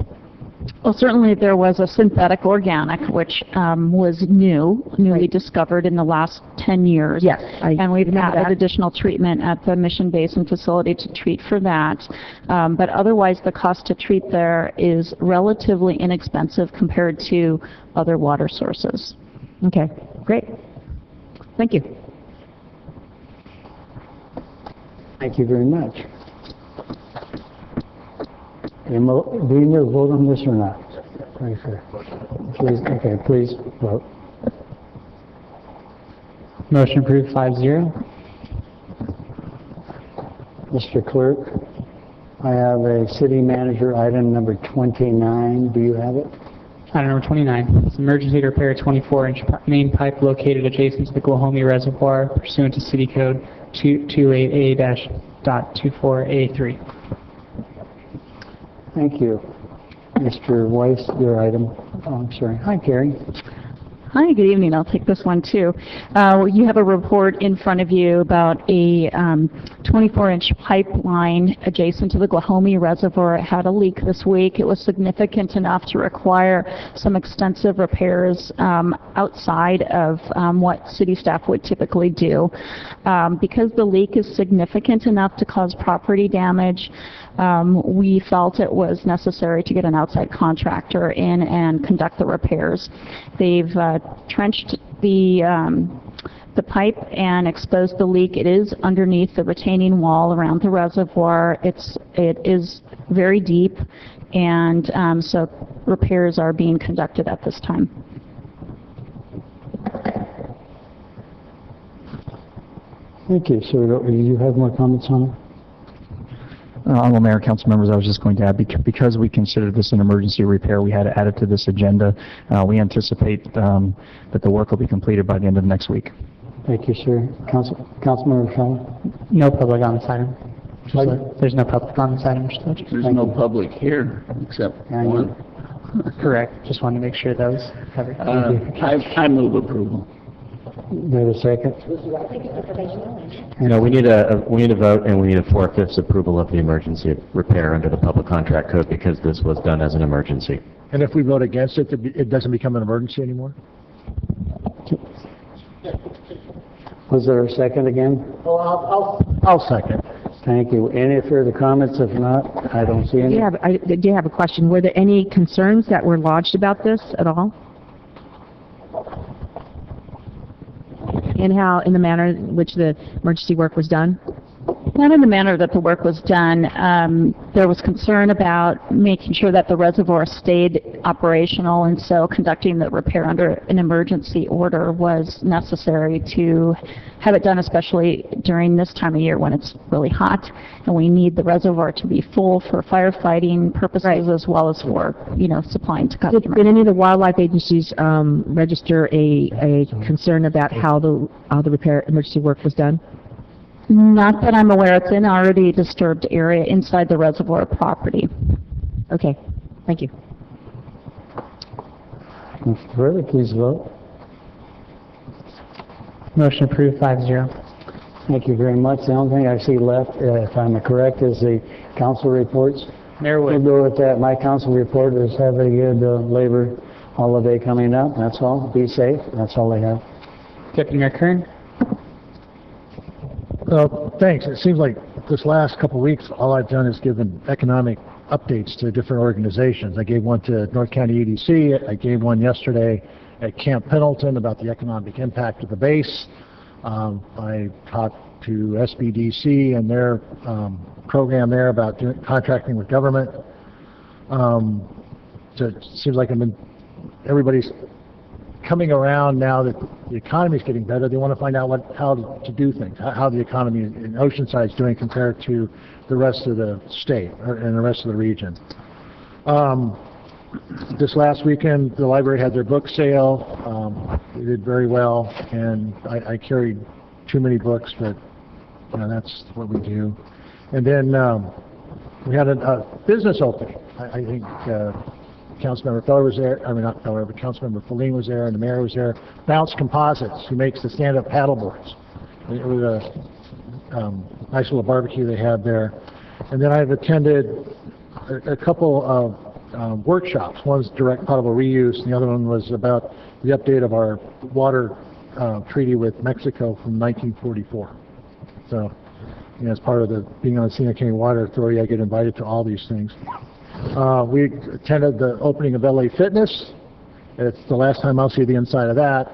Well, certainly there was a synthetic organic, which was newly discovered in the last 10 years. Yes, and we've remember added that. additional treatment at the Mission Basin facility to treat for that. But otherwise, the cost to treat there is relatively inexpensive compared to other water sources. Okay, great. Thank you. Thank you very much. Do you need to vote on this or not? Please, okay, please vote. Motion approved 5-0. Mr. Clerk, I have a city manager item number 29. Do you have it? Item number 29, it's emergency to repair a 24-inch main pipe located adjacent to the Guajomie Reservoir pursuant to City Code 228A-.24A3. Thank you. Mr. Weiss, your item. Oh, I'm sorry. Hi, Carrie. Hi, good evening. I'll take this one too. You have a report in front of you about a 24-inch pipeline adjacent to the Guajomie Reservoir. It had a leak this week. It was significant enough to require some extensive repairs outside of what city staff would typically do. Because the leak is significant enough to cause property damage, we felt it was necessary to get an outside contractor in and conduct the repairs. They've trenched the pipe and exposed the leak. It is underneath the retaining wall around the reservoir. It is very deep, and so repairs are being conducted at this time. Thank you. So do you have more comments on it? Honorable Mayor, council members, I was just going to add, because we consider this an emergency repair, we had to add it to this agenda. We anticipate that the work will be completed by the end of next week. Thank you, sir. Councilmember Feller? No public on this item. There's no public on this item, Mr. Ledger. There's no public here except one. Correct. Just wanted to make sure that was covered. I move approval. Do you have a second? No, we need a vote, and we need a 4/5 approval of the emergency repair under the Public Contract Code because this was done as an emergency. And if we vote against it, it doesn't become an emergency anymore? Was there a second again? I'll second. Thank you. Any further comments? If not, I don't see any. I do have a question. Were there any concerns that were lodged about this at all? In the manner in which the emergency work was done? plan and the manner that the work was done, there was concern about making sure that the reservoir stayed operational, and so conducting the repair under an emergency order was necessary to have it done, especially during this time of year when it's really hot, and we need the reservoir to be full for firefighting purposes as well as for, supplying to customers. Did any of the wildlife agencies register a concern about how the repair emergency work was done? Not that I'm aware. It's an already disturbed area inside the reservoir property. Okay, thank you. Mr. Furley, please vote. Motion approved 5-0. Thank you very much. The only thing I see left, if I'm correct, is the council reports. Mayor Wood. We'll go with that. My council report is have a good Labor holiday coming up. That's all. Be safe. That's all I have. Deputy Mayor Kern. Thanks. It seems like this last couple of weeks, all I've done is given economic updates to different organizations. I gave one to North County EDC. I gave one yesterday at Camp Pendleton about the economic impact of the base. I talked to SBDC and their program there about contracting with government. So it seems like everybody's coming around now that the economy is getting better. They want to find out how to do things, how the economy in Oceanside is doing compared to the rest of the state and the rest of the region. This last weekend, the library had their book sale. They did very well, and I carried too many books, but that's what we do. And then we had a business opening. I think Councilmember Feller was there. I mean, not Feller, but Councilmember Feline was there, and the mayor was there. Bounce Composites, who makes the stand-up paddle boards. It was a nice little barbecue they had there. And then I've attended a couple of workshops. One was direct potable reuse, and the other one was about the update of our water treaty with Mexico from 1944. So, as part of the being on the Senior County Water Authority, I get invited to all these things. We attended the opening of LA Fitness. It's the last time I'll see the inside of that.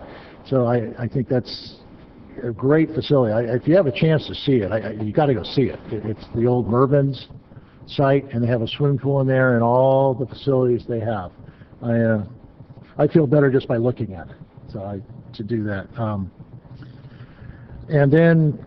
So I think that's a great facility. If you have a chance to see it, you got to go see it. It's the old Mervyn's site, and they have a swimming pool in there and all the facilities they have. I feel better just by looking at it. So to do that. And then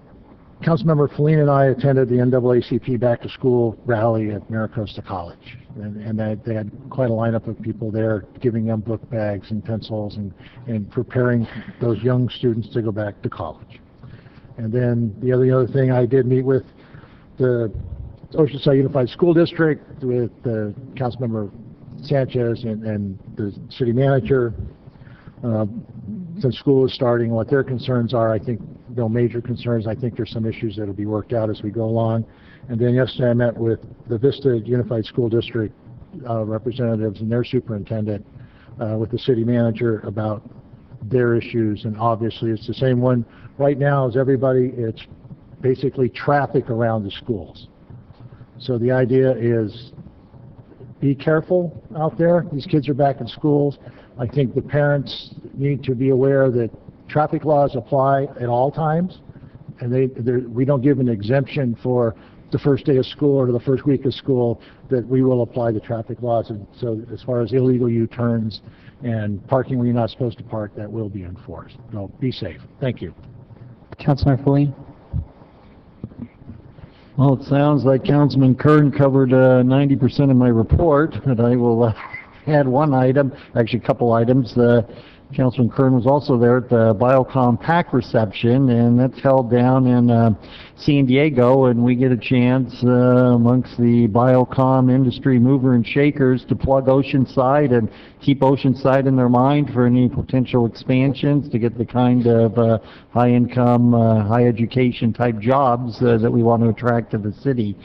Councilmember Feline and I attended the NAACP Back to School rally at Maricosta College. And they had quite a lineup of people there giving them book bags and pencils and preparing those young students to go back to college. And then the other thing, I did meet with the Oceanside Unified School District with Councilmember Sanchez and the city manager. Since school is starting, what their concerns are, I think no major concerns. I think there's some issues that will be worked out as we go along. And then yesterday I met with the Vista Unified School District representatives and their superintendent with the city manager about their issues. And obviously it's the same one right now as everybody. It's basically traffic around the schools. So the idea is be careful out there. These kids are back in schools. I think the parents need to be aware that traffic laws apply at all times, and we don't give an exemption for the first day of school or the first week of school, that we will apply the traffic laws. And so as far as illegal U-turns and parking where you're not supposed to park, that will be enforced. So be safe. Thank you. Councilmember Feline. Well, it sounds like Councilman Kern covered 90% of my report, but I will add one item, actually a couple items. Councilman Kern was also there at the Biocom PAC reception, and that's held down in San Diego, and we get a chance amongst the Biocom industry mover and shakers to plug Oceanside and keep Oceanside in their mind for any potential expansions to get the kind of high-income, high-education type jobs that we want to attract to the city.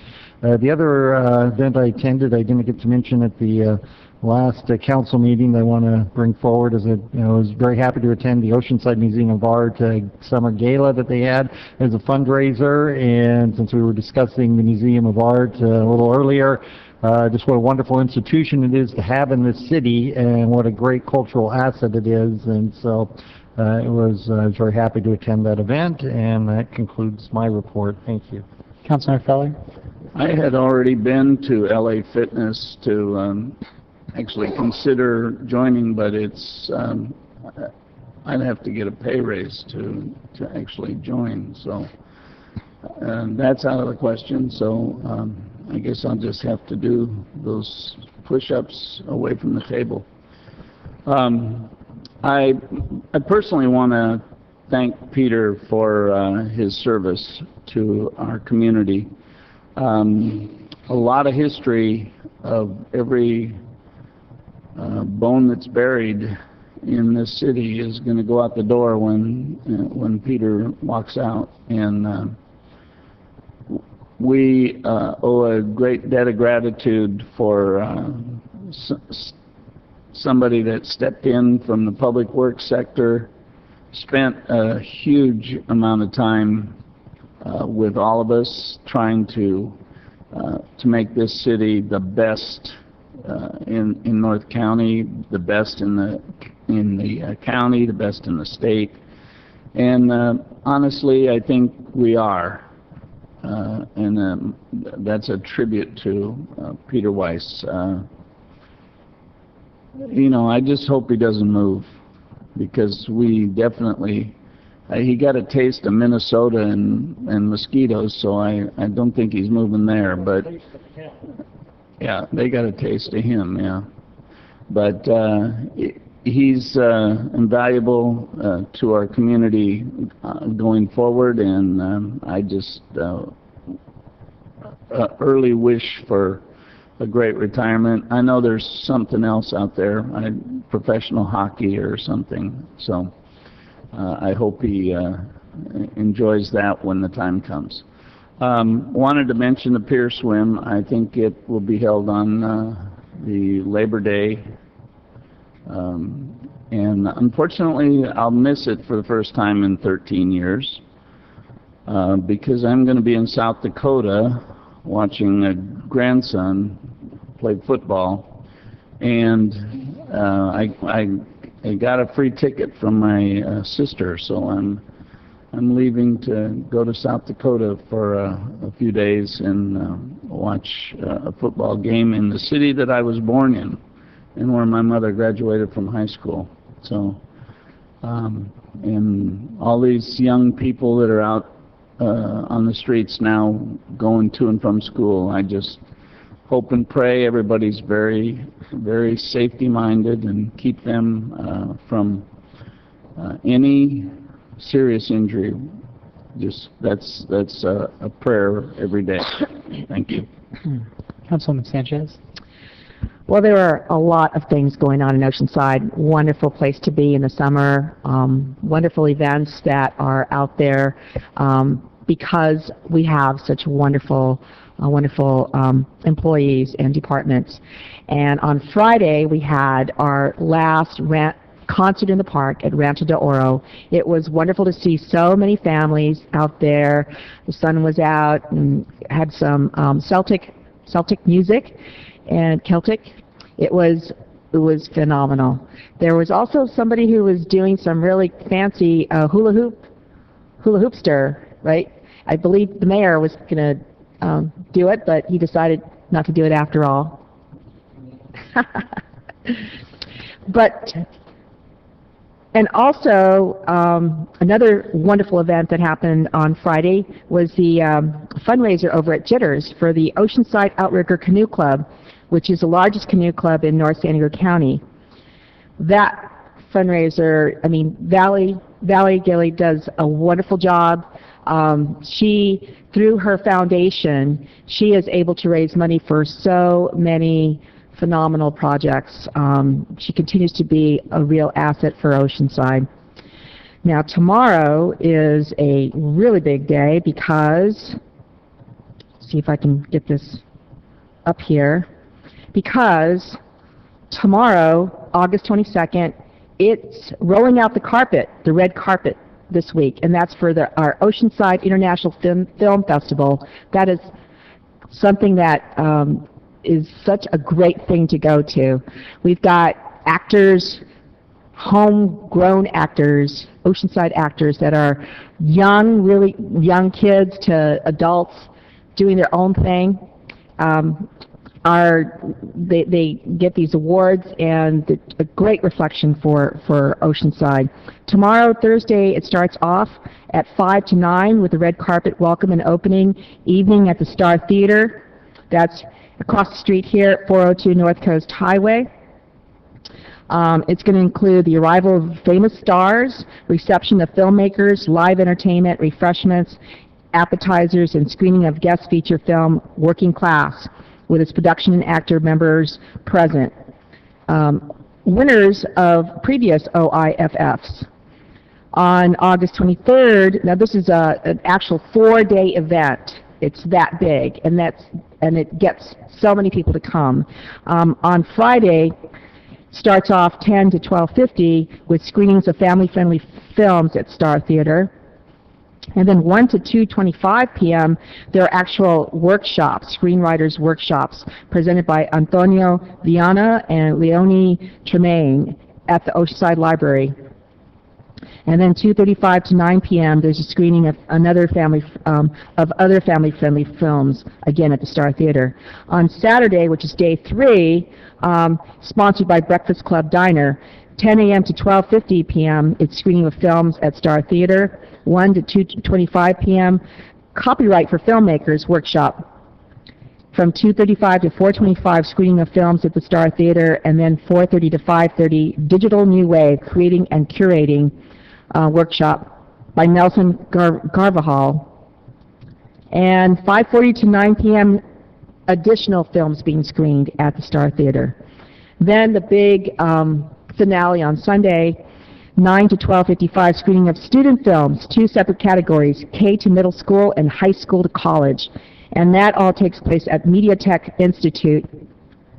The other event I attended, I didn't get to mention at the last council meeting, I want to bring forward is I was very happy to attend the Oceanside Museum of Art summer gala that they had as a fundraiser, and since we were discussing the Museum of Art a little earlier, just what a wonderful institution it is to have in this city and what a great cultural asset it is. And so I was very happy to attend that event, and that concludes my report. Thank you. Councilmember Feller? I had already been to LA Fitness to actually consider joining, but it's I'd have to get a pay raise to actually join. So that's out of the question. So I guess I'll just have to do those push-ups away from the table. I personally want to thank Peter for his service to our community. A lot of history of every bone that's buried in this city is going to go out the door when Peter walks out, and we owe a great debt of gratitude for somebody that stepped in from the public works sector, spent a huge amount of time with all of us trying to make this city the best in North County, the best in the county, the best in the state, and honestly, I think we are, and that's a tribute to Peter Weiss. You know, I just hope he doesn't move, because we definitely. He got a taste of Minnesota and mosquitoes, so I don't think he's moving there. But yeah, they got a taste of him, yeah. But he's invaluable to our community going forward, and I just early wish for a great retirement. I know there's something else out there, professional hockey or something, so. I hope he enjoys that when the time comes. Wanted to mention the pier swim. I think it will be held on the Labor Day. And unfortunately, I'll miss it for the first time in 13 years because I'm going to be in South Dakota watching a grandson play football. And I got a free ticket from my sister, so I'm leaving to go to South Dakota for a few days and watch a football game in the city that I was born in and where my mother graduated from high school. So, and all these young people that are out on the streets now going to and from school, I just hope and pray everybody's very, very safety-minded and keep them from any serious injury. Just that's a prayer every day. Thank you. Councilwoman Sanchez? Well, there are a lot of things going on in Oceanside. Wonderful place to be in the summer. Wonderful events that are out there because we have such wonderful employees and departments. And on Friday, we had our last concert in the park at Rancho de Oro. It was wonderful to see so many families out there. The sun was out and had some Celtic music and Celtic. It was phenomenal. There was also somebody who was doing some really fancy hula hoopster, right? I believe the mayor was going to do it, but he decided not to do it after all. And also, another wonderful event that happened on Friday was the fundraiser over at Jitters for the Oceanside Outrigger Canoe Club, which is the largest canoe club in North San Diego County. That fundraiser, I mean, Valley Gilly does a wonderful job. She, through her foundation, she is able to raise money for so many phenomenal projects. She continues to be a real asset for Oceanside. Now, tomorrow is a really big day because, see if I can get this up here, because tomorrow, August 22nd, it's rolling out the carpet, the red carpet this week, and that's for our Oceanside International Film Festival. That is something that is such a great thing to go to. We've got actors, homegrown actors, Oceanside actors that are young, really young kids to adults, doing their own thing. They get these awards, and a great reflection for Oceanside. Tomorrow, Thursday, it starts off at 5 to 9 with a red carpet welcome and opening evening at the Star Theater. That's across the street here at 402 North Coast Highway. It's going to include the arrival of famous stars, reception of filmmakers, live entertainment, refreshments, appetizers, and screening of guest feature film Working Class, with its production and actor members present. Winners of previous OIFFs. On August 23rd, now this is an actual 4-day event. It's that big, and it gets so many people to come. On Friday, starts off 10 to 12:50 with screenings of family-friendly films at Star Theater. And then 1 to 2:25 p.m., there are actual workshops, screenwriters' workshops, presented by Antonio Viana and Leonie Tremaine at the Oceanside Library. And then 2:35 to 9 p.m., there's a screening of other family-friendly films, again at the Star Theater. On Saturday, which is day 3, sponsored by Breakfast Club Diner, 10 a.m. to 12:50 p.m., it's screening of films at Star Theater. 1 to 2:25 p.m., Copyright for Filmmakers workshop. From 2:35 to 4:25, screening of films at the Star Theater, and then 4:30 to 5:30, Digital New Wave, Creating and Curating workshop by Nelson Garvahal. And 5:40 to 9 p.m., additional films being screened at the Star Theater. Then the big finale on Sunday, 9 to 12:55, screening of student films, 2 separate categories, K to middle school and high school to college. And that all takes place at Mediatek Institute,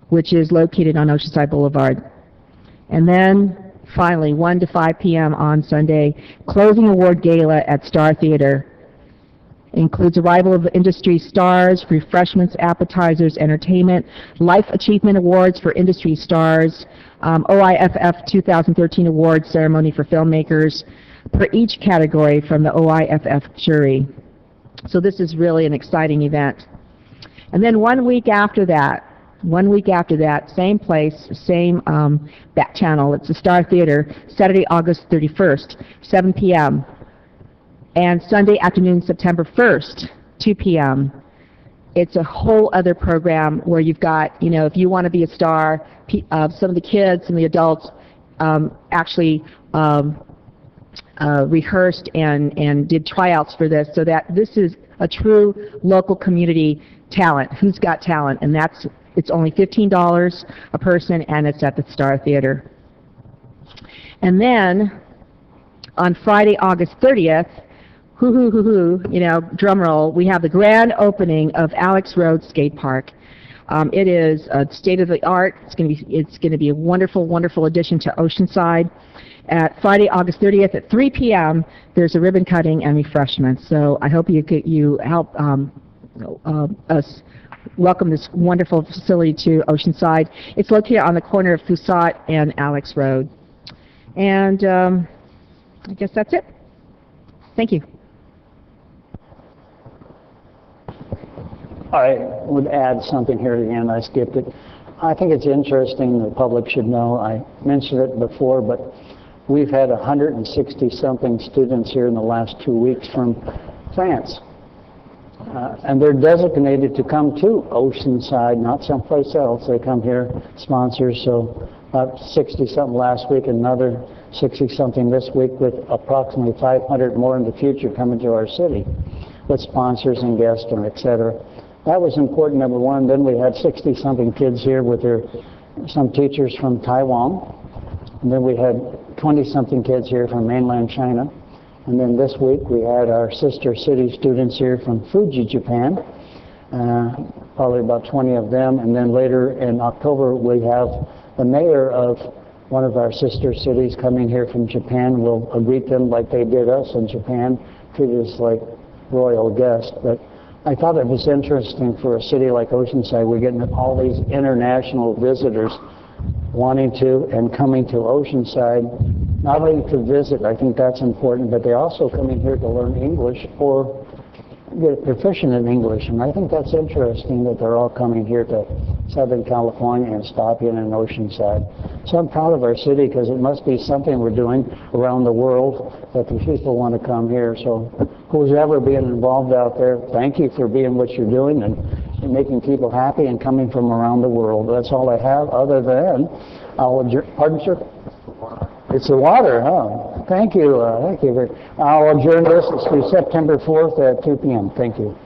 which is located on Oceanside Boulevard. And then, finally, 1 to 5 p.m. on Sunday, closing award gala at Star Theater. Includes arrival of industry stars, refreshments, appetizers, entertainment, Life Achievement Awards for industry stars, OIFF 2013 Awards ceremony for filmmakers for each category from the OIFF jury. So this is really an exciting event. And then 1 week after that, same place, same back channel, it's the Star Theater, Saturday, August 31st, 7 p.m. And Sunday afternoon, September 1st, 2 p.m. It's a whole other program where you've got, if you want to be a star, some of the kids and the adults actually rehearsed and did tryouts for this, so that this is a true local community talent. Who's got talent? And it's only $15 a person, and it's at the Star Theater. And then on Friday, August 30th, drum roll, we have the grand opening of Alex Road Skate Park. It is state of the art. It's going to be a wonderful, wonderful addition to Oceanside. At Friday, August 30th at 3 p.m., there's a ribbon cutting and refreshments. So I hope you help us welcome this wonderful facility to Oceanside. It's located on the corner of Fusat and Alex Road. And I guess that's it. Thank you. I would add something here at the end. I skipped it. I think it's interesting, the public should know, I mentioned it before, but we've had 160-something students here in the last 2 weeks from France. And they're designated to come to Oceanside, not someplace else. They come here, sponsors, so about 60-something last week, another 60-something this week, with approximately 500 more in the future coming to our city with sponsors and guests and et cetera. That was important, number one. Then we had 60-something kids here with some teachers from Taiwan. And then we had 20-something kids here from mainland China. And then this week we had our sister city students here from Fuji, Japan, probably about 20 of them. And then later in October we have the mayor of one of our sister cities coming here from Japan. We'll greet them like they did us in Japan, treat us like royal guests. But I thought it was interesting for a city like Oceanside. We're getting all these international visitors wanting to and coming to Oceanside, not only to visit, I think that's important, but they're also coming here to learn English or get proficient in English, and I think that's interesting that they're all coming here to Southern California and stopping in Oceanside. So I'm proud of our city because it must be something we're doing around the world that the people want to come here. So who's ever being involved out there, thank you for being what you're doing and making people happy and coming from around the world. That's all I have, other than I'll adjourn. Pardon, sir? It's the water, huh? Thank you. Thank you. I'll adjourn this to September 4th at 2 p.m. Thank you.